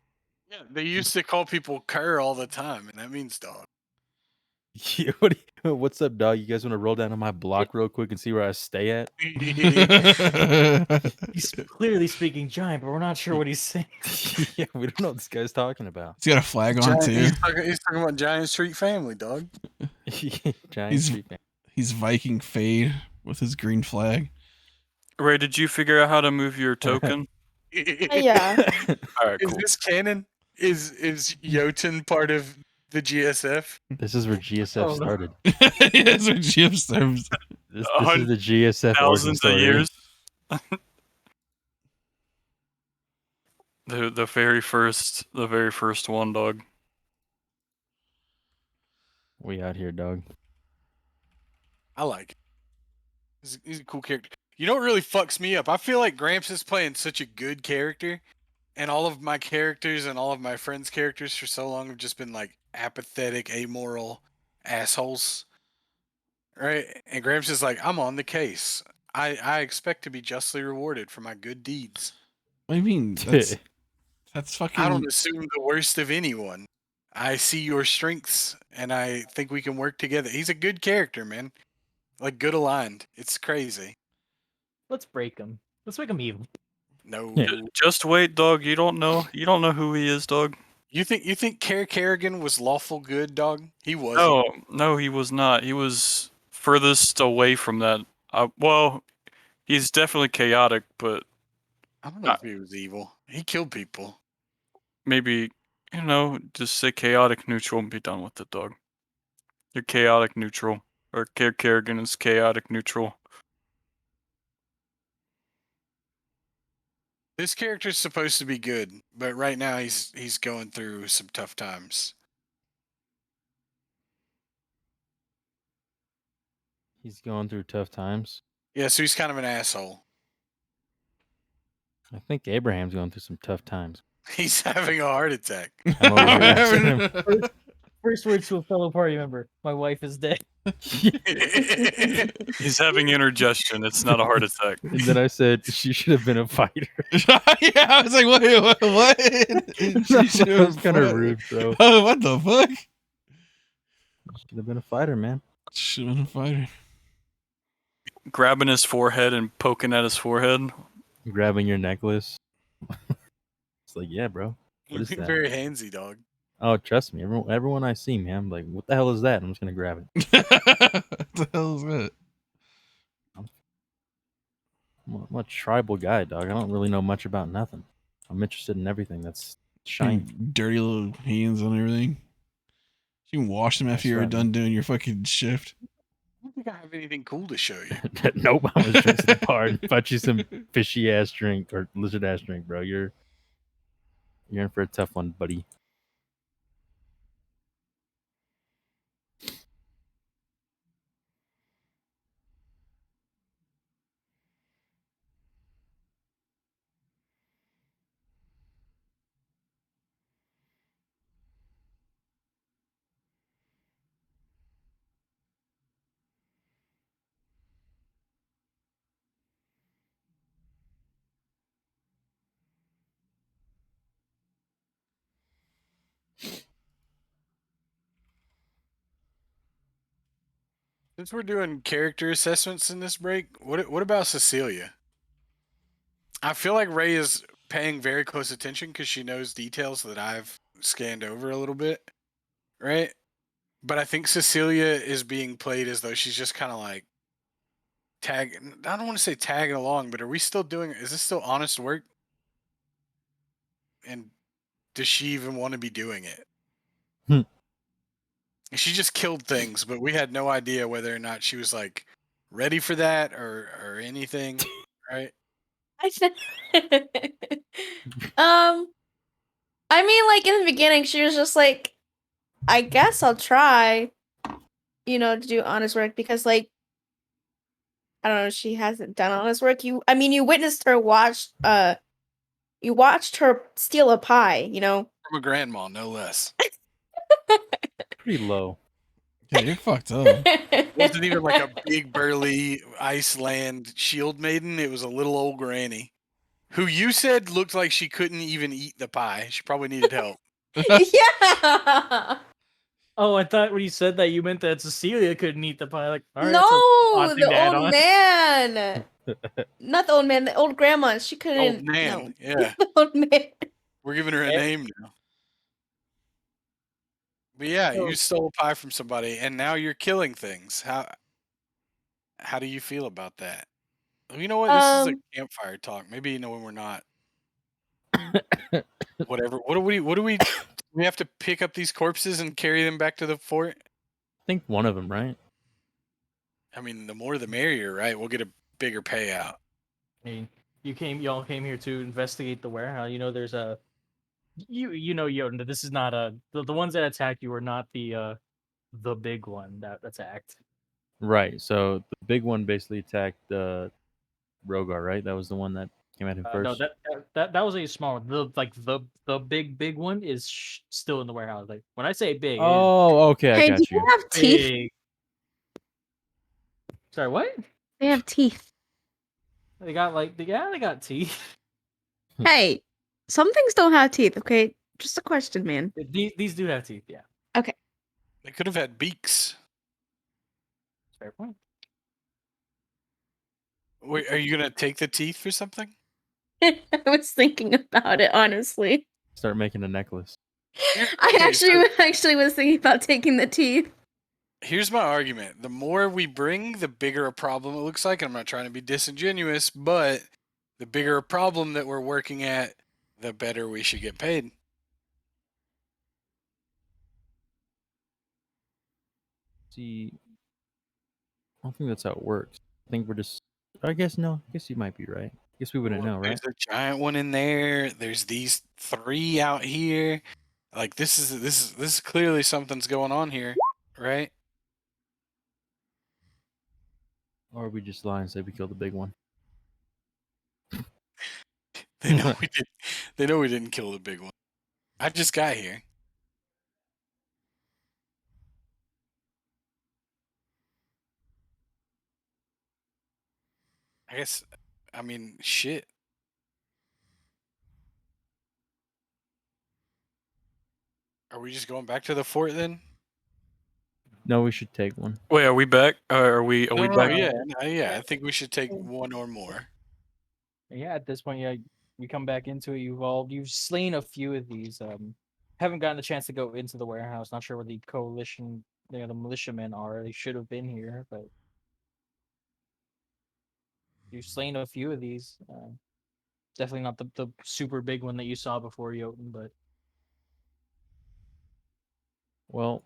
Yeah, they used to call people cur all the time, and that means dog. Yeah, what's up, dog? You guys want to roll down on my block real quick and see where I stay at? He's clearly speaking giant, but we're not sure what he's saying. Yeah, we don't know what this guy's talking about. He's got a flag on Giant, too. he's talking about Giant Street Family, dog. Giant He's- street man. He's Viking Fade with his green flag. Ray, did you figure out how to move your token? Yeah. All right, Is cool. this canon? Is Jotun part of the GSF? This is where GSF Oh, no. started. That's what Jim serves. This is the GSF origin Thousands of story. years. the very first one, dog. We out here, dog. I like it. He's a cool character. You know what really fucks me up? I feel like Gramps is playing such a good character, and all of my characters and all of my friends' characters for so long have just been like apathetic, amoral assholes. Right? And Gramps is like, I'm on the case. I expect to be justly rewarded for my good deeds. What do you mean? That's fucking. I don't assume the worst of anyone. I see your strengths, and I think we can work together. He's a good character, man. Like, good aligned. It's crazy. Let's break him. Let's make him evil. No. Yeah. Just wait, dog. You don't know who he is, dog. You think Kerrigan was lawful good, dog? He wasn't. No, he was not. He was furthest away from that. Well, he's definitely chaotic, but I don't know if he was evil. He killed people. maybe, just say chaotic neutral and be done with it, dog. You're chaotic neutral. Or Kerrigan is chaotic neutral. This character's supposed to be good, but right now he's going through some tough times. He's going through tough times. Yeah, so he's kind of an asshole. I think Abraham's going through some tough times. He's having a heart attack. I'm over here asking him. First words to a fellow party member: "My wife is dead." He's having indigestion. It's not a heart attack. And then I said she should have been a fighter. Yeah, I was like, what? What? That was kind of rude, bro. Oh, what the fuck? Should have been a fighter, man. Should have been a fighter. Grabbing his forehead and poking at his forehead. Grabbing your necklace. It's like, yeah, bro. What is You're that? very handsy, dog. Oh, trust me. Everyone I see, man, I'm like, what the hell is that? I'm just gonna grab it. What the hell is that? I'm a tribal guy, dog. I don't really know much about nothing. I'm interested in everything that's shiny. Dirty little hands on everything. You can wash them after That's you're right, done doing your fucking shift. I don't think I have anything cool to show you. Nope, I was just at the bar and bought you some fishy ass drink or lizard ass drink, bro. You're in for a tough one, buddy. Since we're doing character assessments in this break, what about Cecilia? I feel like Ray is paying very close attention because she knows details that I've scanned over a little bit, right? But I think Cecilia is being played as though she's just kind of like tagging. I don't want to say tagging along, but are we still doing? Is this still honest work? And does she even want to be doing it? Hmm. She just killed things, but we had no idea whether or not she was like ready for that or anything, right? I mean, like in the beginning, she was just like, I guess I'll try, to do honest work because, like, I don't know, she hasn't done honest work. You witnessed her you watched her steal a pie, From a grandma, no less. Pretty low. Yeah, you're fucked up. It wasn't even like a big burly Iceland shield maiden. It was a little old granny who you said looked like she couldn't even eat the pie. She probably needed help. Yeah. Oh, I thought when you said that you meant that Cecilia couldn't eat the pie. Like, all right, No, that's an odd thing the to add old on. man. Not the old man, the old grandma. She couldn't. Old man, No. yeah. The old man. We're giving her a name now. But yeah, you stole a pie from somebody, and now you're killing things. How do you feel about that? You know what? This is a campfire talk. Maybe when we're not. Whatever. What do we? We have to pick up these corpses and carry them back to the fort. I think one of them, right? I mean, the more the merrier, right? We'll get a bigger payout. I mean, y'all came here to investigate the warehouse. There's a, Yoda. This is not the ones that attacked you are not the big one that attacked. Right. So the big one basically attacked Rogar, right? That was the one that came at him first. No, that was a small one. The big one is still in the warehouse. Like when I say big, Oh, okay, I Hey, got do you. you have teeth? big. Sorry, what? They have teeth. They got teeth. Hey, some things don't have teeth, okay? Just a question, man. These do have teeth, yeah. Okay. They could have had beaks. Fair point. Wait, are you gonna take the teeth for something? I was thinking about it, honestly. Start making a necklace. I Okay, actually was thinking about taking the teeth. Here's my argument. The more we bring, the bigger a problem it looks like. And I'm not trying to be disingenuous, but the bigger a problem that we're working at, the better we should get paid. See, I don't think that's how it works. I think we're just. I guess no. I guess you might be right. Guess we wouldn't know, right? There's a giant one in there. There's these 3 out here. Like this is clearly something's going on here, right? Or we just lie and say we killed the big one. They know we did. They know we didn't kill the big one. I just got here. I guess. I mean, shit. Are we just going back to the fort then? No, we should take one. Wait, are we back? Are we No, back? yeah, yeah. I think we should take one or more. Yeah, at this point, yeah, you come back into it. You've slain a few of these. Haven't gotten a chance to go into the warehouse. Not sure where the coalition, the militiamen are. They should have been here, but you've slain a few of these. Definitely not the super big one that you saw before, Jotun, but Well,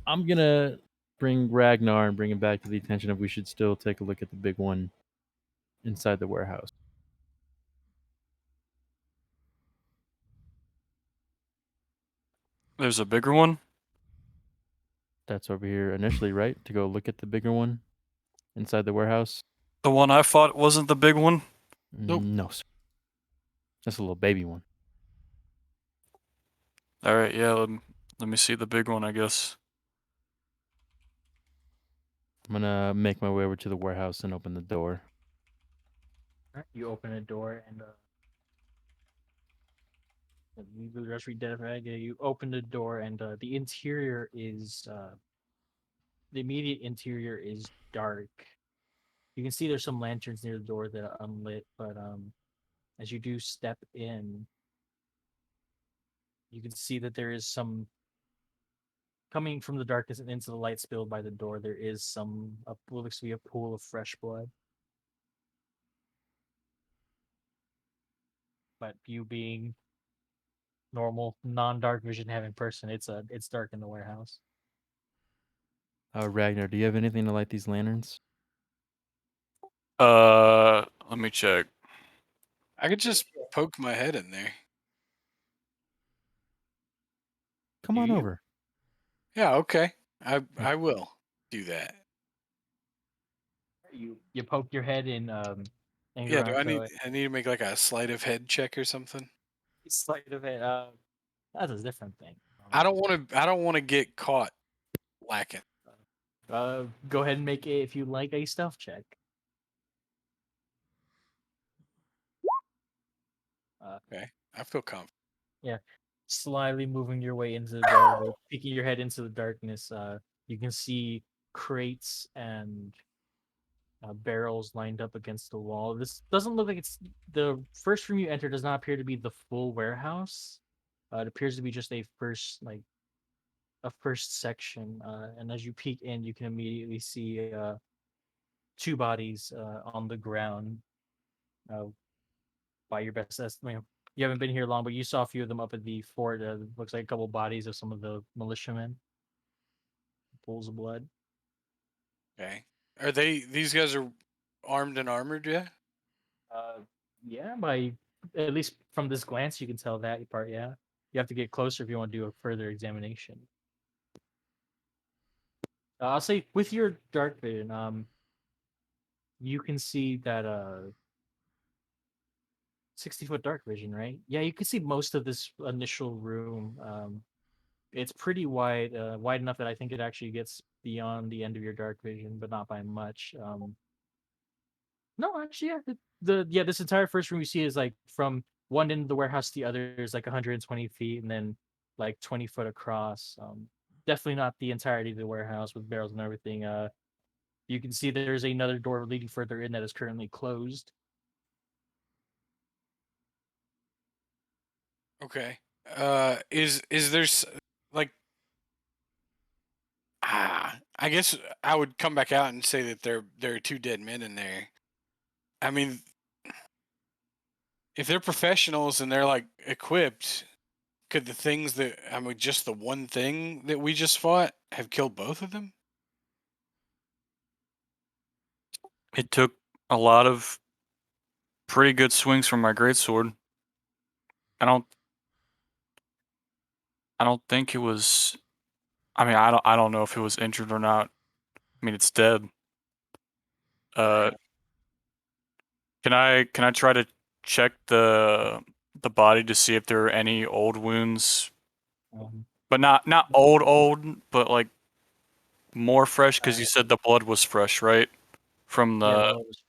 I'm gonna bring Ragnar and bring him back to the attention of we should still take a look at the big one inside the warehouse. There's a bigger one. That's over here initially, right? To go look at the bigger one inside the warehouse. The one I fought wasn't the big one. Nope. No, sir. That's a little baby one. All right, yeah. Let me see the big one, I guess. I'm gonna make my way over to the warehouse and open the door. you open a door and the rest read dead rag. You open the door and the interior is the immediate interior is dark. You can see there's some lanterns near the door that are unlit, but as you do step in, you can see that there is some coming from the darkness and into the light spilled by the door. There is what looks to be a pool of fresh blood. But you being normal, non-dark vision having person, it's dark in the warehouse. Ragnar, do you have anything to light these lanterns? Let me check. I could just poke my head in there. Come on You- over. Yeah, okay. I will do that. You poke your head in Yeah, do Angaranto. I need to make like a sleight of head check or something? Sleight of it. That's a different thing. I don't want to get caught lacking. Go ahead and make it if you like a stealth check. Okay. I feel confident. Slyly moving your way into the doorway, peeking your head into the darkness. You can see crates and barrels lined up against the wall. This doesn't look like it's the first room you enter. Does not appear to be the full warehouse. It appears to be just a first section. And as you peek in, you can immediately see two bodies on the ground. By your best estimate, you haven't been here long, but you saw a few of them up at the fort. Looks like a couple bodies of some of the militiamen. Pools of blood. Okay. Are these guys are armed and armored, yeah? Yeah, by at least from this glance, you can tell that part. Yeah, you have to get closer if you want to do a further examination. I'll say with your dark vision, you can see that 60-foot dark vision, right? Yeah, you can see most of this initial room. It's pretty wide, wide enough that I think it actually gets beyond the end of your dark vision, but not by much. No, actually, yeah, this entire first room you see is like from one end of the warehouse to the other is like 120 feet, and then like 20 foot across. Definitely not the entirety of the warehouse with barrels and everything. You can see there's another door leading further in that is currently closed. Okay. Is there like I guess I would come back out and say that there are 2 dead men in there. I mean, if they're professionals and they're like equipped, could the things that just the one thing that we just fought have killed both of them? It took a lot of pretty good swings from my greatsword. I don't think it was. I mean, I don't know if it was injured or not. I mean, it's dead. Can I try to check the body to see if there are any old wounds, but not old, but like more fresh? Because you said the blood was fresh, right? From Yeah, the the blood was.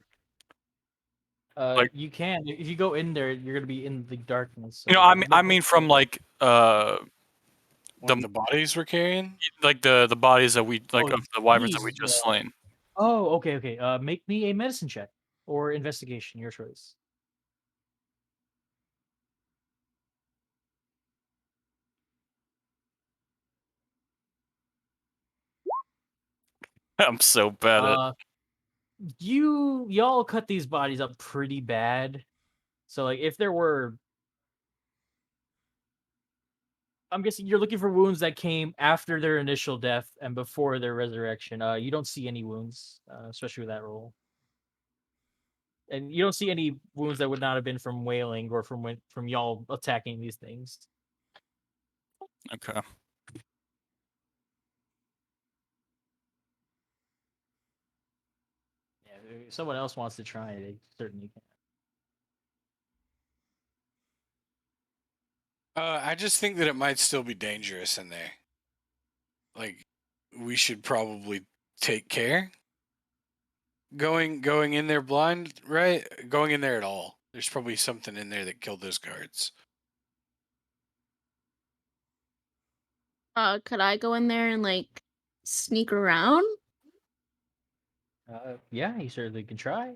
like, You can if you go in there, you're gonna be in the darkness. you know, So I mean from like One of the the bodies we're carrying. like the bodies that we like Oh, of the wyverns that we these, just slain. Oh, okay, okay. Make me a medicine check or investigation, your choice. I'm so bad at. Y'all cut these bodies up pretty bad. So like if there were, I'm guessing you're looking for wounds that came after their initial death and before their resurrection. You don't see any wounds, especially with that roll. And you don't see any wounds that would not have been from wailing or from y'all attacking these things. Okay. Yeah, if someone else wants to try it, they certainly can. I just think that it might still be dangerous in there. Like, we should probably take care. Going in there blind, right? Going in there at all. There's probably something in there that killed those guards. Could I go in there and like sneak around? Yeah, you certainly can try.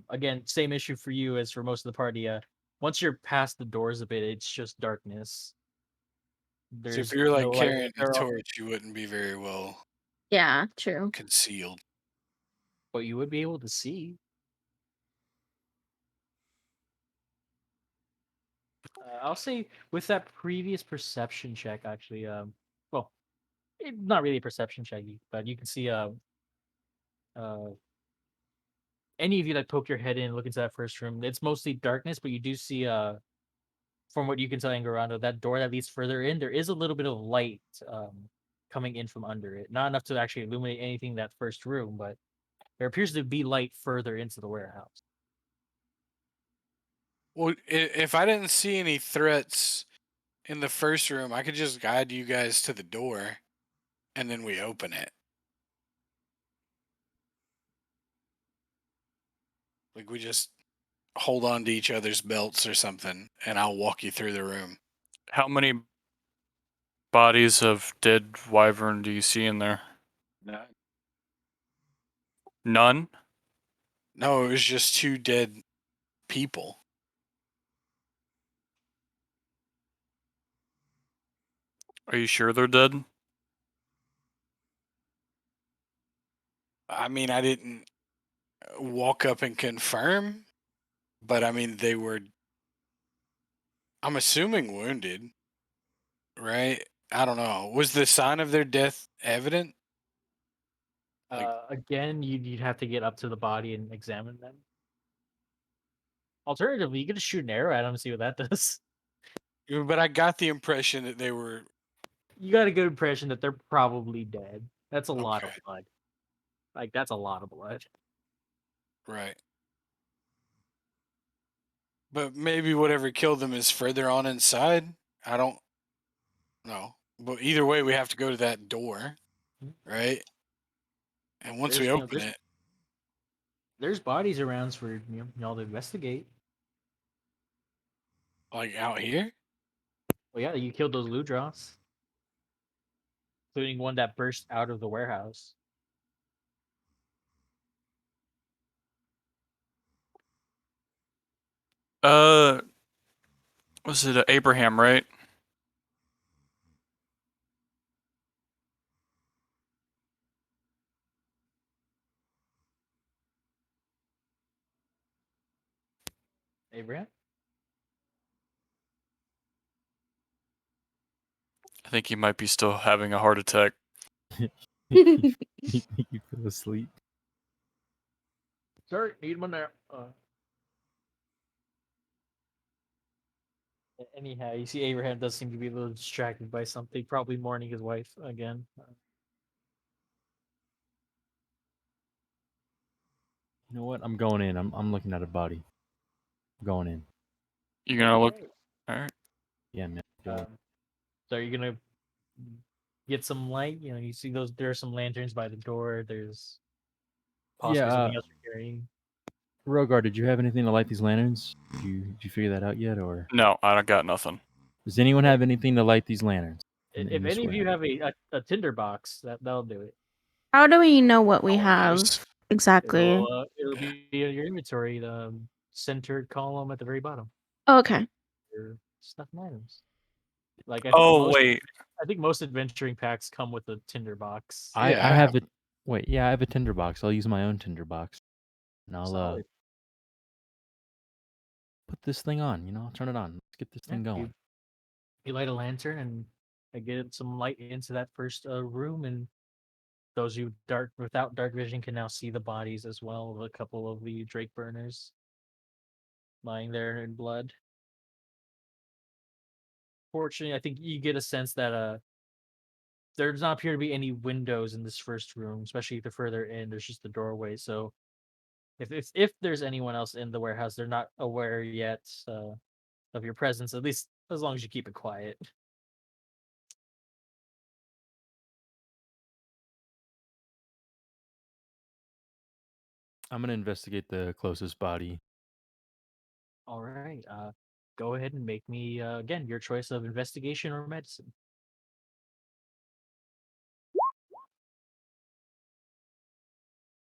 Again, same issue for you as for most of the party. Once you're past the doors a bit, it's just darkness. So if There's you're no like light. carrying a torch, you wouldn't be very well Yeah, true. concealed. But you would be able to see. I'll say with that previous perception check, actually, well, not really a perception check, but you can see uh, any of you that poke your head in, look into that first room. It's mostly darkness, but you do see from what you can tell, Angarando, that door that leads further in, there is a little bit of light coming in from under it. Not enough to actually illuminate anything in that first room, but there appears to be light further into the warehouse. Well, if I didn't see any threats in the first room, I could just guide you guys to the door, and then we open it. Like we just hold on to each other's belts or something, and I'll walk you through the room. How many bodies of dead wyvern do you see in there? None? No, it was just two dead people. Are you sure they're dead? I mean, I didn't walk up and confirm, but I mean, they were, I'm assuming, wounded, right? I don't know. Was the sign of their death evident? Like, Again, you'd have to get up to the body and examine them. Alternatively, you could just shoot an arrow at them and see what that does. but I got the impression that they were You got a good impression that they're probably dead. That's a lot of okay, blood. Like, that's a lot of blood. right? But maybe whatever killed them is further on inside. I don't know. But either way, we have to go to that door, right? And once we open it, There's bodies around for y'all to investigate. like out here, Well, yeah, you killed those Ludroths, including one that burst out of the warehouse. Was it Abraham, right? Abraham? I think he might be still having a heart attack. You fell asleep. Sorry, need one there. Anyhow, you see Abraham does seem to be a little distracted by something, probably mourning his wife again. You know what? I'm going in. I'm looking at a body. I'm going in. You gonna look? Okay. All right. Yeah, man. Do it. So are you gonna get some light? You know, you see those. There are some lanterns by the door. There's possibly Yeah, something else you're carrying. Rogar, did you have anything to light these lanterns? Did you figure that out yet, or No, I don't got nothing. does anyone have anything to light these lanterns in If this any of you warehouse? have a tinder box, that'll do it. How do we know what we All have those. exactly? It'll be in your inventory, the centered column at the very bottom. Okay. Your stuff items. Like Oh wait, I think most adventuring packs come with a tinder box. I Yeah, have a wait. Yeah, I have a tinder box. I'll use my own tinder box, and I'll Solid. put this thing on. You know, I'll turn it on. Let's get this Yeah, thing going. you light a lantern and get some light into that first room, and those you without dark vision can now see the bodies as well of a couple of the Drake burners lying there in blood. Fortunately, I think you get a sense that there does not appear to be any windows in this first room, especially the further in. There's just the doorway. So if there's anyone else in the warehouse, they're not aware yet of your presence. At least as long as you keep it quiet. I'm gonna investigate the closest body. All right. Go ahead and make me again your choice of investigation or medicine.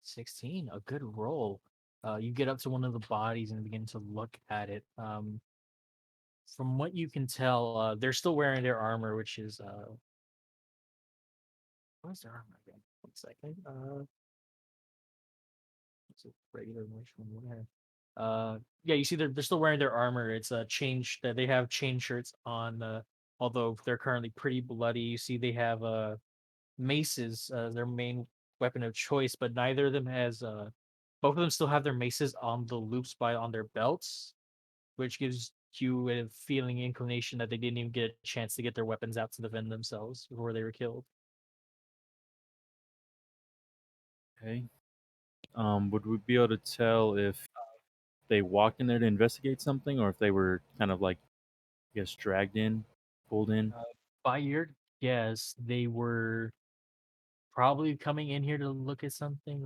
16, a good roll. You get up to one of the bodies and begin to look at it. From what you can tell, they're still wearing their armor, which is what's their armor again? 1 second. It's a regular which one wear. Yeah, you see they're still wearing their armor. It's a change that they have chain shirts on. Although they're currently pretty bloody. You see they have maces, their main weapon of choice, but neither of them has. Both of them still have their maces on the loops on their belts, which gives you a feeling inclination that they didn't even get a chance to get their weapons out to defend themselves before they were killed. Okay. Would we be able to tell if they walked in there to investigate something, or if they were kind of like, I guess, dragged in, pulled in? By your guess, they were probably coming in here to look at something.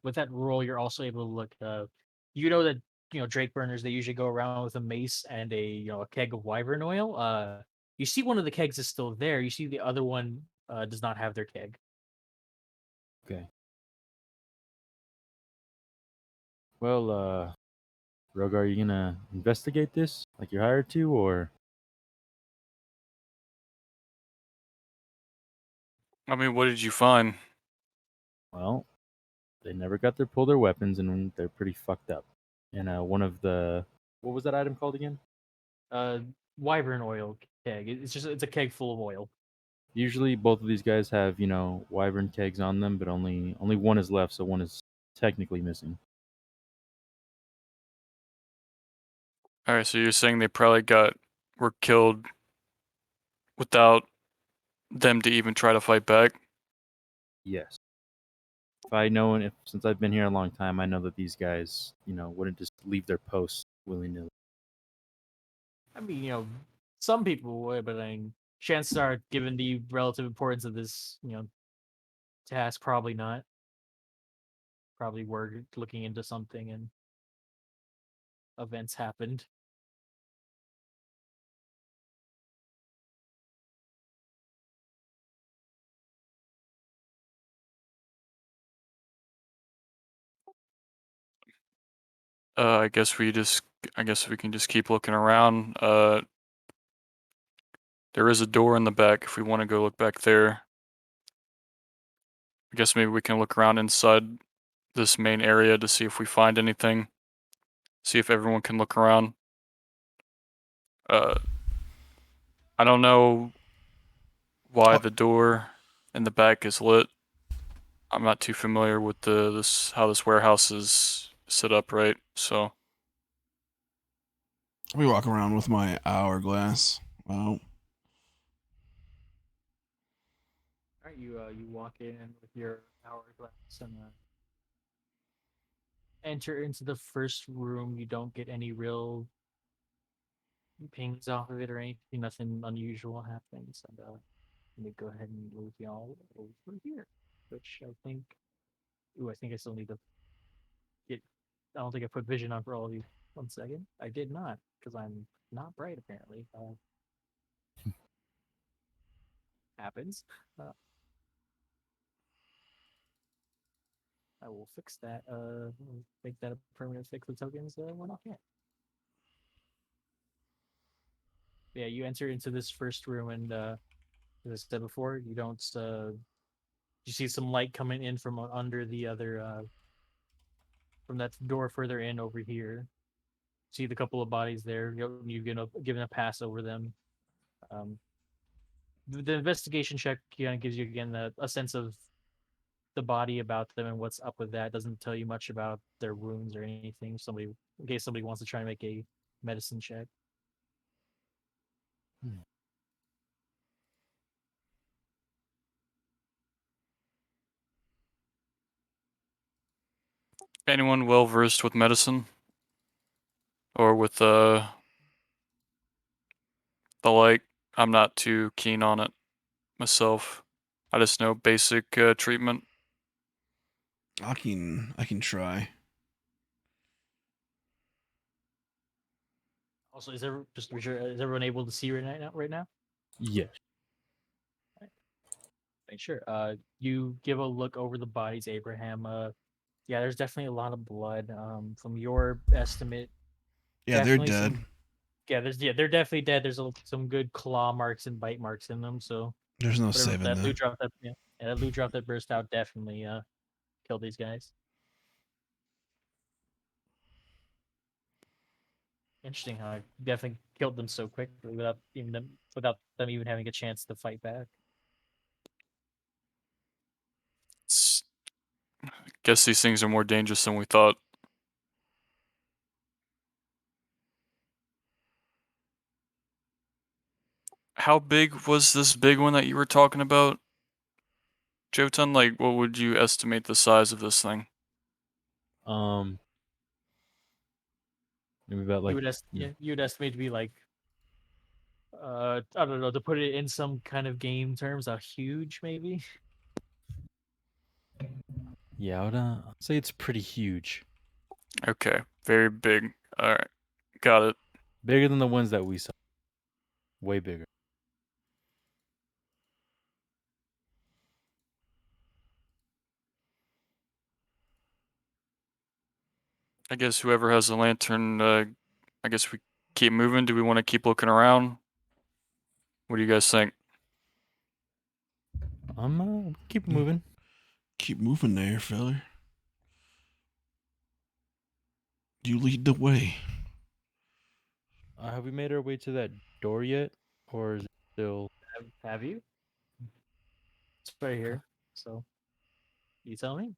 With that roll, you're also able to look. You know that Drake burners. They usually go around with a mace and a keg of wyvern oil. You see one of the kegs is still there. You see the other one does not have their keg. Okay. Well, Rogar, are you gonna investigate this like you're hired to, or? I mean, what did you find? Well, they never got to pull their weapons, and they're pretty fucked up. And one of the what was that item called again? Uh, Wyvern oil keg. It's a keg full of oil. Usually, both of these guys have wyvern kegs on them, but only one is left, so one is technically missing. All right, so you're saying they probably were killed without them to even try to fight back? Yes. If I know, and if since I've been here a long time, I know that these guys, wouldn't just leave their posts willy nilly. I mean, some people would, but I mean, chances are, given the relative importance of this, task, probably not. Probably were looking into something and events happened. I guess we can just keep looking around. There is a door in the back if we want to go look back there. I guess maybe we can look around inside this main area to see if we find anything. See if everyone can look around. I don't know why the door in the back is lit. I'm not too familiar with how this warehouse is set up, right? So We walk around with my hourglass. Well, All right, you walk in with your hourglass and enter into the first room. You don't get any real pings off of it or anything. Nothing unusual happens. And let me go ahead and move y'all over here, which I think. Ooh, I think I still need to get. I don't think I put vision on for all of you. 1 second. I did not because I'm not bright apparently. Happens. Uh, I will fix that. Make that a permanent fix of tokens when I can. Yeah, you enter into this first room, and as I said before, you don't. You see some light coming in from under the other, from that door further in over here. See the couple of bodies there. You're given a pass over them. Um, the investigation check kind of gives you again a sense of the body about them and what's up with that. Doesn't tell you much about their wounds or anything. Somebody, in case somebody wants to try and make a medicine check. Anyone well versed with medicine or with the like? I'm not too keen on it myself. I just know basic treatment. I can try. Also, just to be sure, is everyone able to see right now? Right now? Yes. Make sure. You give a look over the bodies, Abraham. Yeah, there's definitely a lot of blood. From your estimate, Yeah, they're definitely dead. some. Yeah, they're definitely dead. There's some good claw marks and bite marks in them. So There's no whatever saving that them. loot drop that loot drop that burst out definitely killed these guys. Interesting how I definitely killed them so quickly without them even having a chance to fight back. It's, guess these things are more dangerous than we thought. How big was this big one that you were talking about, Jotun? Like, what would you estimate the size of this thing? Maybe about like You would estimate to be like I don't know, to put it in some kind of game terms, a huge maybe. yeah, I'd say it's pretty huge. Okay, very big. All right, got it. Bigger than the ones that we saw. Way bigger. I guess whoever has the lantern, I guess we keep moving. Do we want to keep looking around? What do you guys think? Keep moving. Keep moving there, feller. You lead the way. Have we made our way to that door yet, or is it still? Have you? It's right here. So you tell me.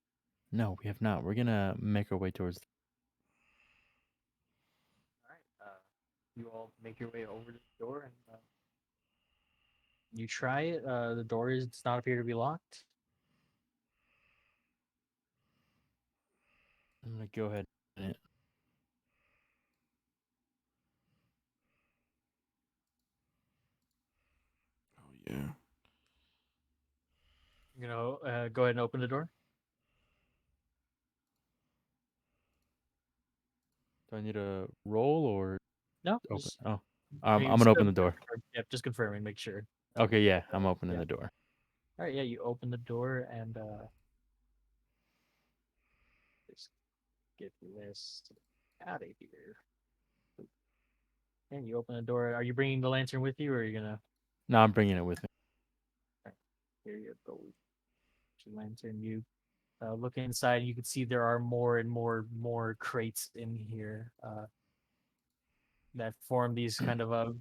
No, we have not. We're gonna make our way towards. All right. You all make your way over to the door and you try it. The door does not appear to be locked. I'm gonna go ahead. Oh yeah. Go ahead and open the door. Do I need a roll or No, open? just Oh, hey, I'm just gonna open the door. Yep, just confirming, make sure. Okay, yeah, I'm opening Yeah. the door. All right, yeah, you open the door and just get this out of here. And you open the door. Are you bringing the lantern with you, or are you gonna? No, I'm bringing it with me. All right, here you go. Your lantern. You look inside. You can see there are more and more crates in here that form these kind of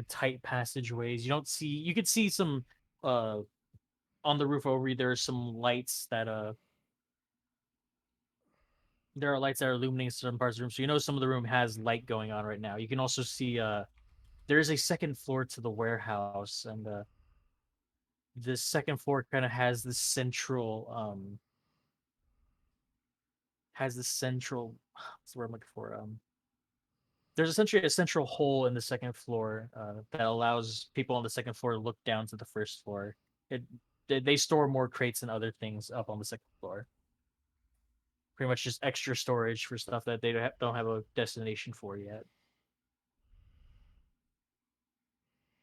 tight passageways. You don't see. You could see some on the roof over you. There are some lights that there are lights that are illuminating some parts of the room, so you know some of the room has light going on right now. You can also see there is a second floor to the warehouse, and this second floor kind of has this central what's the word I'm looking for? There's essentially a central hole in the second floor that allows people on the second floor to look down to the first floor. It they store more crates and other things up on the second floor. Pretty much just extra storage for stuff that they don't have a destination for yet.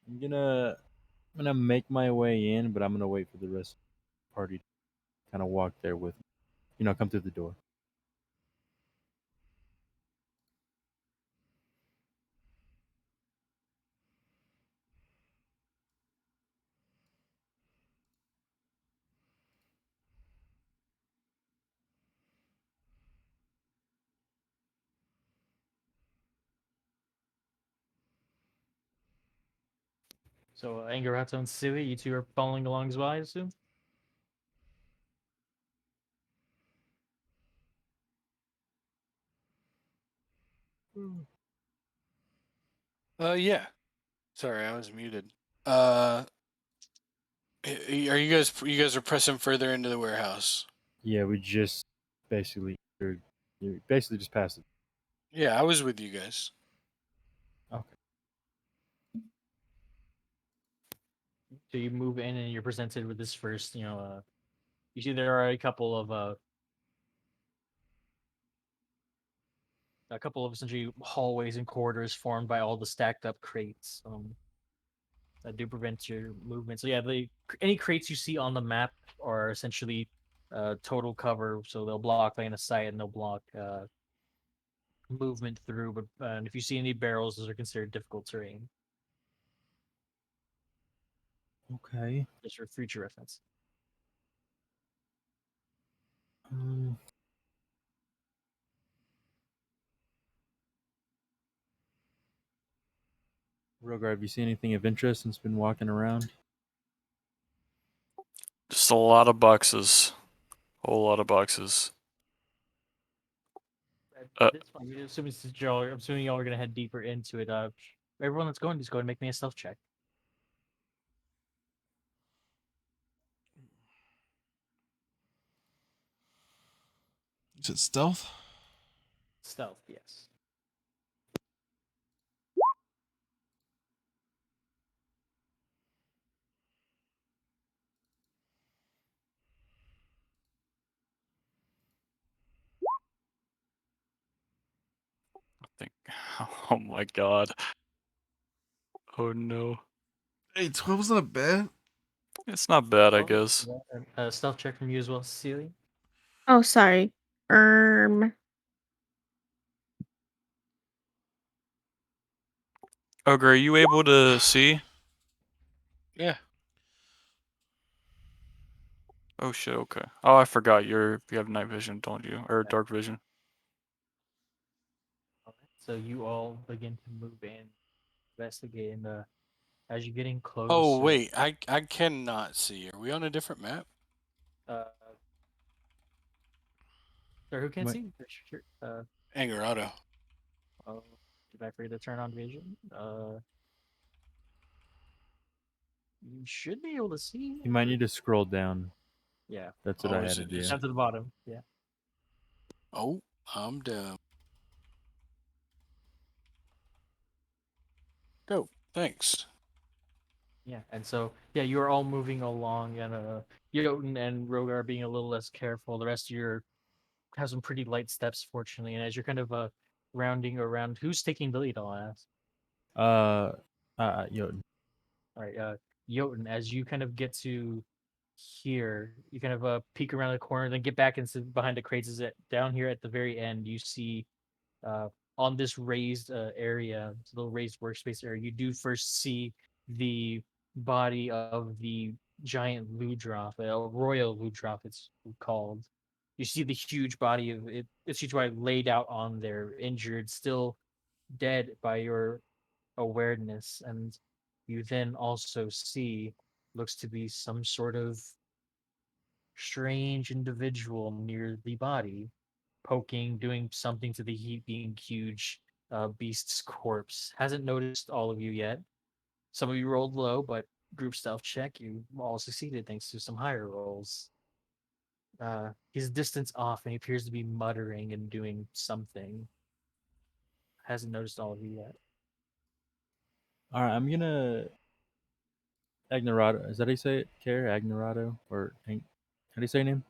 I'm gonna make my way in, but I'm gonna wait for the rest of the party to kind of walk there with me. Come through the door. So Angarato and Sui, you two are following along as well, I assume? Yeah. Sorry, I was muted. Uh, are you guys are pressing further into the warehouse? Yeah, we just basically you're basically just past it. Yeah, I was with you guys. Okay. So you move in and you're presented with this first, you see there are a couple of essentially hallways and corridors formed by all the stacked up crates that do prevent your movement. So yeah, any crates you see on the map are essentially total cover, so they'll block line of sight and they'll block movement through. But and if you see any barrels, those are considered difficult terrain, Okay. just for future reference. Um, Rogar, have you seen anything of interest since been walking around? Just a lot of boxes. Whole lot of boxes. At this point, I'm assuming y'all are gonna head deeper into it. Everyone that's going, just go ahead and make me a stealth check. Is it stealth? Stealth, yes. I think. Oh my god. Oh no. Hey, 12's not bad. It's not bad, I Oh, guess. stealth check from you as well, Cecilia. Oh, sorry. Ogre, are you able to see? Yeah. Oh shit, okay. Oh, I forgot you have night vision, don't you? Or dark vision. So you all begin to move in, investigate, and as you're getting Oh closer, wait, I cannot see. Are we on a different map? uh, sorry, who can't Wait. see? Sure. Angarado. Oh, did I forget to turn on vision? You should be able to see. You might need to scroll down. Yeah, That's what Oh, I is had to it? do. down to the bottom. Yeah. Oh, I'm dumb. Dope. Thanks. Yeah, and so yeah, you are all moving along, and Jotun and Rogar are being a little less careful. The rest of you have some pretty light steps, fortunately. And as you're kind of rounding around, who's taking the lead? I'll ask. Jotun. All right, Jotun, as you kind of get to here, you kind of peek around the corner, then get back into behind the crates. Is it down here at the very end? You see uh, on this raised area, this little raised workspace area, you do first see the body of the giant Ludroth, a royal Ludroth, it's called. You see the huge body of it. It's huge body laid out on there, injured, still dead by your awareness, and you then also see looks to be some sort of strange individual near the body. poking, doing something to the heat being huge beast's corpse. Hasn't noticed all of you yet. Some of you rolled low, but group stealth check, you all succeeded thanks to some higher rolls. He's distance off and he appears to be muttering and doing something. Hasn't noticed all of you yet. All right, I'm gonna Agnorado. Is that how you say it? Care Agnorado or how do you say your name?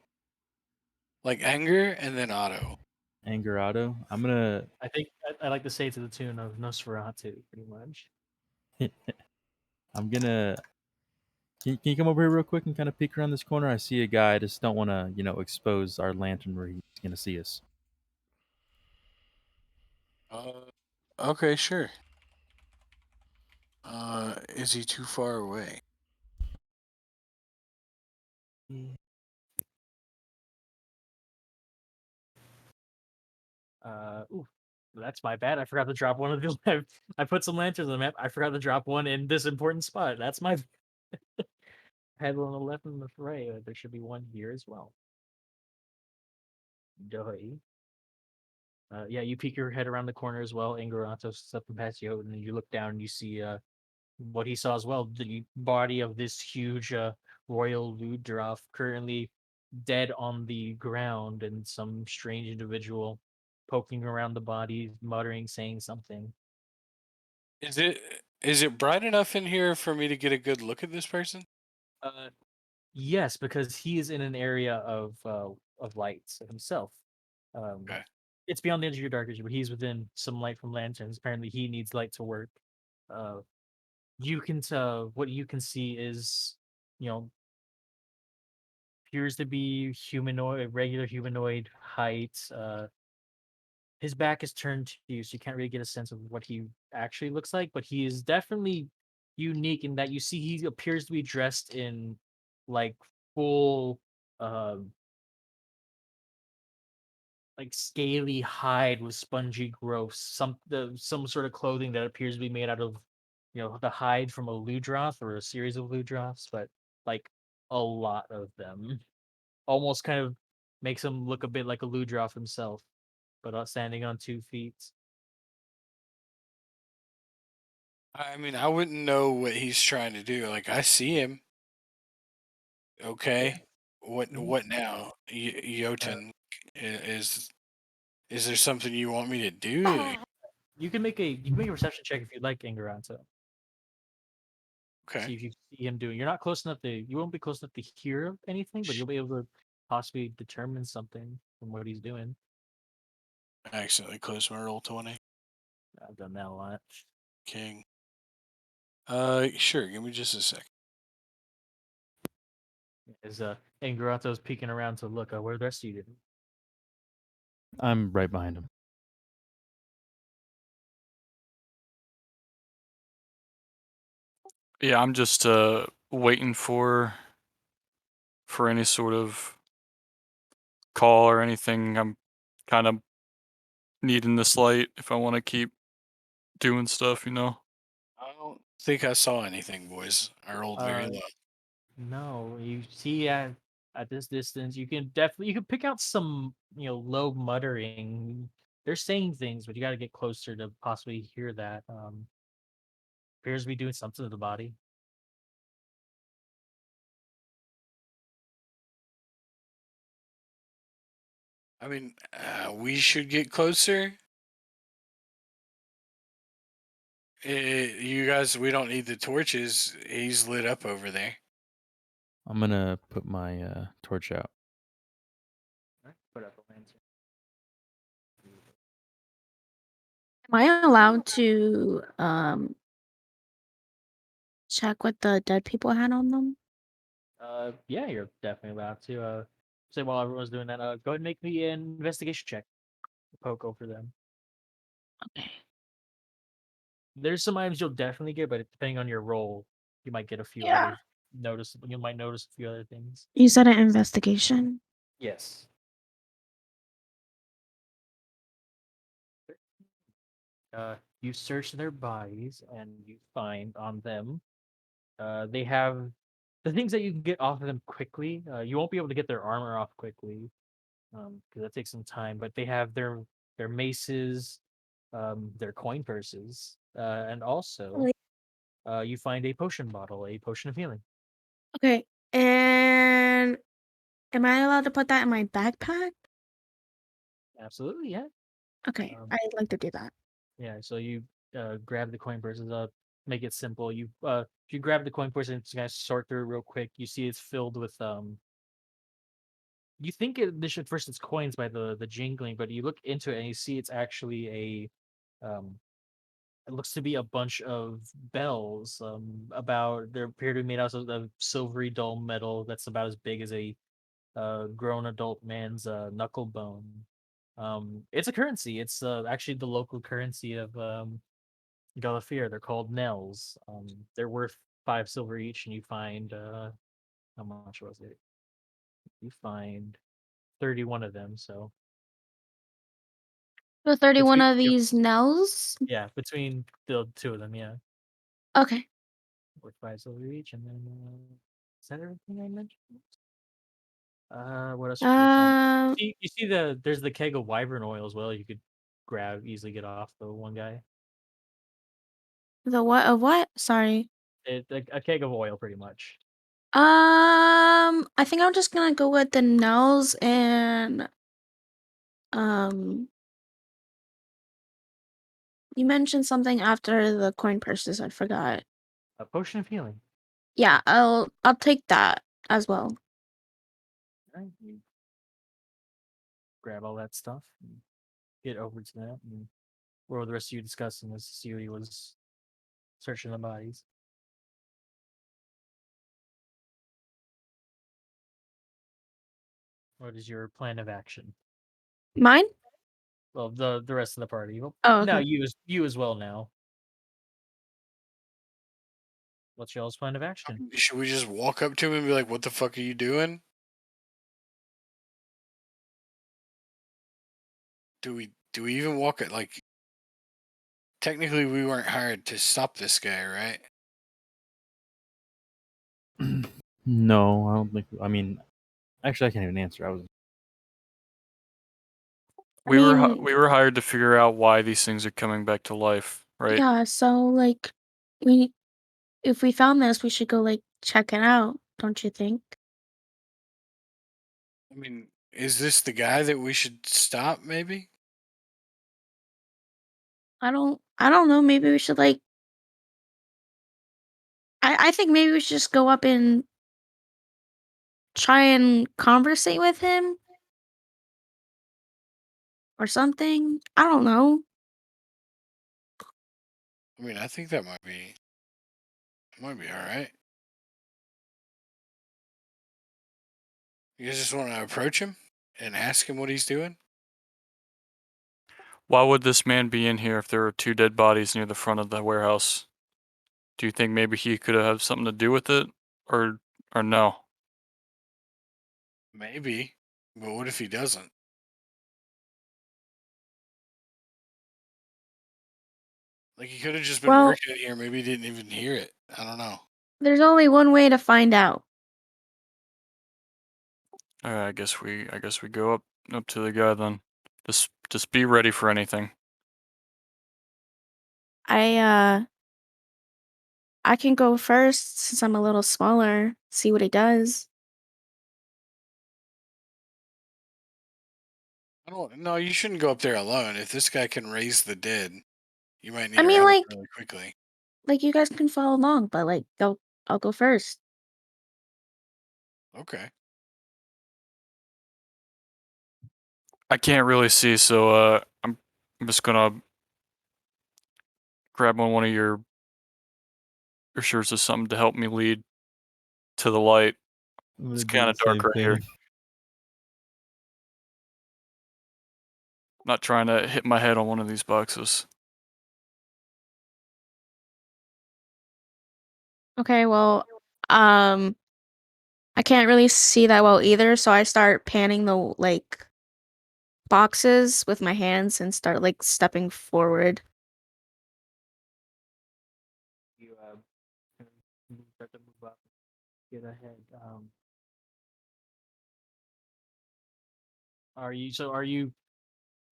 Like anger and then auto. Angorado. I'm gonna. I think I like to say to the tune of Nosferatu, pretty much. I'm gonna. Can you come over here real quick and kind of peek around this corner? I see a guy. I just don't want to, expose our lantern where he's gonna see us. Okay, sure. Is he too far away? Ooh, that's my bad. I forgot to drop one of the. I put some lanterns on the map. I forgot to drop one in this important spot. That's my. I had one on the left and the right. There should be one here as well. Duh. Yeah, you peek your head around the corner as well. Ingorato steps up and past you, and then you look down and you see what he saw as well. The body of this huge royal Ludroth currently dead on the ground, and some strange individual poking around the body, muttering, saying something. Is it bright enough in here for me to get a good look at this person? Yes, because he is in an area of lights himself. Okay. It's beyond the edge of your dark vision, but he's within some light from lanterns. Apparently, he needs light to work. You can tell what you can see is, you know, appears to be humanoid, regular humanoid height. His back is turned to you, so you can't really get a sense of what he actually looks like. But he is definitely unique in that you see he appears to be dressed in like full, um, like scaly hide with spongy growths. Some sort of clothing that appears to be made out of, the hide from a Ludroth or a series of Ludroths, but like a lot of them. Almost kind of makes him look a bit like a Ludroth himself, but standing on 2 feet. I mean, I wouldn't know what he's trying to do. Like, I see him. Okay. What Mhm. what now? Jotun, is there something you want me to do? You can make a perception check if you'd like, Ingaranto. Okay. See if you see him doing. You're not close enough to. You won't be close enough to hear anything, but you'll be able to possibly determine something from what he's doing. I accidentally closed my roll 20. I've done that a lot. King. Sure. Give me just a sec. As Ingaranto's peeking around to look, where the rest of you did. I'm right behind him. Yeah, I'm just waiting for any sort of call or anything. I'm kind of needing this light if I want to keep doing stuff, you know. I don't think I saw anything, boys. I rolled very Uh, low. No, you see at this distance, you can pick out some low muttering. They're saying things, but you got to get closer to possibly hear that. Appears to be doing something to the body. I mean, we should get closer. You guys, we don't need the torches. He's lit up over there. I'm gonna put my torch out. Right, put up a lantern. Am I allowed to check what the dead people had on them? Yeah, you're definitely allowed to. Say while everyone's doing that, go ahead and make me an investigation check. Poke over them. Okay. There's some items you'll definitely get, but depending on your role, you might get a few Yeah. other noticeable. You might notice a few other things. You said an investigation. Yes. You search their bodies and you find on them, they have the things that you can get off of them quickly. You won't be able to get their armor off quickly. because that takes some time. But they have their maces, their coin purses, and also Like, you find a potion bottle, a potion of healing. okay. And am I allowed to put that in my backpack? Absolutely, yeah. Okay, Um, I'd like to do that. yeah. So you grab the coin purses up, make it simple. If you grab the coin purse and just kind of sort through it real quick, you see it's filled with You think this should first it's coins by the jingling, but you look into it and you see it's actually a it looks to be a bunch of bells. About they appear to be made out of silvery dull metal that's about as big as a grown adult man's knuckle bone. It's a currency. It's actually the local currency of Galafir. They're called Nels. They're worth 5 silver each, and you find how much was it? You find 31 of them. So So 31 between of these Nels? yeah, between the two of them, yeah, Okay. worth 5 silver each, and then is that everything I mentioned? What else should you find? Um, You see there's the keg of wyvern oil as well. You could grab easily get off the one guy. the what of what? Sorry. A keg of oil, pretty much. I think I'm just gonna go with the Nels and um you mentioned something after the coin purses, I forgot. A potion of healing. Yeah, I'll take that as well. Right? You grab all that stuff, and get over to that, and what were the rest of you discussing as Celia was searching the bodies? What is your plan of action? Mine? Well, the rest of the party. Well, Oh, now okay. you as well now. What's y'all's plan of action? Should we just walk up to him and be like, "What the fuck are you doing?" Do we even walk it like? Technically, we weren't hired to stop this guy, right? No, I don't think. I mean, actually, I can't even answer. I was. I We were mean, we were hired to figure out why these things are coming back to life, right? yeah, so like we if we found this, we should go like check it out, don't you think? I mean, is this the guy that we should stop? Maybe. I don't know, maybe we should like I think maybe we should just go up and try and conversate with him or something. I don't know. I mean, I think that might be all right. You guys just want to approach him and ask him what he's doing? Why would this man be in here if there were 2 dead bodies near the front of the warehouse? Do you think maybe he could have something to do with it, or no? Maybe, but what if he doesn't? Like he could have just been Well, working here. Maybe he didn't even hear it. I don't know. there's only one way to find out. I guess we go up to the guy then. Just be ready for anything. I uh I can go first since I'm a little smaller, see what he does. I don't. No, you shouldn't go up there alone. If this guy can raise the dead, you might I need our mean help really quickly. like you guys can follow along, but like I'll go first. Okay. I can't really see, so I'm just gonna grab on one of your shirts or something to help me lead to the light. I'm gonna It's do kind the of dark same right here. thing. Not trying to hit my head on one of these boxes. Okay, well, um I can't really see that well either, so I start panning the like boxes with my hands and start like stepping forward. You start to move up, get ahead. Are you?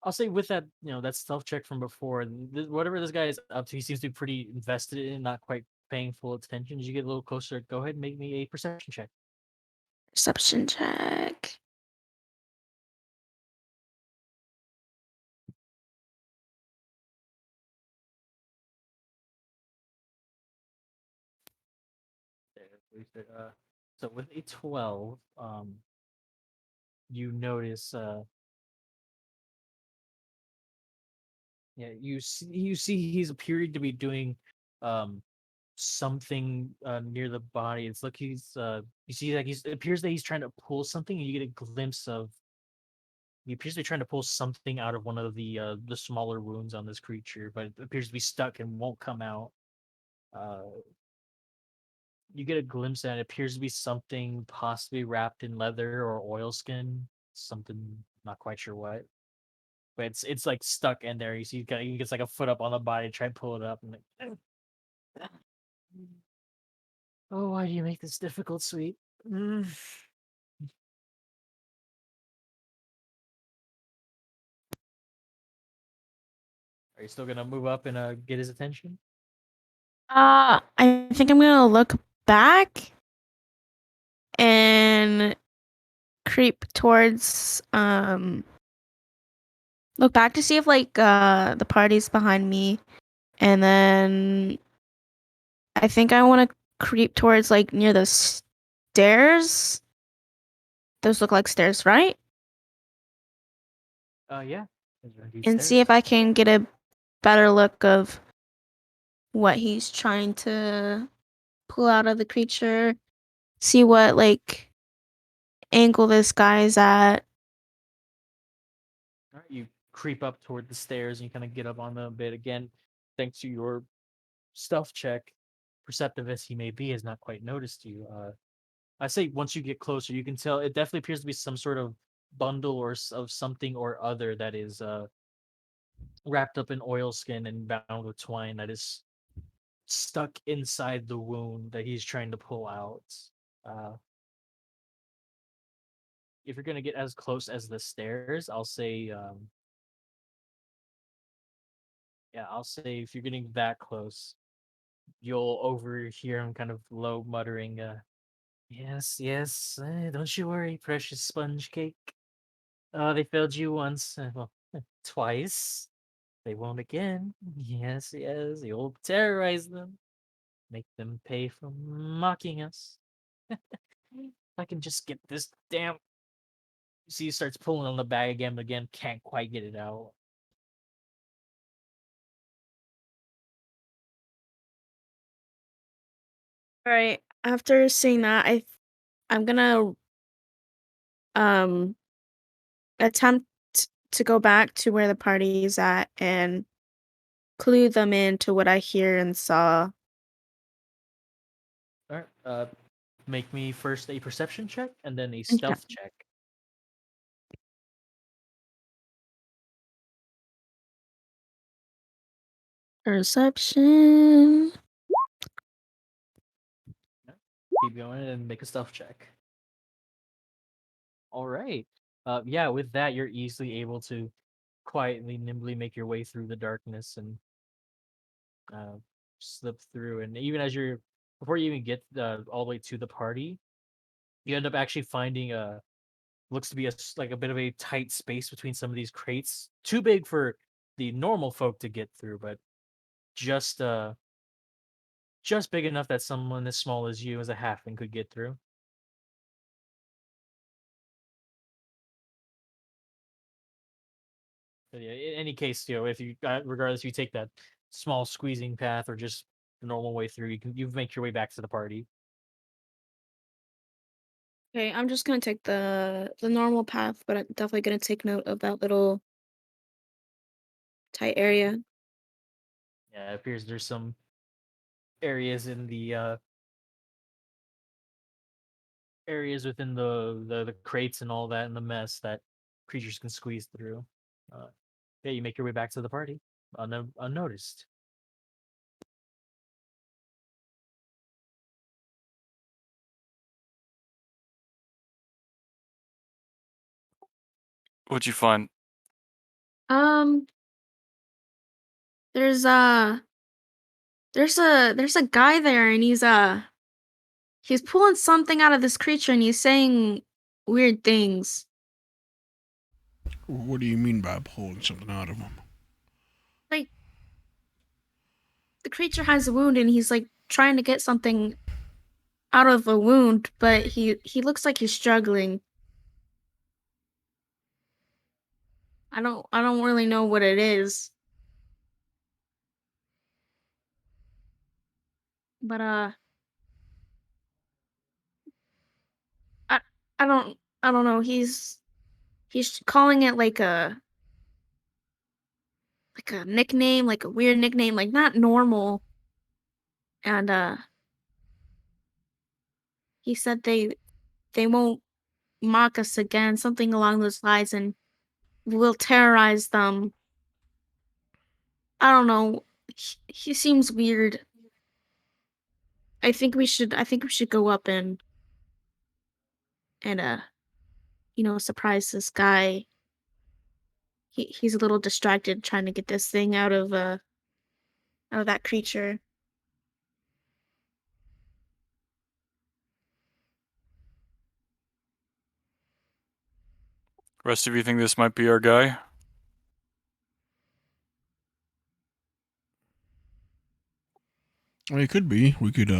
I'll say with that, that stealth check from before, whatever this guy is up to, he seems to be pretty invested in, not quite paying full attention. As you get a little closer, go ahead and make me a perception check. Perception check. There, so with a 12, you notice, yeah, you see he's appearing to be doing, um, something near the body. It's like you see like it appears that he's trying to pull something, and you get a glimpse of he appears to be trying to pull something out of one of the smaller wounds on this creature, but it appears to be stuck and won't come out. Uh, you get a glimpse and it appears to be something possibly wrapped in leather or oilskin, something not quite sure what. But it's like stuck in there. You see, he gets like a foot up on the body, try and pull it up, and like, oh, why do you make this difficult, sweet? Mm. Are you still gonna move up and get his attention? I think I'm gonna look back and creep towards look back to see if like the party's behind me, and then I think I want to creep towards like near the stairs. Those look like stairs, right? Yeah. Those are indeed And see if stairs. I can get a better look of what he's trying to pull out of the creature. See what like angle this guy's at. All right, you creep up toward the stairs and you kind of get up on them a bit again. Thanks to your stealth check, perceptive as he may be, has not quite noticed you. I say once you get closer, you can tell it definitely appears to be some sort of bundle of something or other that is wrapped up in oilskin and bound with twine that is stuck inside the wound that he's trying to pull out. Uh, if you're gonna get as close as the stairs, I'll say, yeah, I'll say if you're getting that close, you'll overhear him kind of low muttering, "Yes, yes, don't you worry, precious sponge cake. They failed you once, well, twice. They won't again. Yes, yes, you'll terrorize them, make them pay for mocking us. If I can just get this damn." See, he starts pulling on the bag again, but again, can't quite get it out. All right. After seeing that, I'm gonna um attempt to go back to where the party is at and clue them into what I hear and saw. All right, make me first a perception check and then a Okay. stealth check. Perception. Keep going and make a stealth check. All right. Yeah, with that, you're easily able to quietly, nimbly make your way through the darkness and uh, slip through. And even as before you even get all the way to the party, you end up actually finding looks to be like a bit of a tight space between some of these crates. Too big for the normal folk to get through, but just uh, just big enough that someone as small as you, as a halfling, could get through. But yeah, in any case, if you regardless, if you take that small squeezing path or just the normal way through, you make your way back to the party. Okay, I'm just gonna take the normal path, but I'm definitely gonna take note of that little tight area. Yeah, it appears there's some areas in the areas within the crates and all that and the mess that creatures can squeeze through. Uh, yeah, you make your way back to the party unnoticed. What'd you find? Um, there's a there's a guy there, and he's pulling something out of this creature, and he's saying weird things. What do you mean by pulling something out of him? Like the creature has a wound, and he's like trying to get something out of a wound, but he looks like he's struggling. I don't really know what it is. But I I don't know. He's calling it like a nickname, like a weird nickname, like not normal. And he said they won't mock us again, something along those lines, and we'll terrorize them. I don't know. He seems weird. I think we should go up and surprise this guy. He's a little distracted trying to get this thing out of that creature. Rest of you think this might be our guy? Well, it could be. We could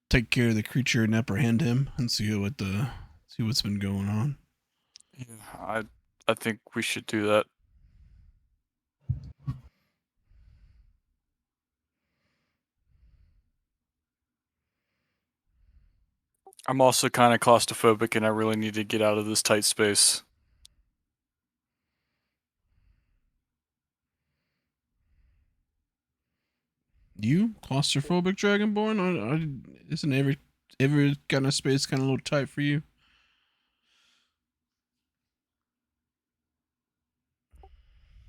take care of the creature and apprehend him and see what's been going on. Yeah, I think we should do that. I'm also kind of claustrophobic, and I really need to get out of this tight space. You claustrophobic Dragonborn? Isn't every kind of space kind of a little tight for you?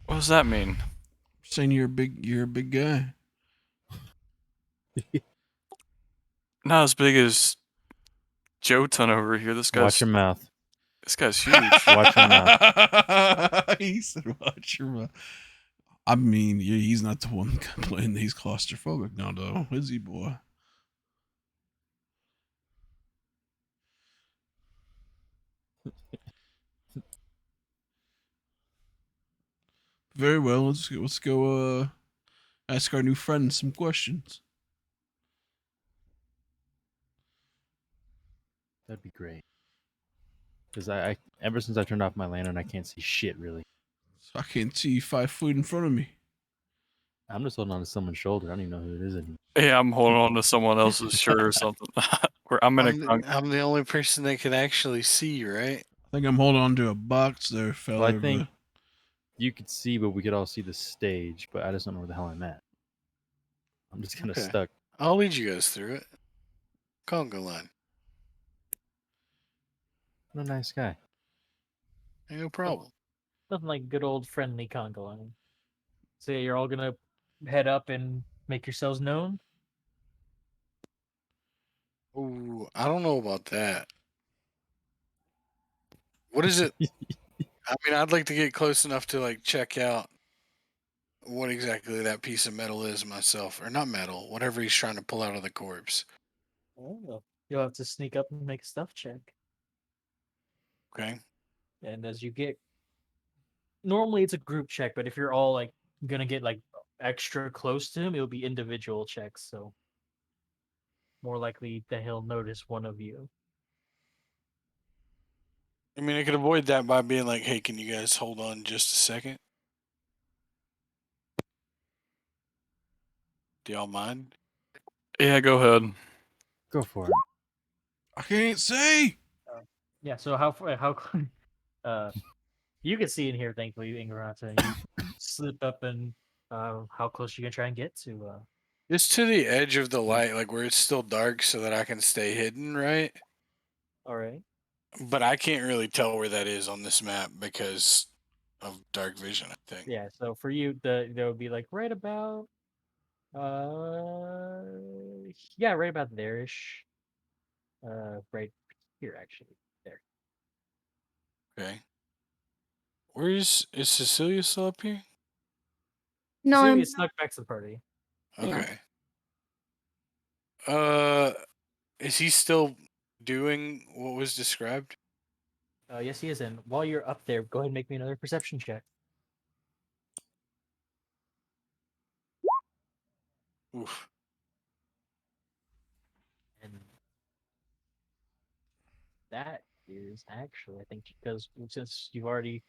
What does that mean? Saying you're a big guy. Not as big as Jotun over here. Watch your mouth. This guy's huge. Watch your mouth. He said, "Watch your mouth." I mean, yeah, he's not the one complaining that he's claustrophobic now, though, is he, boy? Very well. Let's go. Ask our new friend some questions. That'd be great. Because I ever since I turned off my lantern, I can't see shit really. So I can't see 5 feet in front of me. I'm just holding on to someone's shoulder. I don't even know who it is anymore. Yeah, I'm holding on to someone else's shirt or something. I'm in a I'm the only person that can actually see, right? I think I'm holding on to a box there, fella. Well, I think you could see, but we could all see the stage. But I just don't know where the hell I'm at. I'm just kind of Okay. stuck. I'll lead you guys through it. Conga line. What a nice guy. No problem. Nothing like good old friendly conga line. So you're all gonna head up and make yourselves known. Ooh, I don't know about that. What is it? I mean, I'd like to get close enough to like check out what exactly that piece of metal is myself, or not metal, whatever he's trying to pull out of the corpse. Oh, you'll have to sneak up and make a stuff check. Okay. And as you get, normally it's a group check, but if you're all like gonna get like extra close to him, it'll be individual checks. So more likely that he'll notice one of you. I mean, I could avoid that by being like, "Hey, can you guys hold on just a second? Do y'all mind?" Yeah, go ahead. Go for it. I can't see. Yeah. So uh you can see in here, thankfully, Ingrata. You slip up and how close you gonna try and get to Just to the edge of the light, like where it's still dark, so that I can stay hidden, right? all right. But I can't really tell where that is on this map because of dark vision, I think. Yeah, so for you there would be like right about uh yeah, right about there-ish. Right here actually. There. Okay. Is Cecilia still up here? No, Cecilia I'm snuck back to the party. Yeah. Okay. Is he still doing what was described? Yes, he is. And while you're up there, go ahead and make me another perception check. Oof. And that is actually, I think, because since you've already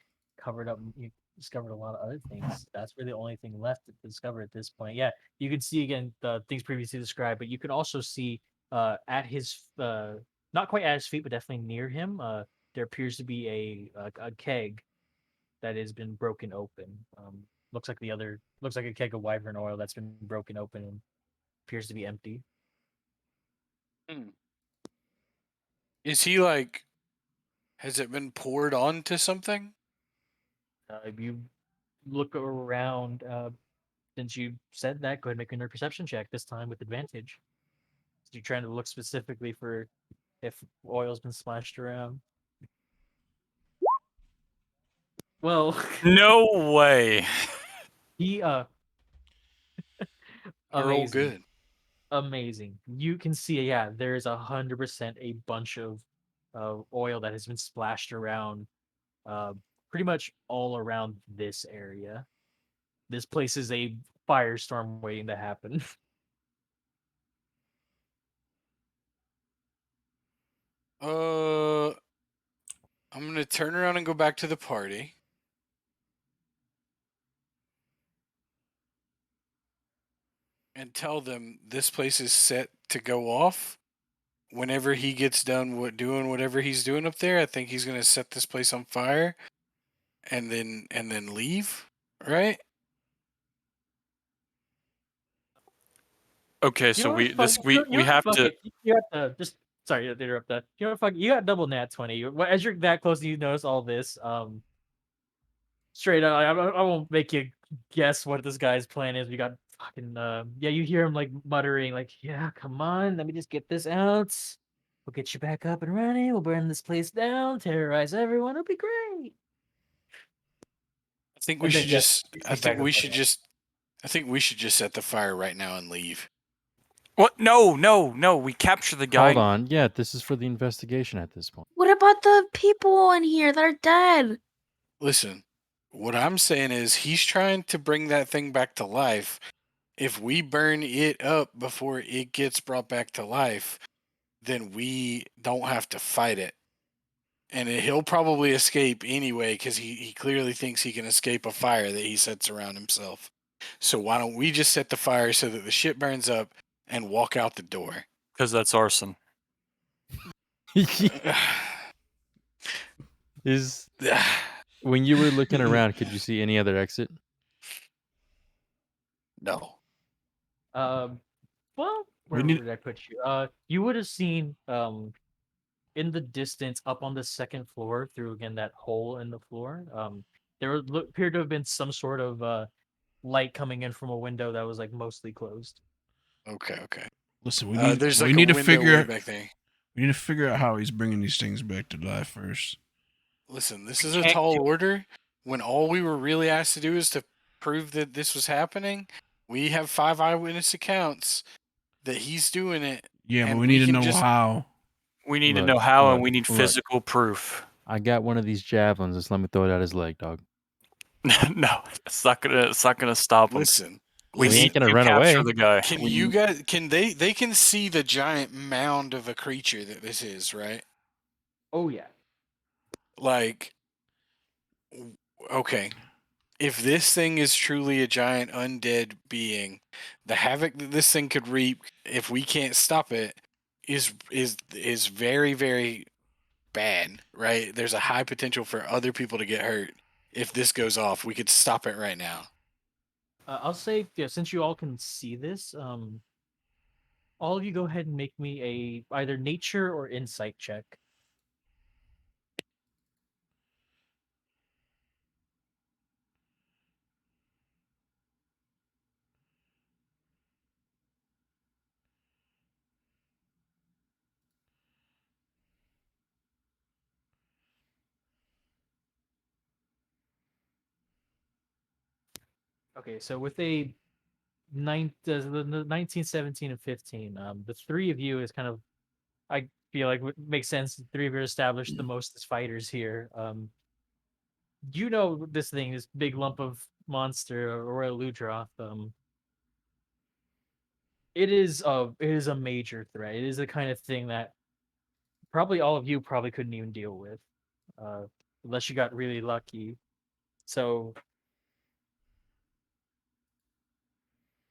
covered up, you discovered a lot of other things. That's really the only thing left to discover at this point. Yeah, you can see again the things previously described, but you can also see at his not quite at his feet, but definitely near him, there appears to be a keg that has been broken open. Looks like a keg of wyvern oil that's been broken open and appears to be empty. Is he like? Has it been poured onto something? If you look around, since you said that, go ahead and make another perception check, this time with advantage. So you're trying to look specifically for if oil's been splashed around. Well, No way. he I roll amazing. good. Amazing. You can see, yeah, there's 100% a bunch of oil that has been splashed around, uh, pretty much all around this area. This place is a firestorm waiting to happen. I'm gonna turn around and go back to the party. And tell them this place is set to go off. Whenever he gets done doing whatever he's doing up there, I think he's gonna set this place on fire and then leave. Right? Okay, You know so what? Fuck. we have Fuck to. it. You got the just. Sorry to interrupt that. You know what? Fuck. You got double nat 20. As you're that close, you notice all this. Straight up, I won't make you guess what this guy's plan is. We got fucking. Yeah, you hear him like muttering, like, "Yeah, come on, let me just get this out. We'll get you back up and running. We'll burn this place down, terrorize everyone. It'll be great." I think we And then should yes, just. you I sneak back think to the we party. should just. I think we should just set the fire right now and leave. What? No, no, no. We capture the guy. Hold on. Yeah, this is for the investigation at this point. What about the people in here that are dead? Listen, what I'm saying is he's trying to bring that thing back to life. If we burn it up before it gets brought back to life, then we don't have to fight it. And he'll probably escape anyway because he clearly thinks he can escape a fire that he sets around himself. So why don't we just set the fire so that the shit burns up and walk out the door? Because that's arson. Is when you were looking around, could you see any other exit? No. Well, We where need- would I put you? You would have seen in the distance up on the second floor through again that hole in the floor. There appeared to have been some sort of light coming in from a window that was like mostly closed. Okay, okay. Listen, There's we like need a to window figure way back there. we need to figure out how he's bringing these things back to life first. Listen, this is a can't tall do- order. When all we were really asked to do is to prove that this was happening, we have 5 eyewitness accounts that he's doing it. Yeah, but and we need to can know just how. We need to Look, know how, and look, we need look. physical proof. I got one of these javelins. Just let me throw it at his leg, dog. No, it's not gonna. It's not gonna stop him. listen. We He need ain't gonna to run capture away. the guy. Can We- you guys they can see the giant mound of a creature that this is, right? Oh yeah. Like okay. If this thing is truly a giant undead being, the havoc that this thing could reap if we can't stop it is very very bad, right? There's a high potential for other people to get hurt if this goes off. We could stop it right now. I'll say, yeah, since you all can see this, all of you go ahead and make me a either nature or insight check. Okay, so with a 19, 17, and 15, the three of you is kind of, I feel like would make sense. The three of you are established the most as fighters here. You know this thing, this big lump of monster, Royal Ludroth. It is a major threat. It is the kind of thing that probably all of you probably couldn't even deal with, uh, unless you got really lucky. So,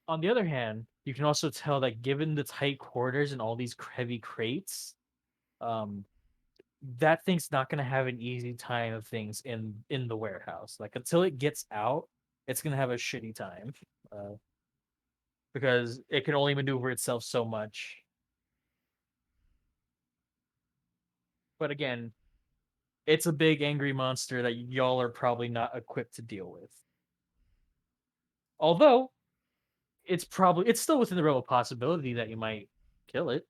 on the other hand, you can also tell that given the tight quarters and all these heavy crates, um, that thing's not going to have an easy time of things in the warehouse. Like until it gets out, it's going to have a shitty time, uh, because it can only maneuver itself so much. But again, it's a big angry monster that y'all are probably not equipped to deal with. Although it's still within the realm of possibility that you might kill it.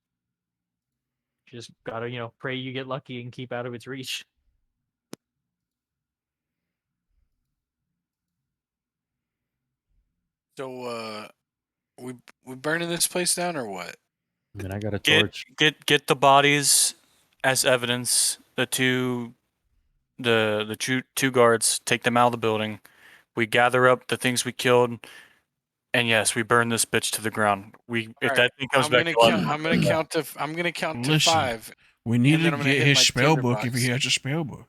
Just gotta, pray you get lucky and keep out of its reach. So, we burning this place down or what? I mean, I got a Get torch. get the bodies as evidence. The two guards, take them out of the building. We gather up the things we killed, and yes, we burn this bitch to the ground. If Alright, that thing comes I'm back gonna to life, count. I'm gonna count to. I'm gonna count to Listen, 5, we need and to then I'm gonna get hit his my spell book tinderbox. if he has a spell book.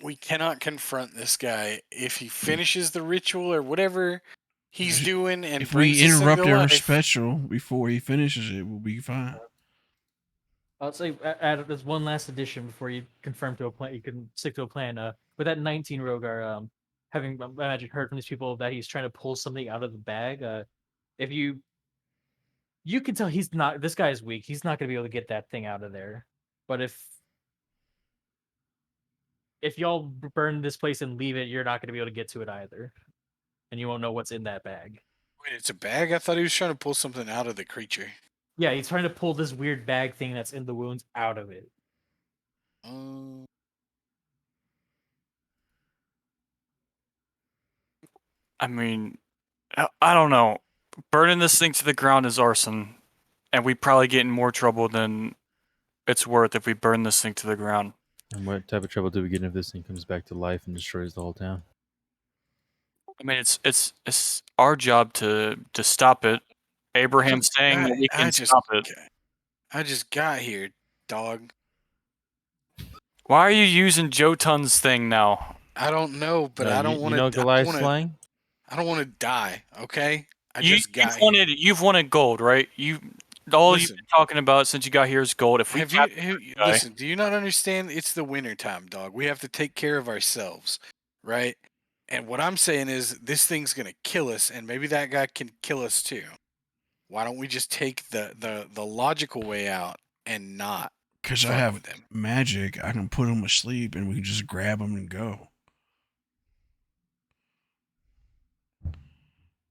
We cannot confront this guy if he finishes the ritual or whatever he's doing and If we brings this thing interrupt to our life. special before he finishes it, we'll be fine. I'll say add there's one last addition before you confirm to a plan. You can stick to a plan. With that 19 Rogar, having I imagine heard from these people that he's trying to pull something out of the bag. If you can tell he's not. This guy is weak. He's not going to be able to get that thing out of there. But if y'all burn this place and leave it, you're not going to be able to get to it either, and you won't know what's in that bag. Wait, it's a bag? I thought he was trying to pull something out of the creature. Yeah, he's trying to pull this weird bag thing that's in the wounds out of it. I mean, I don't know. Burning this thing to the ground is arson, and we probably get in more trouble than it's worth if we burn this thing to the ground. And what type of trouble do we get if this thing comes back to life and destroys the whole town? I mean, it's our job to stop it. Abraham's saying that we can stop it. I just got here, dog. Why are you using Jotun's thing now? I don't know, but I don't want You know to. Goliath slang? I don't want to die. Okay, I just got here. You've wanted gold, right? All you've Listen. been talking about since you got here is gold. If we Have capture you this guy- listen? Do you not understand? It's the winter time, dog. We have to take care of ourselves, right? And what I'm saying is, this thing's gonna kill us, and maybe that guy can kill us too. Why don't we just take the logical way out and not? Because I fuck have with him. magic, I can put him asleep and we can just grab him and go.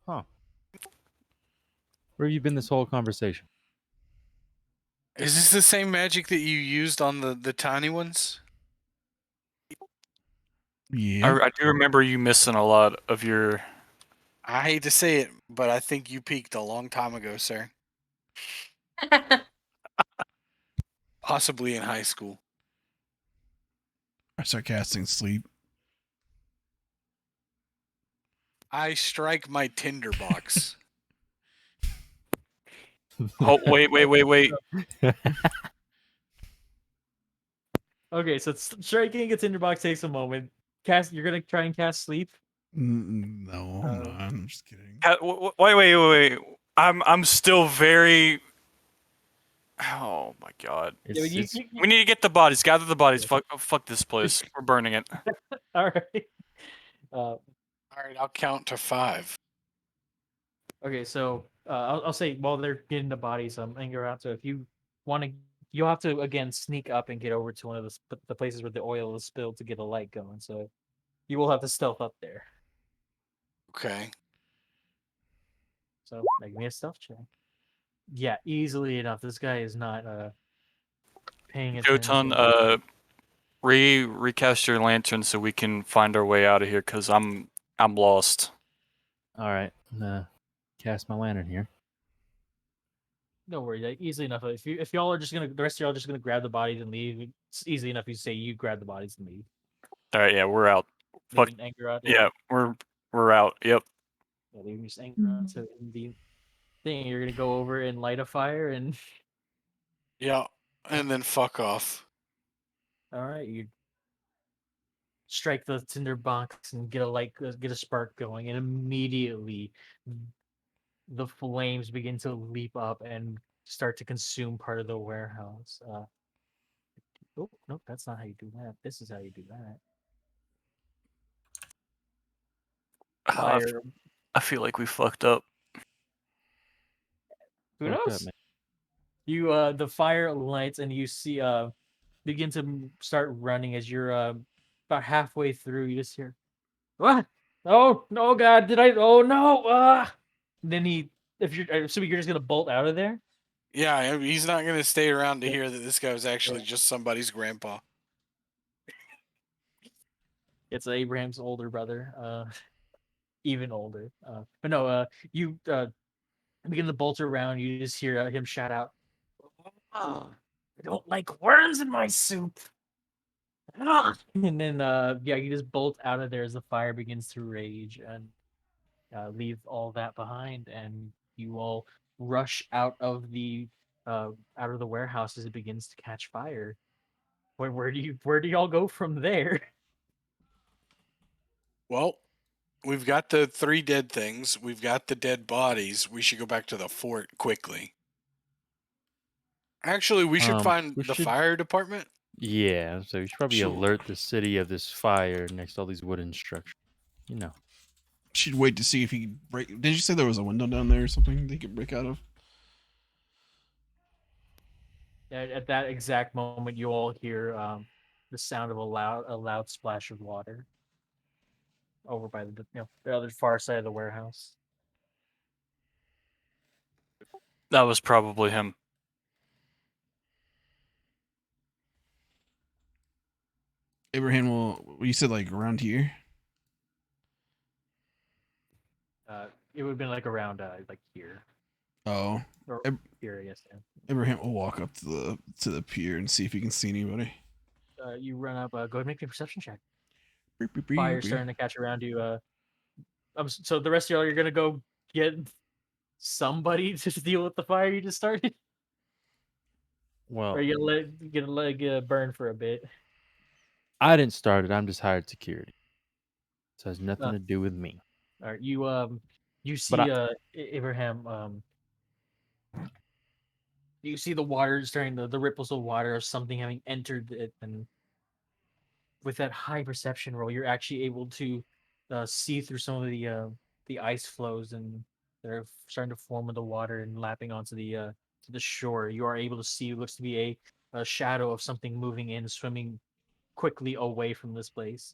Huh. Where have you been this whole conversation? Is this the same magic that you used on the tiny ones? Yeah. I do remember you missing a lot of your. I hate to say it, but I think you peaked a long time ago, sir. Possibly in high school. I start casting sleep. I strike my tinderbox. Oh wait! Okay, so striking a tinderbox takes a moment. You're gonna try and cast sleep. No, I'm not. I'm just kidding. Wait! I'm still very. Oh my god! Yeah, We need to get the bodies. Gather the bodies. Fuck this place. We're burning it. all right. All right, I'll count to 5. Okay, so I'll say while they're getting the bodies, Ingarato, if you want to, you'll have to again sneak up and get over to one of the places where the oil is spilled to get a light going. So you will have to stealth up there. Okay. So make me a stealth check. Yeah, easily enough. This guy is not paying attention. Jotun, recast your lantern so we can find our way out of here. Cause I'm I'm lost. All right, I'm gonna cast my lantern here. Don't worry, like, easily enough. If y'all are just gonna, the rest of y'all are just gonna grab the bodies and leave. It's easy enough. You say you grab the bodies and leave. All right, yeah, we're out. Fuck Leaving anger out. yeah, we're out. Yep. Yeah, leaving just anger out to the thing. You're gonna go over and light a fire, and Yeah, and then fuck off. all right, you strike the tinder box and get a spark going, and immediately the flames begin to leap up and start to consume part of the warehouse. Oh nope, that's not how you do that. This is how you do that. Fire. I feel like we fucked up. Who Fucked up, knows? man. You the fire lights and you see begin to start running as you're about halfway through. You just hear, what? Oh no, God! Did I? Oh no! Then if you're assuming you're just gonna bolt out of there. Yeah, I mean, he's not gonna stay around to Yeah. hear that this guy was actually Yeah. just somebody's grandpa. It's Abraham's older brother, even older. But no, you begin to bolt around. You just hear him shout out, "Oh, I don't like worms in my soup." Ah! And then yeah, you just bolt out of there as the fire begins to rage and leave all that behind, and you all rush out of the warehouse as it begins to catch fire. Where do y'all go from there? Well, we've got the 3 dead things. We've got the dead bodies. We should go back to the fort quickly. Actually, we should find we the should- fire department. Yeah, so we should probably Sure. alert the city of this fire next to all these wooden structures. You know. She'd wait to see if he could break. Did you say there was a window down there or something they could break out of? At that exact moment, you all hear the sound of a loud splash of water over by the other far side of the warehouse. That was probably him. Abraham will. You said like around here. It would have been like around like here Oh, or Ab- here, I guess. Yeah. Abraham will walk up to the pier and see if he can see anybody. You run up. Go ahead and make a perception check. Beep, beep, beep, Fire beep. starting to catch around you. So the rest of y'all, you're gonna go get somebody to deal with the fire you just started, Well, or you gonna let it burn for a bit. I didn't start it. I'm just hired security. So it has nothing Uh, to do with me. All right, you But see Abraham you see the water starting the ripples of water of something having entered it, and with that high perception roll, you're actually able to see through some of the ice flows and they're starting to form in the water and lapping onto the shore. You are able to see what looks to be a shadow of something moving in, swimming quickly away from this place.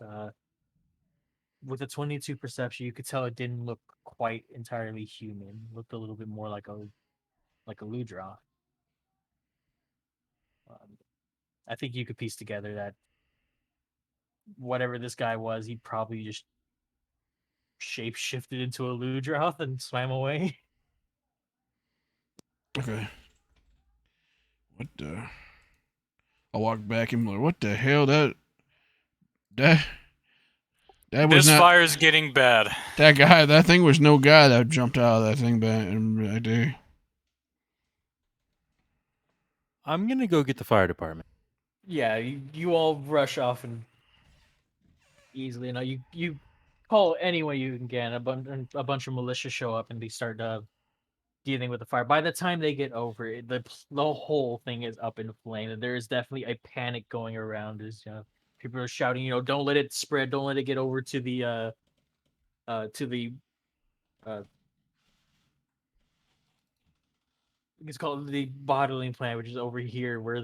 With a 22 perception, you could tell it didn't look quite entirely human. It looked a little bit more like a Ludra. I think you could piece together that whatever this guy was, he probably just shape shifted into a Ludroth and swam away. Okay. What the? I'll walk back and be like, what the hell? That was This not fire's getting bad. that guy. That thing was no guy that jumped out of that thing back right there. I'm gonna go get the fire department. Yeah, you all rush off and easily. You call any way you can get. A bunch of militia show up and they start dealing with the fire. By the time they get over it, the whole thing is up in flame. And there is definitely a panic going around. As people are shouting, don't let it spread. Don't let it get over to the to the uh it's called the bottling plant, which is over here, where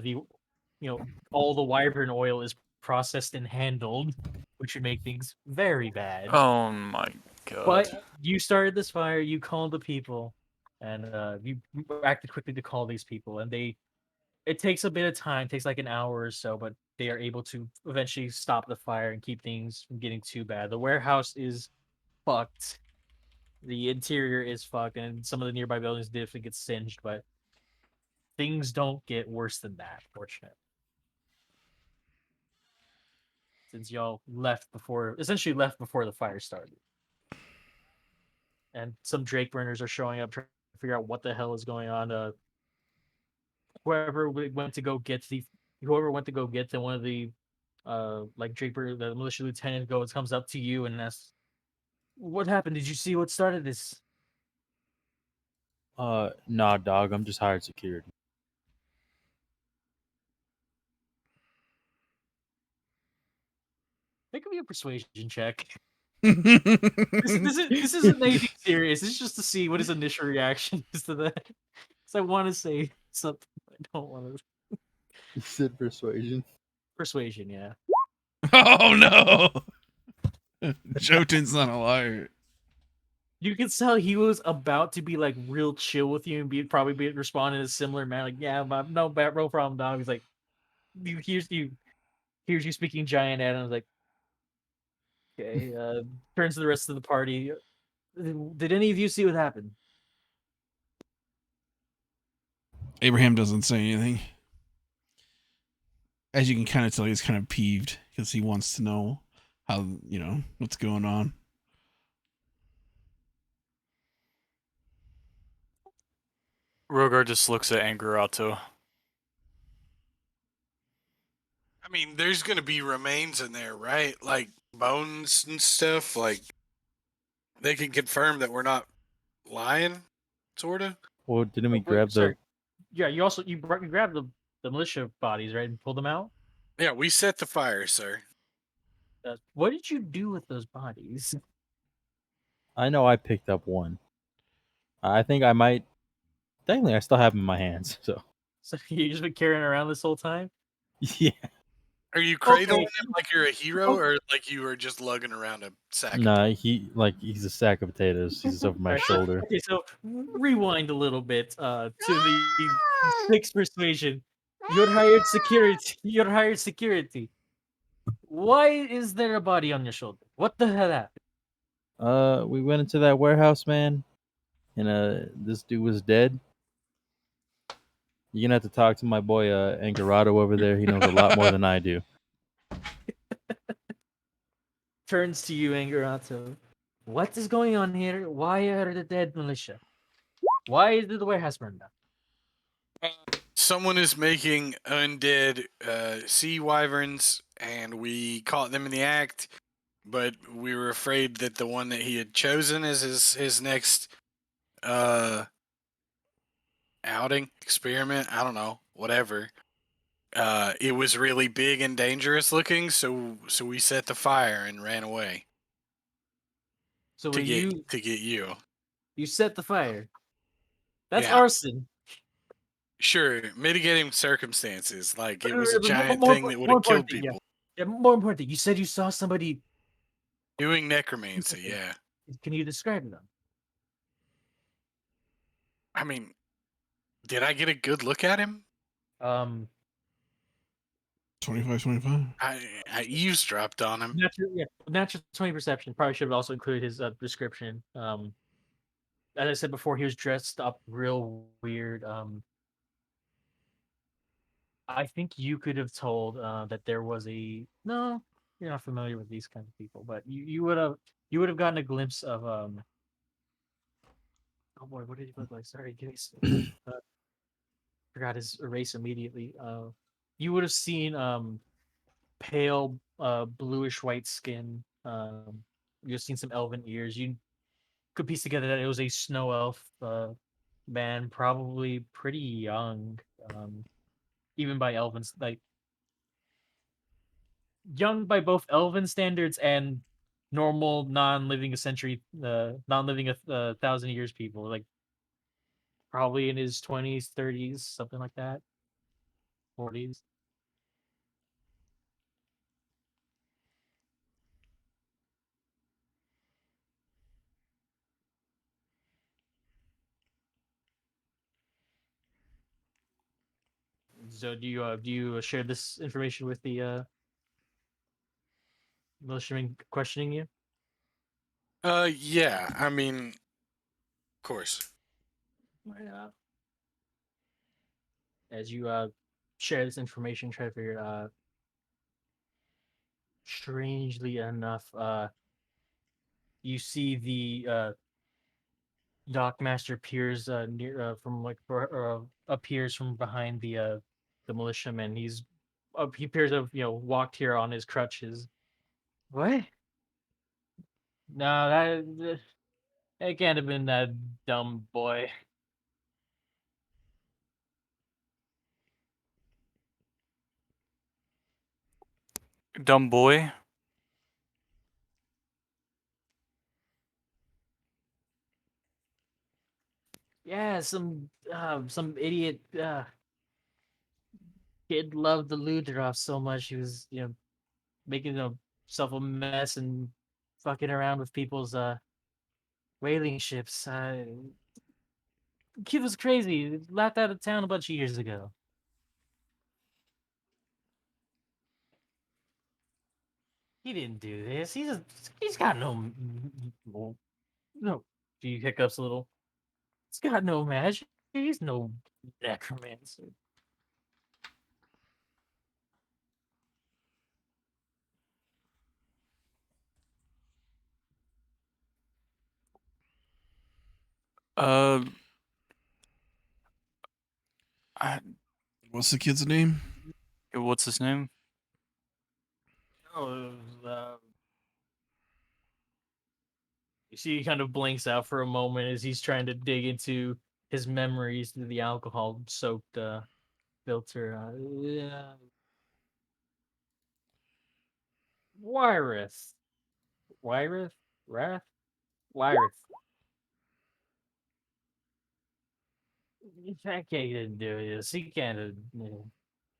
all the wyvern oil is processed and handled, which would make things very bad. Oh my god. But you started this fire, you called the people, and you acted quickly to call these people, and it takes a bit of time, takes like an hour or so, but they are able to eventually stop the fire and keep things from getting too bad. The warehouse is fucked. The interior is fucked, and some of the nearby buildings definitely get singed, but things don't get worse than that, fortunately. Since y'all essentially left before the fire started. And some Drake burners are showing up trying to figure out what the hell is going on. Whoever went to go get them, one of the like Draper, the militia lieutenant comes up to you and asks, "What happened? Did you see what started this?" Nah, dog. I'm just hired security. Make me a persuasion check. Hey, This isn't anything serious. It's just to see what his initial reaction is to that. Because I want to say something, but I don't want to. You said persuasion. Persuasion, yeah. oh no, Jotun's not a liar. You can tell he was about to be like real chill with you and probably be responding in a similar manner, like, "Yeah, no bad, no problem, dog." He's like, here's you speaking giant, and I was like, "Okay." Turns to the rest of the party. Did any of you see what happened? Abraham doesn't say anything. As you can kind of tell, he's kind of peeved because he wants to know how, what's going on. Rogar just looks at Angarato. I mean, there's gonna be remains in there, right? Like bones and stuff. Like they can confirm that we're not lying, sorta. Well, didn't we Oh, wait, grab sorry. the? Yeah, you grabbed the militia bodies, right, and pulled them out. Yeah, we set the fire, sir. What did you do with those bodies? I know I picked up one. I think I might. Technically, I still have them in my hands. So So you just been carrying around this whole time? yeah. Are you cradling Okay. him like you're a hero, or like you were just lugging around a sack? Nah, he's a sack of potatoes. He's over my Alright, shoulder. okay, so rewind a little bit to the sixth persuasion. You're hired security. You're hired security. Why is there a body on your shoulder? What the hell happened? We went into that warehouse, man, and this dude was dead. You're gonna have to talk to my boy Angarado over there. He knows a lot more than I do. Turns to you, Angarato. What is going on here? Why are the dead militia? Why is the warehouse burned down? Someone is making undead sea wyverns, and we caught them in the act. But we were afraid that the one that he had chosen as his next outing experiment, I don't know, whatever. It was really big and dangerous looking, so we set the fire and ran away So to when get you. you set the fire, that's Yeah. arson. Sure, mitigating circumstances, like it But was a but giant thing that would have killed yeah. people. Yeah, more important thing, you said you saw somebody. Doing necromancy, yeah. Can you describe them? I mean, did I get a good look at him? Um, 25. I eavesdropped on him. natural 20 perception. Probably should have also included his description. As I said before, he was dressed up real weird. I think you could have told that there was a no. You're not familiar with these kind of people, but you would have gotten a glimpse of Oh boy, what did he look like? Sorry, give me forgot his race immediately. You would have seen pale bluish white skin. You've seen some elven ears. You could piece together that it was a snow elf man, probably pretty young, even by elven's like young by both elven standards and normal non-living a century, non-living a thousand years people. Like probably in his 20s, 30s, something like that, 40s. So do you share this information with the militiaman questioning you? Yeah. I mean, of course. Right, as you share this information, try to figure strangely enough, you see the dockmaster appears near from like appears from behind the militiaman. He appears to have walked here on his crutches. What? No, that can't have been that dumb boy. Dumb boy. Yeah, some idiot kid loved the Ludroff so much he was making himself a mess and fucking around with people's whaling ships. Kid was crazy. Laughed out of town a bunch of years ago. He didn't do this. He's got no. He hiccups a little. He's got no magic. He's no necromancer. Uh, I, What's the kid's name? what's his name? Oh, you see, he kind of blinks out for a moment as he's trying to dig into his memories through the alcohol-soaked filter. Yeah, Wyrith, Wyrith, Wrath, Wyrith. That kid didn't do this. He can't.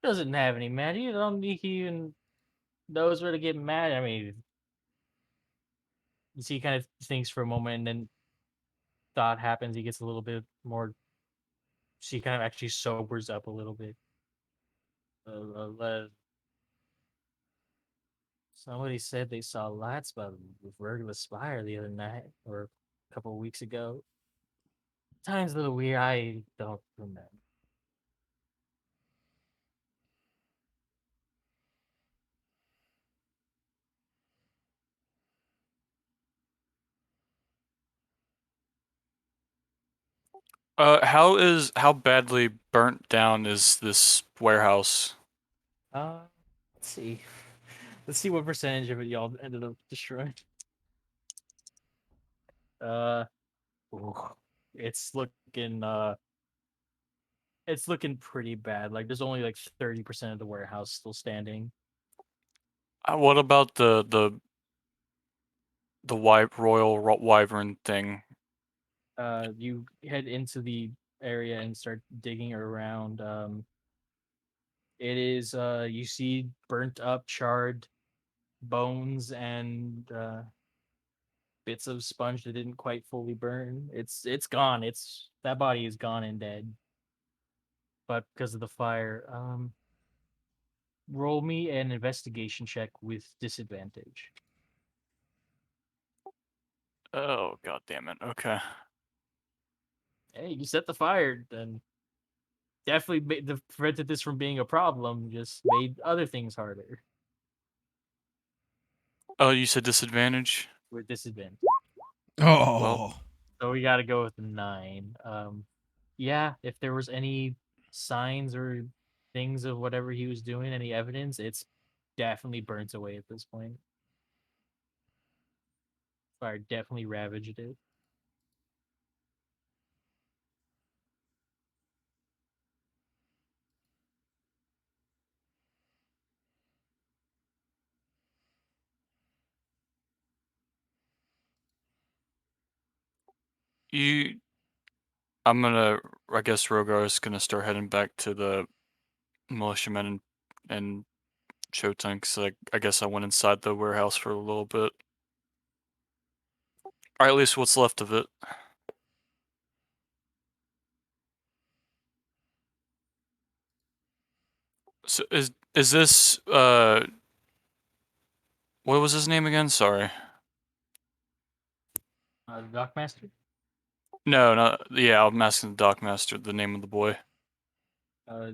Doesn't have any magic. You don't think he even knows where to get mad. I mean, you see, he kind of thinks for a moment, and then thought happens. He gets a little bit more. She kind of actually sobers up a little bit. Somebody said they saw lights by the regular spire the other night or a couple of weeks ago. Time's a little weird. I don't remember. How badly burnt down is this warehouse? Uh, let's see. Let's see what percentage of it y'all ended up destroying. Uh, ooh, it's looking uh, it's looking pretty bad. Like there's only like 30% of the warehouse still standing. What about the wyvern thing? You head into the area and start digging around. It is you see burnt up, charred bones and bits of sponge that didn't quite fully burn. It's gone. It's that body is gone and dead. But because of the fire, roll me an investigation check with disadvantage. Oh, god damn it. Okay. Hey, you set the fire, then definitely prevented this from being a problem. Just made other things harder Oh, you said disadvantage? with disadvantage. Oh, So we got to go with 9. Yeah, if there was any signs or things of whatever he was doing, any evidence, it's definitely burnt away at this point. Fire definitely ravaged it. You I guess Rogar is gonna start heading back to the militiamen and Showtime, because I guess I went inside the warehouse for a little bit. Or at least what's left of it. So is this what was his name again? Sorry. The Dockmaster? No, not yeah. I'm asking the Dockmaster the name of the boy. Uh,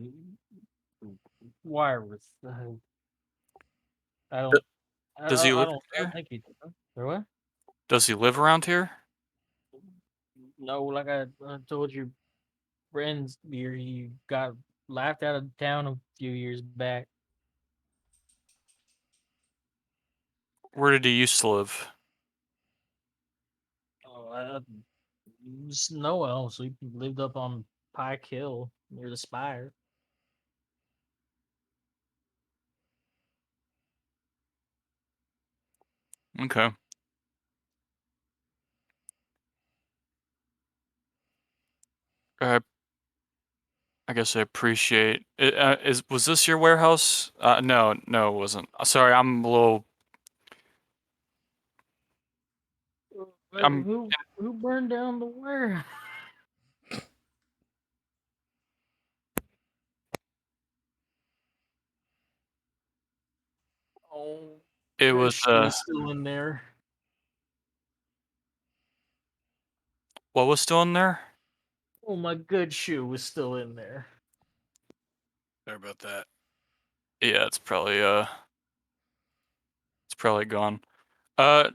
Wireworth. I D- don't. Does he I live don't. I don't here? think he. Or what? Does he live around here? No, like I told your friends, you got laughed out of town a few years back. Where did he used to live? Oh, no else. We lived up on Pike Hill near the Spire. Okay. I I guess I appreciate it. Was this your warehouse? No, no, it wasn't. Sorry, I'm a little. I'm Who burned down the warehouse? Oh, It that was shoe is still in there. what was still in there? Oh, my good shoe was still in there. Sorry about that. Yeah, it's probably gone. Uh,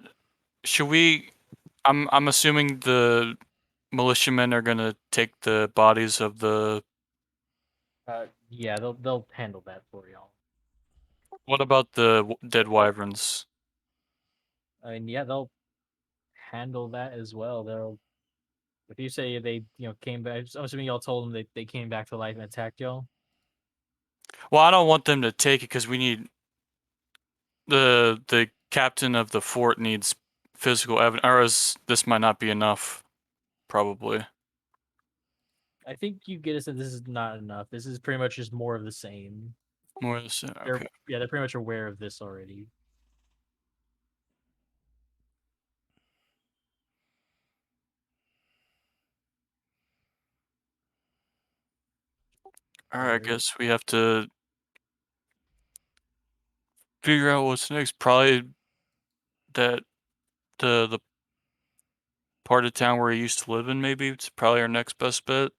should we? I'm assuming the militiamen are gonna take the bodies of the. Yeah, they'll handle that for y'all. What about the dead wyverns? I mean, yeah, they'll handle that as well. They'll. If you say they, came back, I'm assuming y'all told them they came back to life and attacked y'all. Well, I don't want them to take it because we need the captain of the fort needs physical evidence, or this might not be enough. Probably. I think you get us that this is not enough. This is pretty much just more of the same. More of the same. Okay. They're pretty much aware of this already. All right. I Alright. guess we have to figure out what's next. Probably that the part of town where he used to live in. Maybe it's probably our next best bet.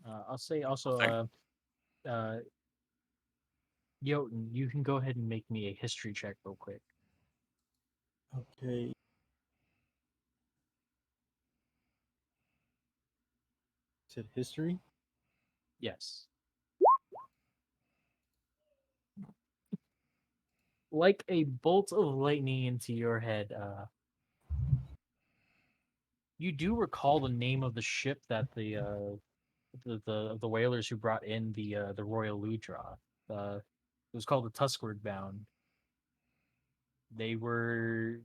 I'll say also, Think. Jotun, you can go ahead and make me a history check real quick. Okay. Said history. Yes. Like a bolt of lightning into your head, you do recall the name of the ship that the whalers who brought in the Royal Ludra. It was called the Tuskward Bound. They were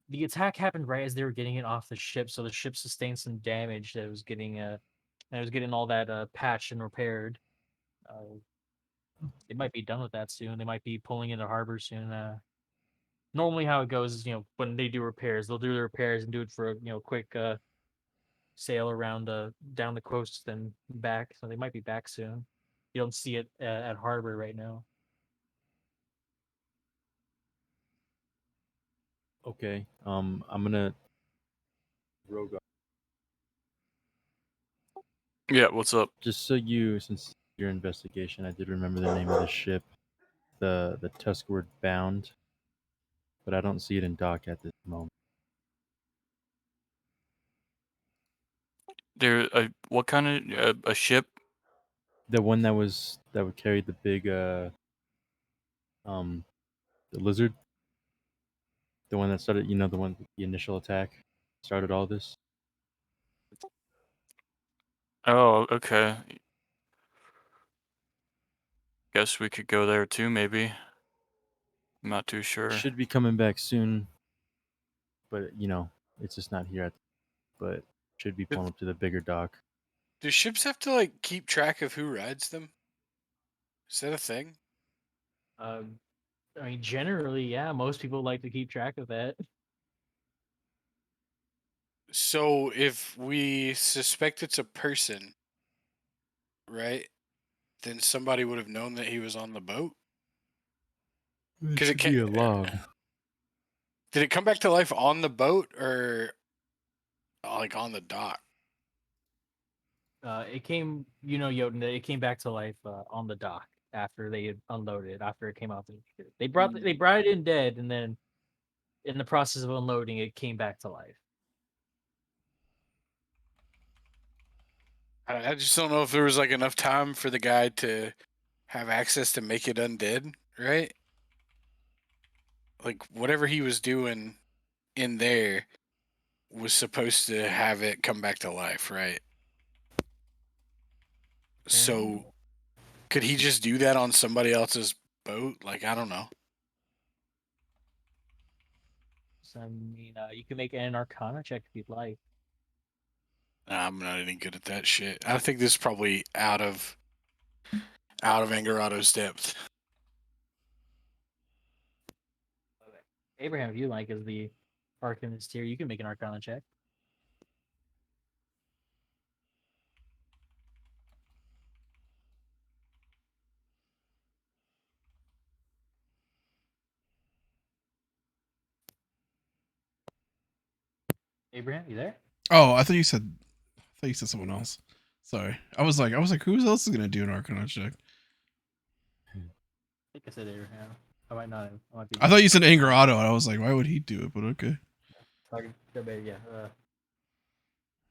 the attack happened right as they were getting it off the ship, so the ship sustained some damage that was getting all that patched and repaired. Uh, they might be done with that soon. They might be pulling into harbor soon. Normally, how it goes is when they do repairs, they'll do the repairs and do it for a quick sail around down the coast then back. So they might be back soon. You don't see it at harbor right now. Okay. I'm gonna Rogue. Yeah. What's up? Just since your investigation, I did remember the name of the ship, the Tuskward Bound, but I don't see it in dock at this moment. There. What kind of a ship? The one that would carry the big um the lizard, the one that started, the one the initial attack started all this. Oh, okay. Guess we could go there too. Maybe. I'm not too sure. Should be coming back soon, but it's just not here. But should be pulling up to the bigger dock. Do ships have to like keep track of who rides them? Is that a thing? Um, I mean, generally, yeah, most people like to keep track of that. So if we suspect it's a person, right? then somebody would have known that he was on the boat. It 'Cause it should can't- be a log. Did it come back to life on the boat or like on the dock? It came, Jotun, it came back to life on the dock after they had unloaded. After it came off the pier. They brought it in dead, and then in the process of unloading, it came back to life. I just don't know if there was like enough time for the guy to have access to make it undead, right? Like whatever he was doing in there was supposed to have it come back to life, right? So could he just do that on somebody else's boat? Like I don't know. So, I mean, you can make an Arcana check if you'd like. Nah, I'm not any good at that shit. I think this is probably out of Angarado's depth. Abraham, if you like, as the Arcanist here, you can make an Arcana check. Abraham, you there? Oh, I thought you said someone else. Sorry. I was like, who else is gonna do an Arcana check? I think I said Abraham. I might not have. I might be. I thought you said Angarado, and I was like, why would he do it? But okay. Yeah.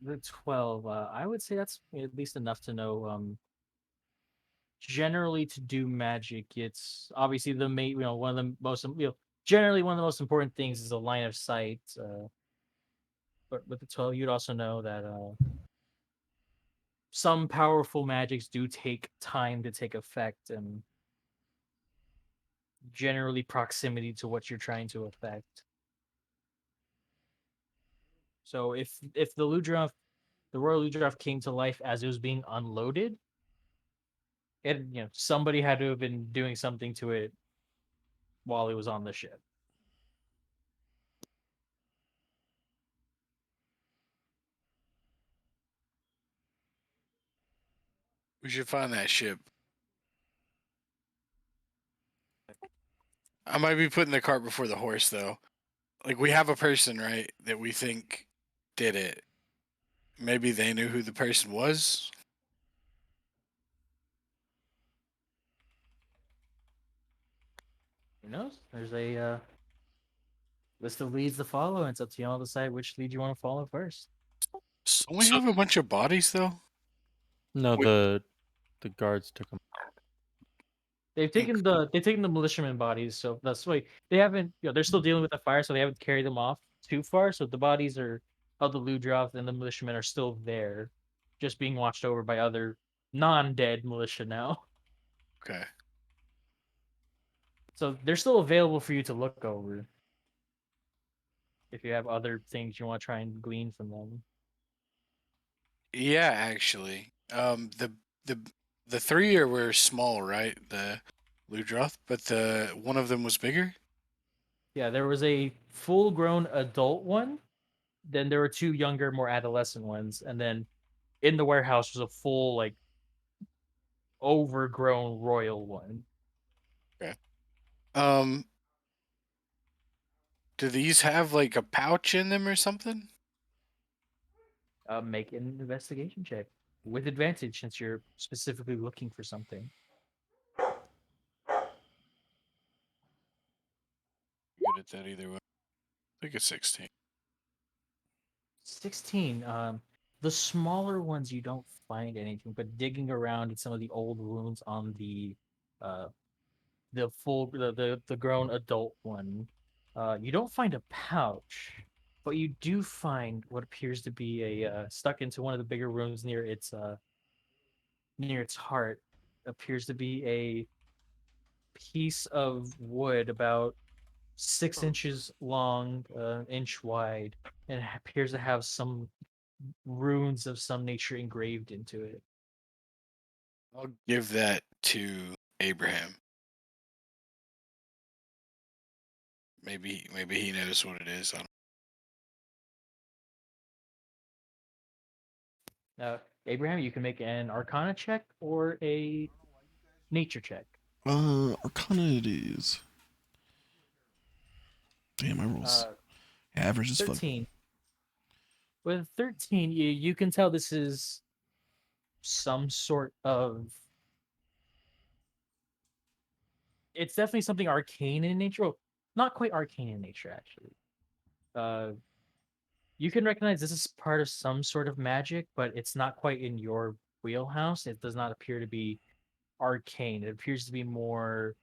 The 12. I would say that's at least enough to know. Generally, to do magic, it's obviously the main. One of the most. Generally one of the most important things is a line of sight. But with the 12, you'd also know that some powerful magics do take time to take effect, and generally proximity to what you're trying to affect. So if the Royal Ludroth came to life as it was being unloaded, somebody had to have been doing something to it while it was on the ship. We should find that ship. I might be putting the cart before the horse, though. Like, we have a person, right, that we think did it. Maybe they knew who the person was. Who knows? There's a list of leads to follow, and it's up to y'all to decide which lead you want to follow first. Don't we have a bunch of bodies, though? No, Wait. the guards took them. They've taken the militiamen bodies, so that's why they haven't. They're still dealing with the fire, so they haven't carried them off too far. So the bodies of the Ludroth and the militiamen are still there, just being watched over by other non-dead militia now. Okay. So they're still available for you to look over if you have other things you want to try and glean from them. Yeah, actually. The three were small, right? The Ludroth, but the one of them was bigger. Yeah, there was a full-grown adult one. Then there were two younger, more adolescent ones, and then in the warehouse was a full, like, overgrown royal one. Okay. Do these have like a pouch in them or something? Make an investigation check with advantage since you're specifically looking for something. Good at that either way. I think it's 16. 16. The smaller ones you don't find anything, but digging around in some of the old wounds on uh, the grown adult one, you don't find a pouch, but you do find what appears to be a stuck into one of the bigger wounds near its heart. Appears to be a piece of wood about 6 inches long, inch wide, and it appears to have some runes of some nature engraved into it. I'll give that to Abraham. Maybe he knows what it is. I don't. Abraham, you can make an Arcana check or a nature check. Arcana it is. Damn, my rolls average as fuck. 13. With 13, you can tell this is some sort of. It's definitely something arcane in nature. Well, not quite arcane in nature, actually. You can recognize this is part of some sort of magic, but it's not quite in your wheelhouse. It does not appear to be arcane. It appears to be more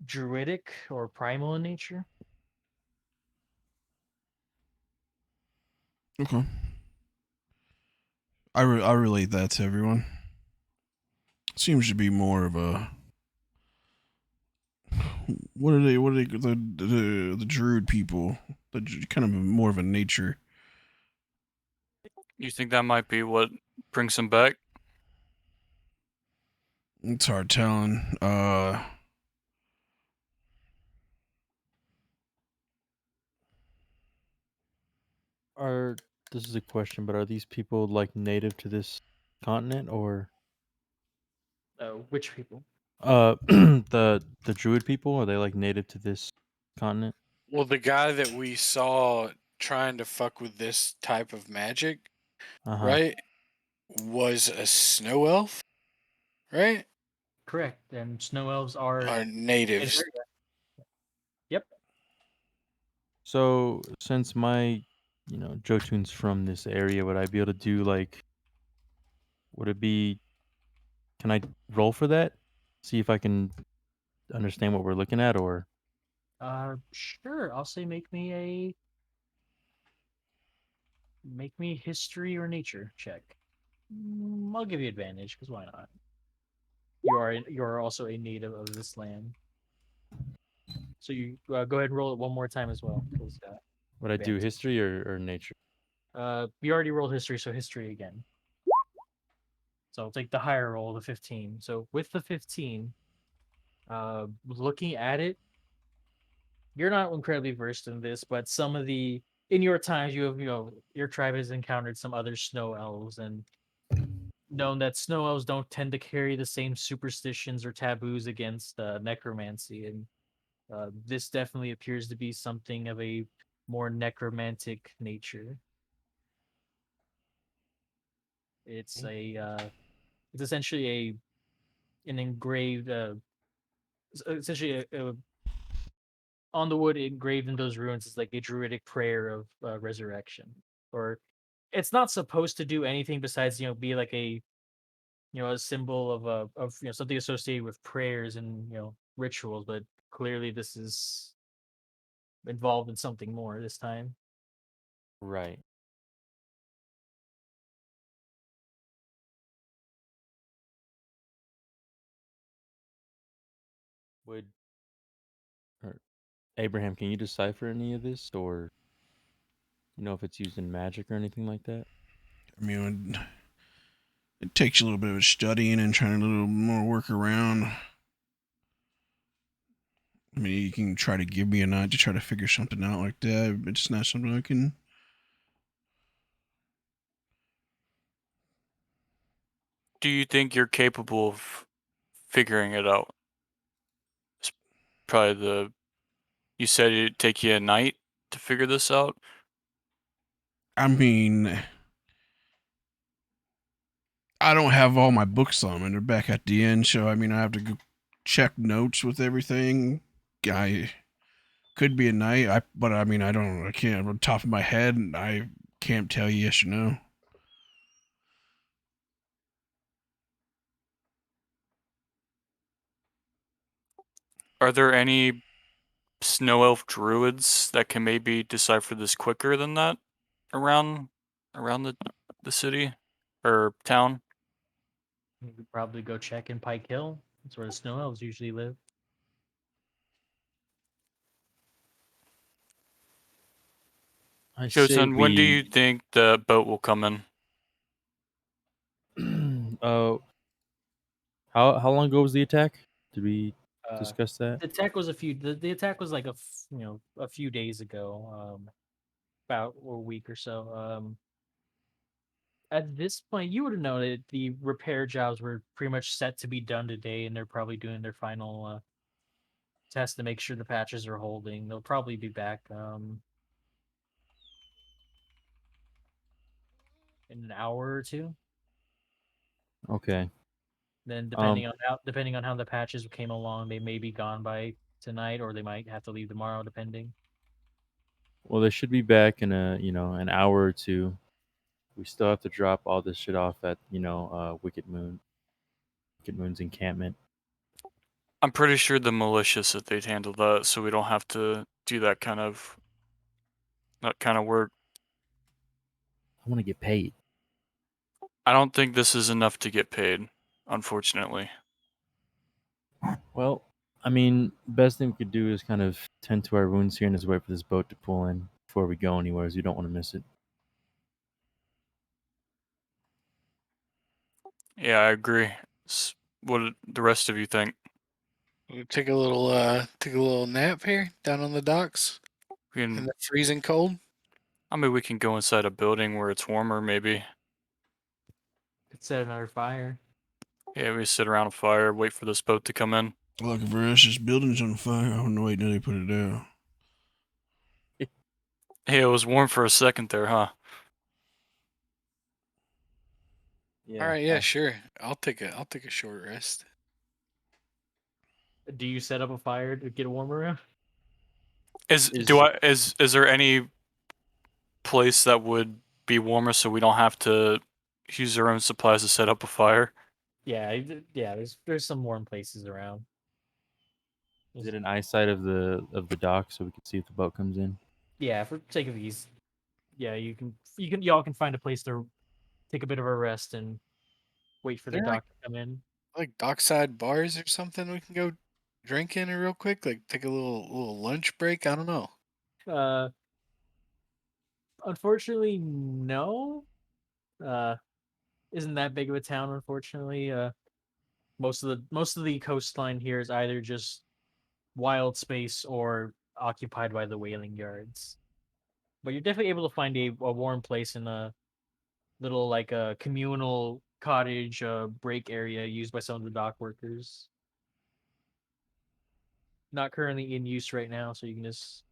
druidic or primal in nature. Okay. I relate that to everyone. Seems to be more of a what are they? What are they? The druid people. Kind of more of a nature. You think that might be what brings him back? It's hard telling. Are this is a question, but are these people like native to this continent or Which people? the druid people? Are they like native to this continent? Well, the guy that we saw trying to fuck with this type of magic, Uh-huh. right, was a snow elf, right? Correct. And snow elves are Are natives. Yep. So since my Jotun's from this area, would I be able to do like would it be can I roll for that? See if I can understand what we're looking at or Sure. I'll say make me history or nature check. I'll give you advantage because why not? You are also a native of this land, so you go ahead and roll it one more time as well. Because would I do advantage. history or nature? You already rolled history, so history again. So I'll take the higher roll, the 15. So with the 15, looking at it, you're not incredibly versed in this, but some of the in your times you have your tribe has encountered some other snow elves and known that snow elves don't tend to carry the same superstitions or taboos against necromancy, and this definitely appears to be something of a more necromantic nature. It's it's essentially an engraved, essentially on the wood engraved in those ruins is like a druidic prayer of resurrection, or it's not supposed to do anything besides be like a a symbol of something associated with prayers and rituals, but clearly this is involved in something more this time. Right. Would or Abraham, can you decipher any of this or if it's used in magic or anything like that? I mean, it takes you a little bit of studying and trying a little more work around. I mean, you can try to give me a night to try to figure something out like that. But it's not something I can. Do you think you're capable of figuring it out? It's probably you said it'd take you a night to figure this out. I mean, I don't have all my books on me. They're back at the end, so I mean, I have to go check notes with everything. I could be a night, but I mean, I don't. I can't. On top of my head, I can't tell you yes or no. Are there any snow elf druids that can maybe decipher this quicker than that around the city or town? You could probably go check in Pike Hill. That's where the snow elves usually live. I say Jotun, when do you we think the boat will come in? uh how long ago was the attack? Did we Uh, discuss that? the attack was the attack was like a few days ago, about a week or so. At this point, you would have known that the repair jobs were pretty much set to be done today, and they're probably doing their final test to make sure the patches are holding. They'll probably be back in an hour or two. Okay. Then Um. depending on how the patches came along, they may be gone by tonight, or they might have to leave tomorrow, depending. Well, they should be back in an hour or two. We still have to drop all this shit off at Wicked Moon's encampment. I'm pretty sure the militia said they'd handle that, so we don't have to do that kind of work. I want to get paid. I don't think this is enough to get paid, unfortunately. Well, I mean, best thing we could do is kind of tend to our wounds here and just wait for this boat to pull in before we go anywhere, as we don't want to miss it. Yeah, I agree. What do the rest of you think? We'll take a little nap here down on the docks We in can, the freezing cold. I mean, we can go inside a building where it's warmer, maybe. Could set another fire. Yeah, we sit around a fire, wait for this boat to come in. Lucky for us, this building's on fire. Oh no, wait, no, they put it out. Hey, it was warm for a second there, huh? All right, yeah, sure. I'll take a short rest. Do you set up a fire to get a warmer room? Is there any place that would be warmer so we don't have to use our own supplies to set up a fire? Yeah, yeah. There's some warm places around. Is it an eyesight of the dock so we can see if the boat comes in? Yeah, for sake of ease, yeah, y'all can find a place to take a bit of a rest and wait for the There dock to come in. like dockside bars or something we can go drink in real quick, like take a little lunch break. I don't know. Uh, unfortunately, no. Uh, isn't that big of a town? Unfortunately, most of the coastline here is either just wild space or occupied by the whaling yards. But you're definitely able to find a warm place in a little like a communal cottage break area used by some of the dock workers. Not currently in use right now, so you can just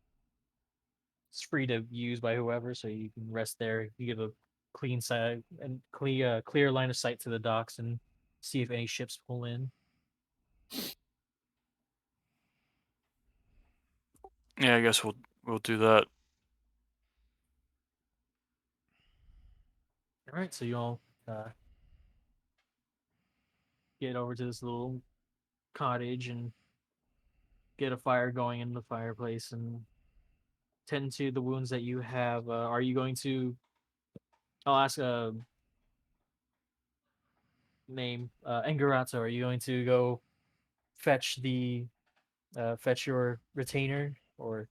it's free to use by whoever, so you can rest there. You give a clean side and clear line of sight to the docks and see if any ships pull in. Yeah, I guess we'll do that. All right, so you all uh, get over to this little cottage and get a fire going in the fireplace and tend to the wounds that you have. Are you going to? I'll ask a name. Engarato. Are you going to go fetch your retainer or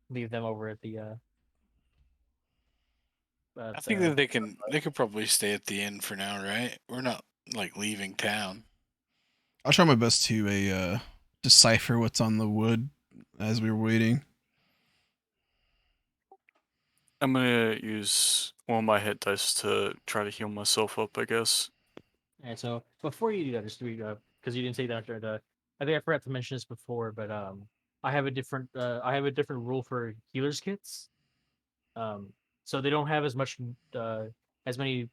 leave them over at I think that they could probably stay at the inn for now, right? We're not like leaving town. I'll try my best to decipher what's on the wood as we were waiting. I'm gonna use one of my hit dice to try to heal myself up, I guess. All right, so before you do that, just to because you didn't say that, I think I forgot to mention this before, but I have a different rule for healers kits. Um, so they don't have as many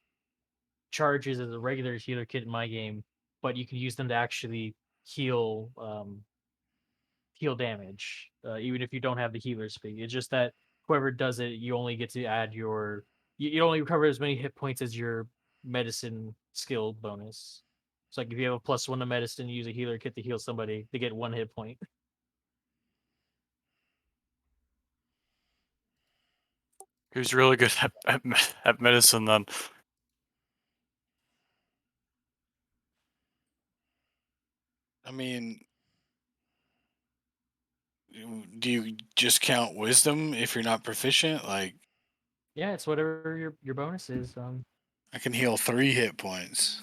charges as a regular healer kit in my game, but you can use them to actually heal heal damage, even if you don't have the healer speed. It's just that whoever does it, you only get to add you only recover as many hit points as your medicine skill bonus. It's like if you have a +1 to medicine, you use a healer kit to heal somebody, they get 1 hit point. Who's really good at medicine then? I mean, do you just count wisdom if you're not proficient? Like, Yeah, it's whatever your bonus is. I can heal 3 hit points.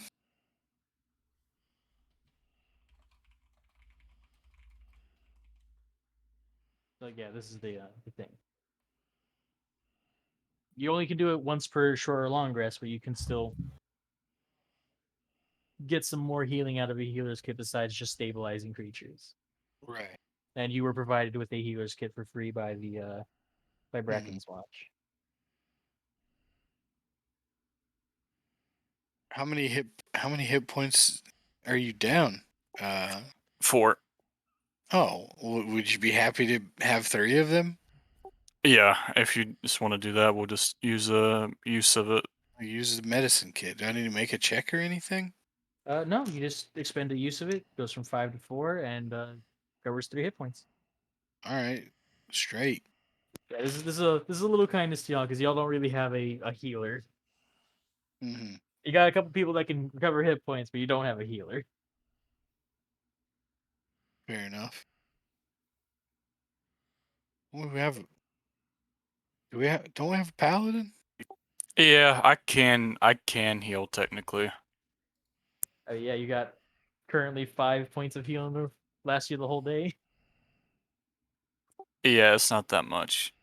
So yeah, this is the thing. You only can do it once per short or long rest, but you can still get some more healing out of a healer's kit besides just stabilizing creatures. Right. And you were provided with a healer's kit for free by the by Mhm. Bracken's Watch. How many hit points are you down? 4. Would you be happy to have 3 of them? Yeah, if you just want to do that, we'll just use a use of it. Use the medicine kit. Do I need to make a check or anything? No, you just expend a use of it. Goes from 5 to 4 and covers 3 hit points. All right, straight. Yeah, this is a little kindness to y'all because y'all don't really have a healer. Hmm. You got a couple people that can recover hit points, but you don't have a healer. Fair enough. What do we have? Don't we have a paladin? Yeah, I can heal technically. Yeah, you got currently 5 points of healing to last you the whole day. Yeah, it's not that much.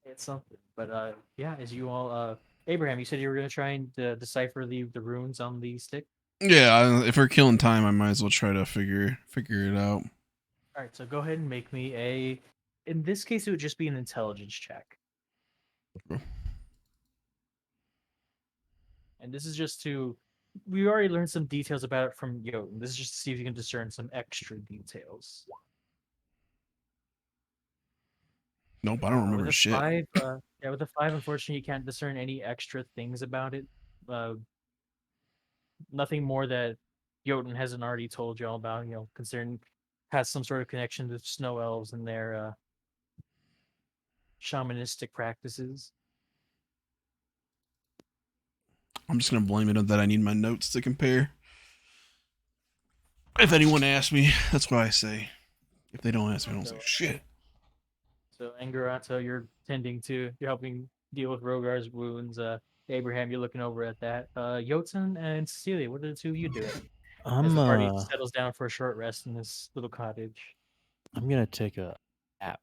It's something, but yeah, as you all, Abraham, you said you were gonna try and decipher the runes on the stick. Yeah, if we're killing time, I might as well try to figure it out. All right, so go ahead and make me a. In this case, it would just be an intelligence check. Okay. And this is just to. We already learned some details about it from Jotun. This is just to see if you can discern some extra details. Nope, I don't With remember a shit. 5, yeah, with a 5, unfortunately, you can't discern any extra things about it. Uh, Nothing more that Jotun hasn't already told y'all about. Considering has some sort of connection to snow elves and their shamanistic practices. I'm just gonna blame it on that I need my notes to compare. If anyone asks me, that's what I say. If they don't ask me, I don't say shit. So Angarato, you're helping deal with Rogar's wounds. Abraham, you're looking over at that. Jotun and Cecilia, what are the two of you doing as I'm the party settles down for a short rest in this little cottage? I'm gonna take a nap.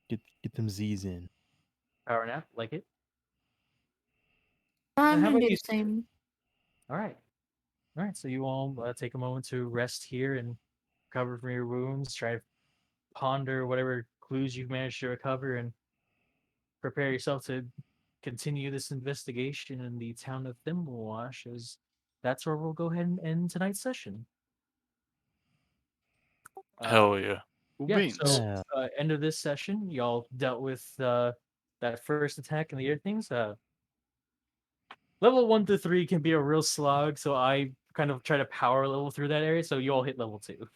Get them Z's in. Power nap, like it. I'm And how gonna about do you? the same. All right. All right, so you all take a moment to rest here and recover from your wounds. Try to ponder whatever clues you've managed to recover and prepare yourself to continue this investigation in the town of Thimblewash, as that's where we'll go ahead and end tonight's session. Uh, Hell yeah. Cool yeah, beans. so Yeah. end of this session, y'all dealt with that first attack and the other things. Level 1 to 3 can be a real slog, so I kind of try to power level through that area, so you all hit level 2.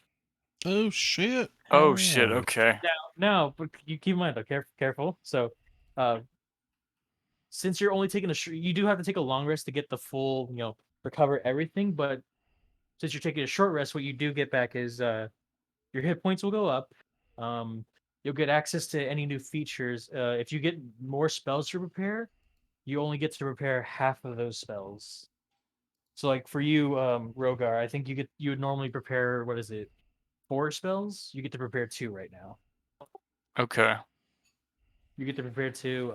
Oh shit. Oh Hell shit, yeah. okay. Now, but you keep in mind though, careful. So, uh, since you're only taking you do have to take a long rest to get the full, recover everything. But since you're taking a short rest, what you do get back is your hit points will go up. Um, you'll get access to any new features. If you get more spells to repair, you only get to repair half of those spells. So, like for you, Rogar, I think you would normally prepare, what is it, 4 spells? You get to prepare 2 right now. Okay. You get to prepare 2.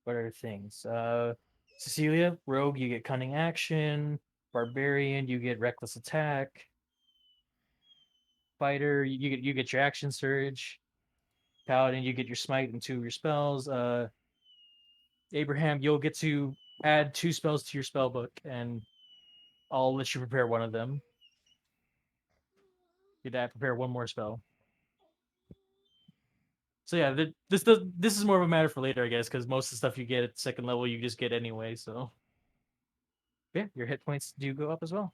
What are things? Cecilia, rogue, you get cunning action. Barbarian, you get reckless attack. Fighter, you get your action surge. Paladin, you get your smite and 2 of your spells. Abraham, you'll get to add 2 spells to your spell book, and I'll let you prepare one of them. You'd have to prepare one more spell. So yeah, this is more of a matter for later, I guess, because most of the stuff you get at second level you just get anyway. So yeah, your hit points do go up as well.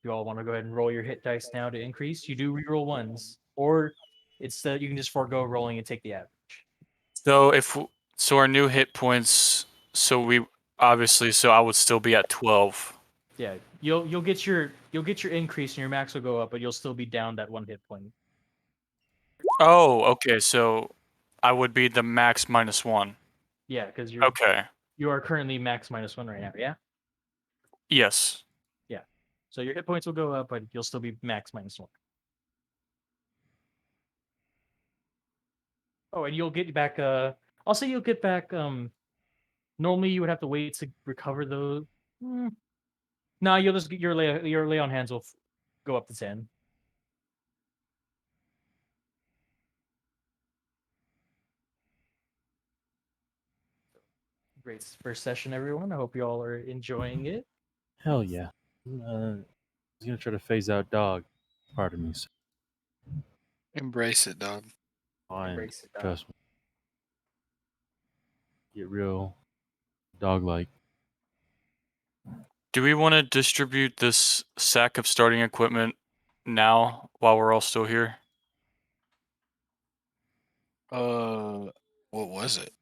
You all want to go ahead and roll your hit dice now to increase. You do reroll ones, or it's you can just forego rolling and take the average. So so our new hit points, so we obviously, so I would still be at 12. Yeah, you'll get your increase and your max will go up, but you'll still be down that 1 hit point. Oh, okay, so I would be the max -1. Yeah, because Okay. you are currently max -1 right now. Yeah, Yes. yeah. So your hit points will go up, but you'll still be max -1. Oh, and you'll get back Also, you'll get back. Normally you would have to wait to recover those. No, you'll just your lay on hands will go up to 10. Great first session, everyone. I hope you all are enjoying it. Hell yeah. He's gonna try to phase out dog. Pardon me. Sir. Embrace it, dog. Fine. Embrace it, dog. Trust me. Get real dog-like. Do we want to distribute this sack of starting equipment now while we're all still here? What was it?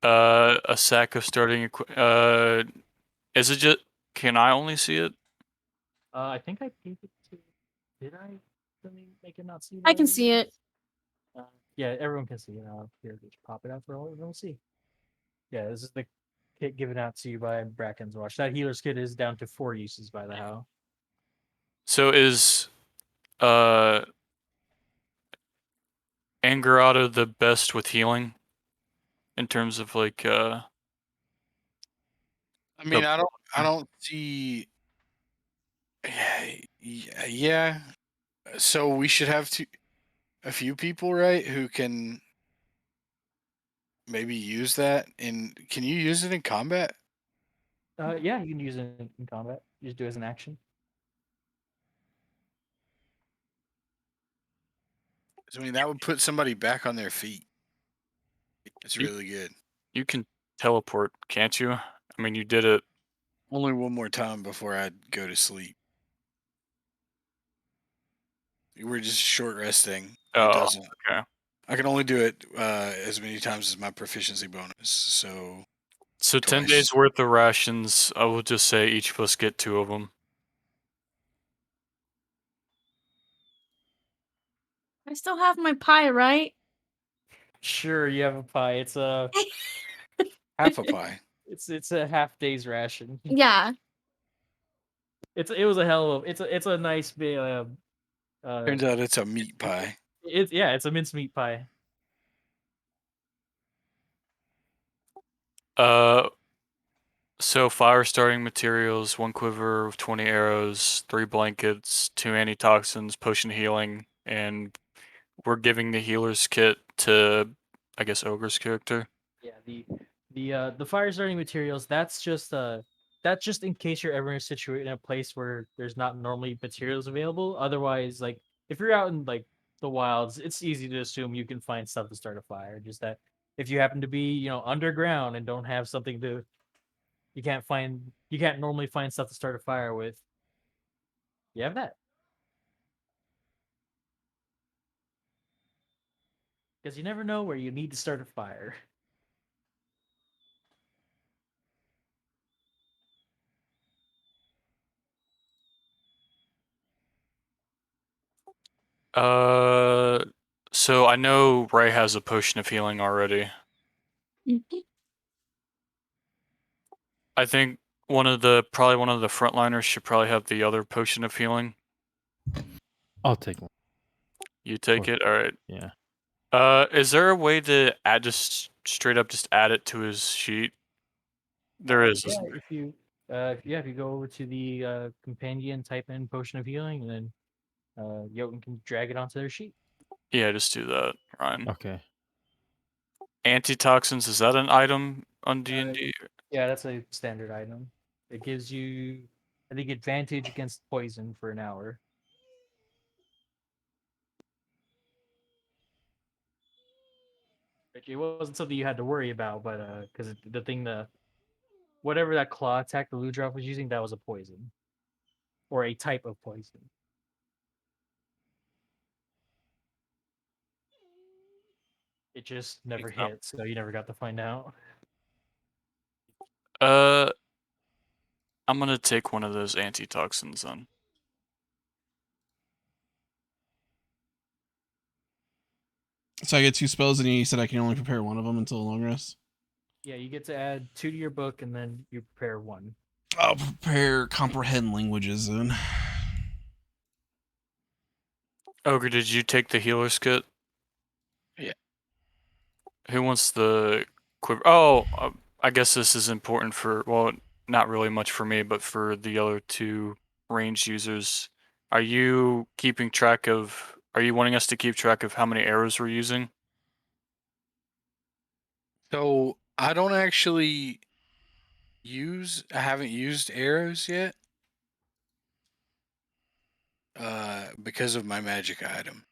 A sack of starting equipment. Is it just? Can I only see it? I think I gave it to. Did I make it not see? I can see it. Yeah, everyone can see it. Here, just pop it out for all everyone to see. Yeah, this is the kit given out to you by Bracken's Watch. That healer's kit is down to 4 uses by the how. So is Angarata the best with healing? In terms of like I mean, I don't see. Yeah. So we should have a few people, right, who can maybe use that. Can you use it in combat? Yeah, you can use it in combat. You just do it as an action. I mean, that would put somebody back on their feet. It's You- really good. you can teleport, can't you? I mean, you did it. Only one more time before I go to sleep. We're just short resting. Oh, It doesn't. okay. I can only do it as many times as my proficiency bonus. So So 10 twice. days worth of rations. I will just say each of us get 2 of them. I still have my pie, right? Sure, you have a pie. It's a Half a pie. it's a half day's ration. Yeah. It was a hell of it's a nice big Turns out it's a meat pie. it's a mincemeat pie. So fire starting materials, 1 quiver with 20 arrows, 3 blankets, 2 antitoxins, potion healing, and we're giving the healer's kit to, I guess, Ogre's character. Yeah, the fire starting materials, that's just in case you're ever situated in a place where there's not normally materials available. Otherwise, like if you're out in like the wilds, it's easy to assume you can find stuff to start a fire. Just that if you happen to be, underground and don't have something to you can't normally find stuff to start a fire with. You have that. Because you never know where you need to start a fire. So I know Ray has a potion of healing already. Mhm. I think probably one of the frontliners should probably have the other potion of healing. I'll take one. You take Sure. it? Alright. Yeah. Is there a way to straight up add it to his sheet? There is, Yeah, isn't there? if you go over to the companion, type in potion of healing, and then Jotun can drag it onto their sheet. Yeah, just do that, Ryan. Okay. Antitoxins, is that an item on D&D? Yeah, that's a standard item. It gives you, I think, advantage against poison for an hour. It wasn't something you had to worry about, but because whatever that claw attack the Ludroth was using, that was a poison, or a type of poison. It just never No. hit, so you never got to find out. I'm gonna take one of those antitoxins then. So I get 2 spells, and you said I can only prepare one of them until a long rest. Yeah, you get to add 2 to your book, and then you prepare 1. I'll prepare comprehend languages then. Ogre, did you take the healer's kit? Yeah. Who wants the quiver? Oh, I guess this is important for, well, not really much for me, but for the other two ranged users. Are you keeping track of, are you wanting us to keep track of how many arrows we're using? So I don't actually I haven't used arrows yet. Because of my magic item.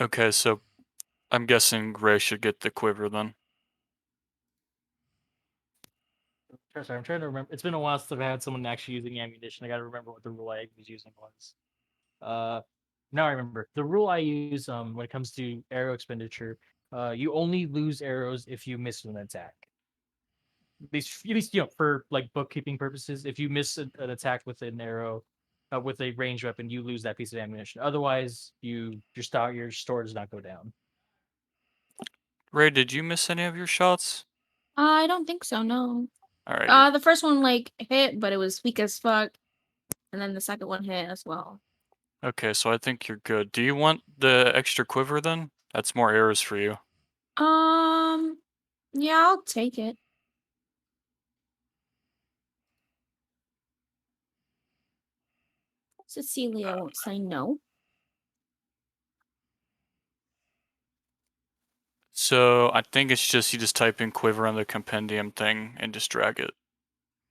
Okay, so I'm guessing Ray should get the quiver then. Sorry, I'm trying to remember. It's been a while since I've had someone actually using ammunition. I got to remember what the rule I was using was. Now I remember the rule I use. When it comes to arrow expenditure, you only lose arrows if you miss an attack. At least for like bookkeeping purposes, if you miss an attack with an arrow, with a ranged weapon, you lose that piece of ammunition. Otherwise, your store does not go down. Ray, did you miss any of your shots? I don't think so. No. All right. The first one like hit, but it was weak as fuck, and then the second one hit as well. Okay, so I think you're good. Do you want the extra quiver then? That's more arrows for you. Yeah, I'll take it. Cecilia won't say no. So I think it's just you just type in quiver on the compendium thing and just drag it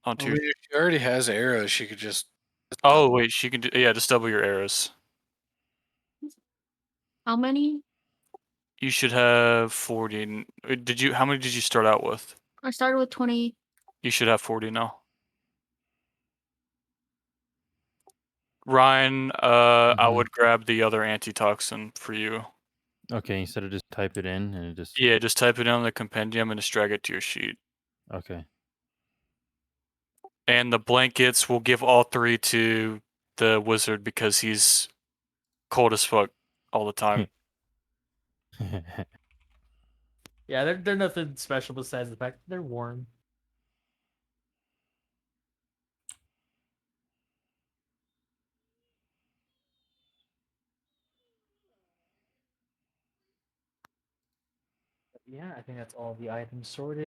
I onto. mean, if she already has arrows, she could just. Oh wait, she can do, yeah, just double your arrows. How many? You should have 40. Did you? How many did you start out with? I started with 20. You should have 40 now. Ryan, I would grab the other antitoxin for you. Okay, instead of just type it in and it just Yeah, just type it in the compendium and just drag it to your sheet. okay. And the blankets, we'll give all 3 to the wizard because he's cold as fuck all the time. Yeah, they're nothing special besides the fact that they're warm. Yeah, I think that's all the items sorted.